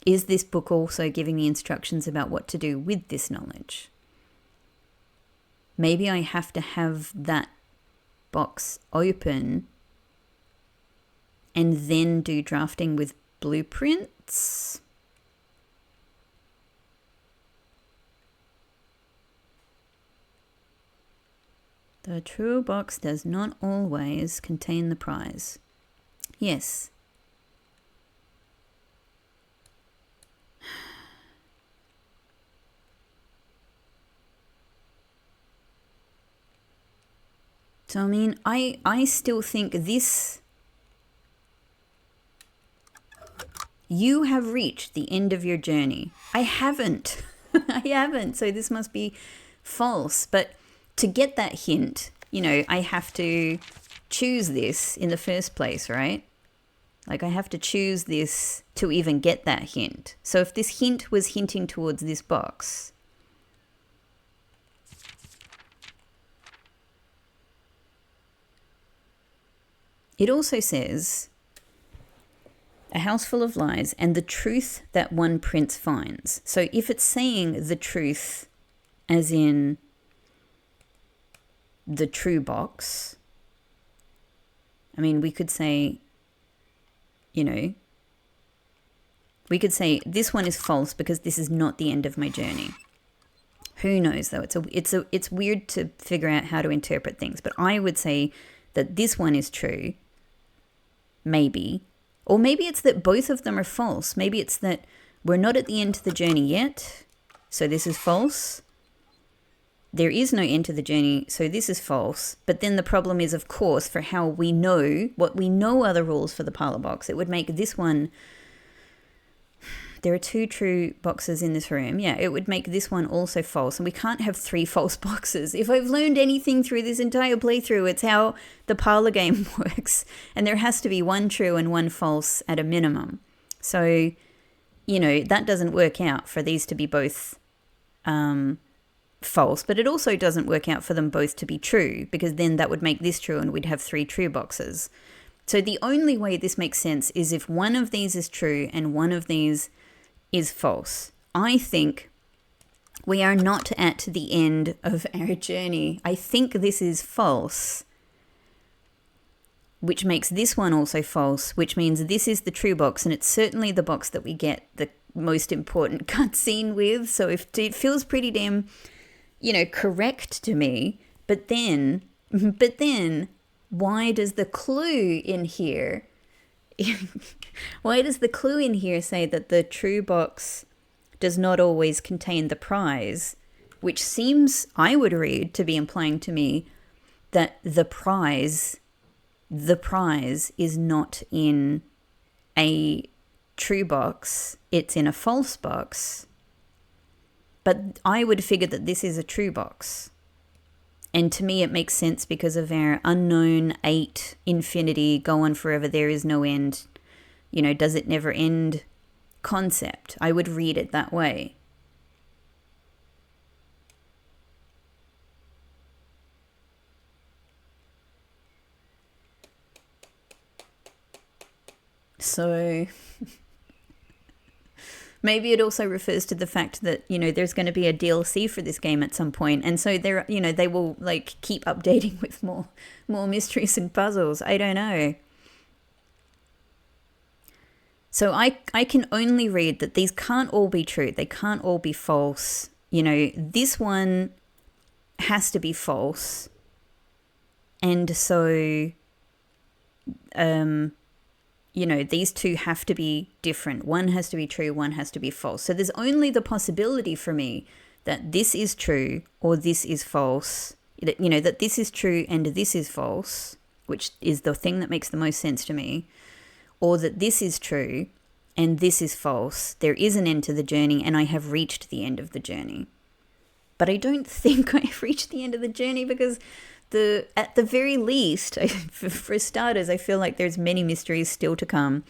Is this book also giving me instructions about what to do with this knowledge? Maybe I have to have that box open and then do drafting with blueprints. The true box does not always contain the prize. Yes. So, I mean, I still think this... You have reached the end of your journey. I haven't. I haven't. So this must be false. But to get that hint, I have to choose this in the first place, right? Like, I have to choose this to even get that hint. So if this hint was hinting towards this box, it also says, a house full of lies and the truth that one prince finds. So if it's saying the truth as in the true box, I mean, we could say, we could say this one is false because this is not the end of my journey. Who knows though? It's weird to figure out how to interpret things, but I would say that this one is true. Maybe. Or maybe it's that both of them are false. Maybe it's that we're not at the end of the journey yet, so this is false. There is no end to the journey, so this is false. But then the problem is, of course, for how we know, what we know are the rules for the parlor box, it would make this one... There are 2 true boxes in this room. Yeah, it would make this one also false. And we can't have 3 false boxes. If I've learned anything through this entire playthrough, it's how the parlor game works. And there has to be 1 true and 1 false at a minimum. So, that doesn't work out for these to be both false. But it also doesn't work out for them both to be true, because then that would make this true and we'd have 3 true boxes. So the only way this makes sense is if one of these is true and one of these is false. I think we are not at the end of our journey. I think this is false, which makes this one also false, which means this is the true box, and it's certainly the box that we get the most important cutscene with. So if it feels pretty damn, correct to me, but then, why does the clue in here... Why does the clue in here say that the true box does not always contain the prize? Which seems, I would read, to be implying to me that the prize is not in a true box, it's in a false box. But I would figure that this is a true box. And to me, it makes sense because of our unknown 8 infinity, go on forever, there is no end, does it never end concept. I would read it that way. So maybe it also refers to the fact that, there's going to be a DLC for this game at some point. And so they're, they will keep updating with more mysteries and puzzles. I don't know. So I can only read that these can't all be true. They can't all be false. This one has to be false. And so, you know, these two have to be different. One has to be true, one has to be false. So there's only the possibility for me that this is true or this is false. You know, that this is true and this is false, which is the thing that makes the most sense to me, or that this is true and this is false. There is an end to the journey and I have reached the end of the journey. But I don't think I've reached the end of the journey because at the very least, for starters, I feel like there's many mysteries still to come.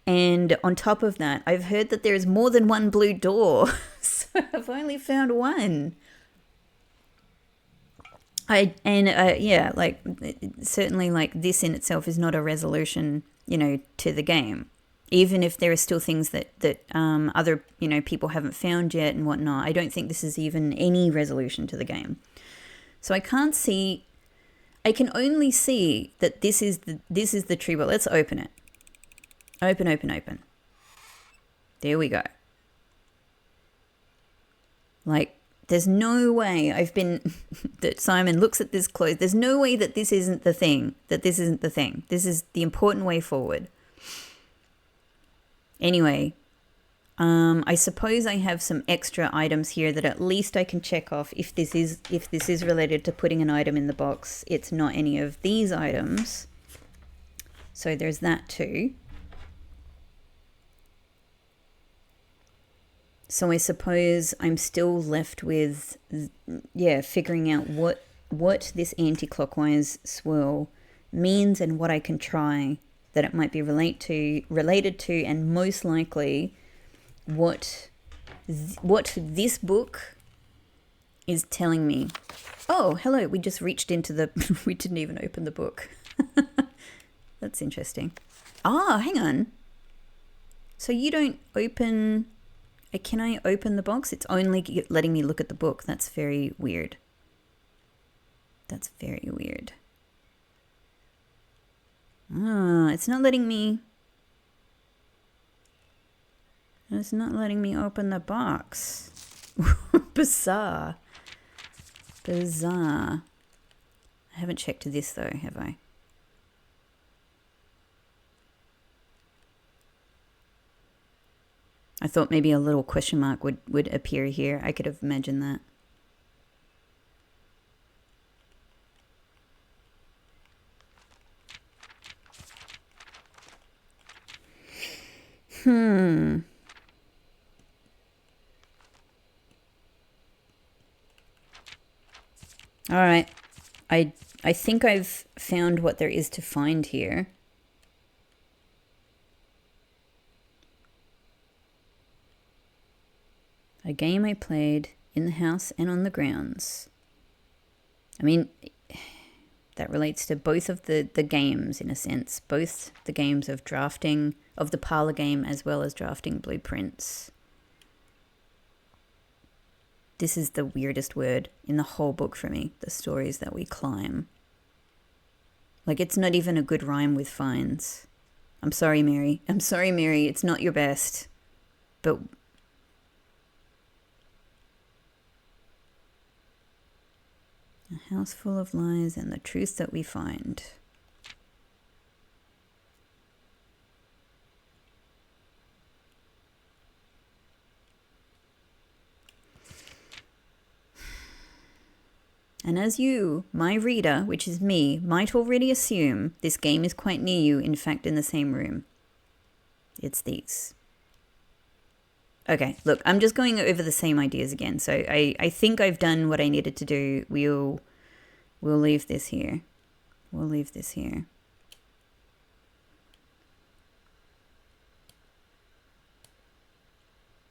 And on top of that, I've heard that there is more than one blue door. So I've only found one. Yeah, like certainly like this in itself is not a resolution, you know, to the game. Even if there are still things that other, you know, people haven't found yet and whatnot, I don't think this is even any resolution to the game. So I can't see. I can only see that this is the tree. But let's open it. Open. There we go. Like, there's no way that Simon looks at this close. There's no way that this isn't the thing. This is the important way forward. Anyway, I suppose I have some extra items here that at least I can check off if this is related to putting an item in the box. It's not any of these items. So there's that too. So I suppose I'm still left with, figuring out what this anti-clockwise swirl means and what I can try that it might be related to, and most likely what this book is telling me. Oh, hello, we just reached into we didn't even open the book. That's interesting. Hang on. So you don't open... Can I open the box? It's only letting me look at the book. That's very weird. It's not letting me... It's not letting me open the box. Bizarre. I haven't checked this though, have I? I thought maybe a little question mark would appear here. I could have imagined that. All right. I think I've found what there is to find here. A game I played in the house and on the grounds. I mean, that relates to both of the games in a sense. Both the games of drafting, of the parlor game, as well as drafting blueprints. This is the weirdest word in the whole book for me, the stories that we climb. Like, it's not even a good rhyme with finds. I'm sorry, Mary. It's not your best. But... a house full of lies and the truth that we find. And as you, my reader, which is me, might already assume, this game is quite near you, in fact in the same room. It's these. Okay, look, I'm just going over the same ideas again. So I think I've done what I needed to do. We'll leave this here.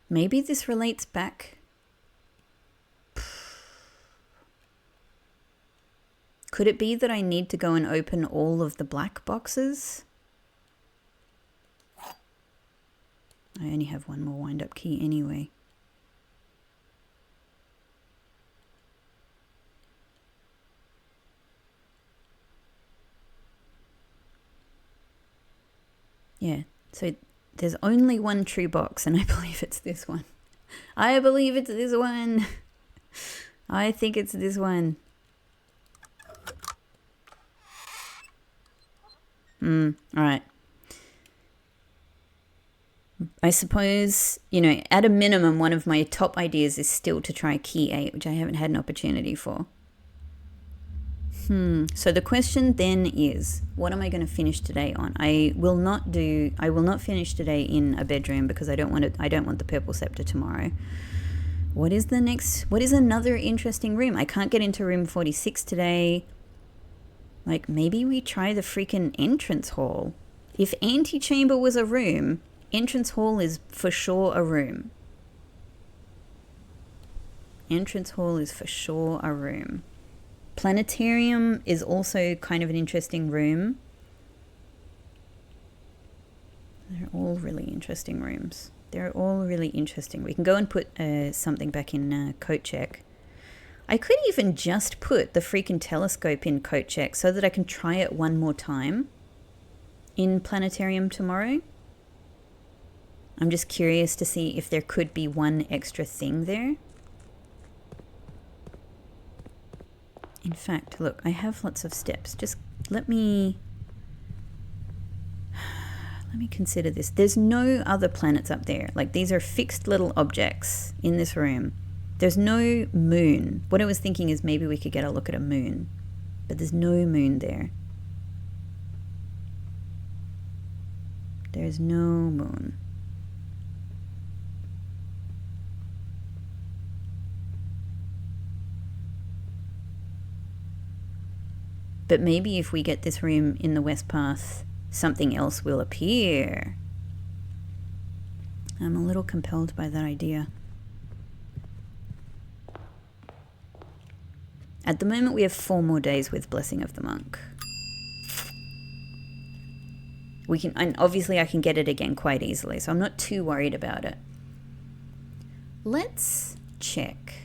Maybe this relates back. Could it be that I need to go and open all of the black boxes? I only have one more wind-up key anyway. Yeah, so there's only one true box, and I believe it's this one. I think it's this one. Alright. I suppose, you know, at a minimum, one of my top ideas is still to try Key 8, which I haven't had an opportunity for. So the question then is, what am I going to finish today on? I will not finish today in a bedroom because I don't want the purple scepter tomorrow. What is another interesting room? I can't get into room 46 today. Like, maybe we try the freaking entrance hall. If antechamber was a room, entrance hall is for sure a room. Entrance hall is for sure a room. Planetarium is also kind of an interesting room. They're all really interesting rooms. They're all really interesting. We can go and put something back in coat check. I could even just put the freaking telescope in coat check so that I can try it one more time in planetarium tomorrow. I'm just curious to see if there could be one extra thing there. In fact, look, I have lots of steps. Just let me consider this. There's no other planets up there. Like, these are fixed little objects in this room. There's no moon. What I was thinking is maybe we could get a look at a moon, but there's no moon there. There's no moon. But maybe if we get this room in the west path, something else will appear. I'm a little compelled by that idea. At the moment, we have 4 more days with Blessing of the Monk. And obviously I can get it again quite easily, so I'm not too worried about it. Let's check.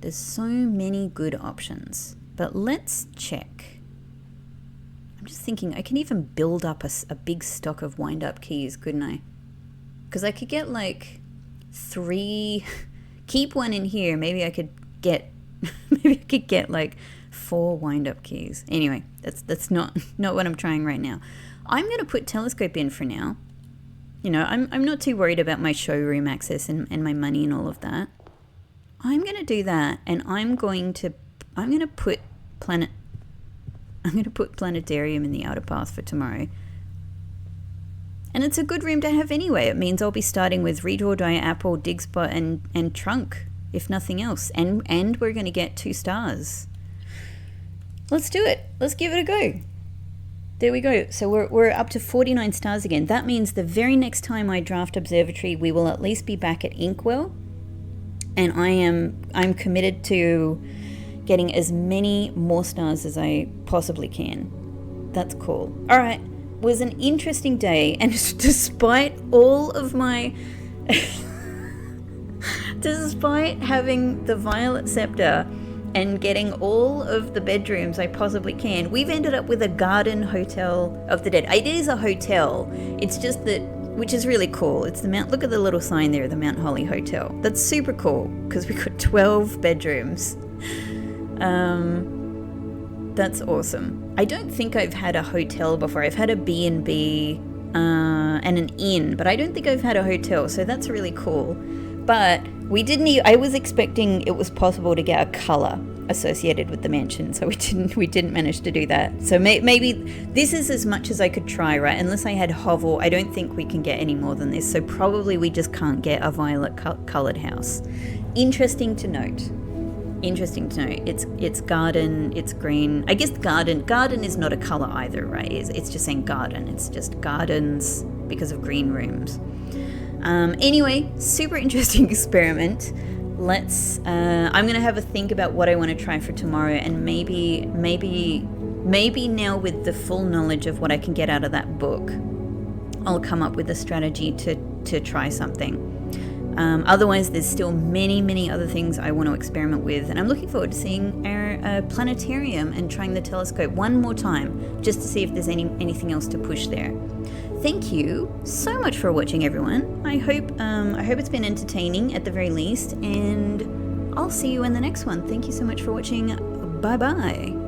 There's so many good options. But let's check. I'm just thinking I can even build up a big stock of wind-up keys, couldn't I? Because I could get like 3, keep one in here. Maybe I could get like 4 wind-up keys. Anyway, that's not what I'm trying right now. I'm going to put telescope in for now. You know, I'm not too worried about my showroom access and my money and all of that. I'm going to do that, and I'm going to put planetarium in the outer path for tomorrow. And it's a good room to have anyway. It means I'll be starting with redraw, die, apple, dig spot, and trunk, if nothing else. And we're going to get 2 stars. Let's do it. Let's give it a go. There we go. So we're up to 49 stars again. That means the very next time I draft Observatory, we will at least be back at Inkwell. And I'm committed to getting as many more stars as I possibly can. That's cool. All right. It was an interesting day, and despite all of my despite having the Violet Scepter and getting all of the bedrooms I possibly can, we've ended up with a garden hotel of the dead. It is a hotel. It's just that, which is really cool. It's the Mount, look at the little sign there, the Mount Holly Hotel. That's super cool because we got 12 bedrooms. That's awesome. I don't think I've had a hotel before. I've had a B&B and an inn, but I don't think I've had a hotel, so that's really cool. But I was expecting it was possible to get a color associated with the mansion, so we didn't manage to do that. So maybe this is as much as I could try, right? Unless I had hovel, I don't think we can get any more than this, so probably we just can't get a violet colored house. Interesting to note. It's garden, it's green. I guess garden is not a color either, right? It's just saying garden. It's just gardens because of green rooms. Anyway, super interesting experiment. I'm gonna have a think about what I want to try for tomorrow, and maybe now with the full knowledge of what I can get out of that book, I'll come up with a strategy to try something. Otherwise, there's still many other things I want to experiment with, and I'm looking forward to seeing our planetarium and trying the telescope one more time, just to see if there's anything else to push there. Thank you so much for watching, everyone. I hope it's been entertaining at the very least, and I'll see you in the next one. Thank you so much for watching. Bye bye.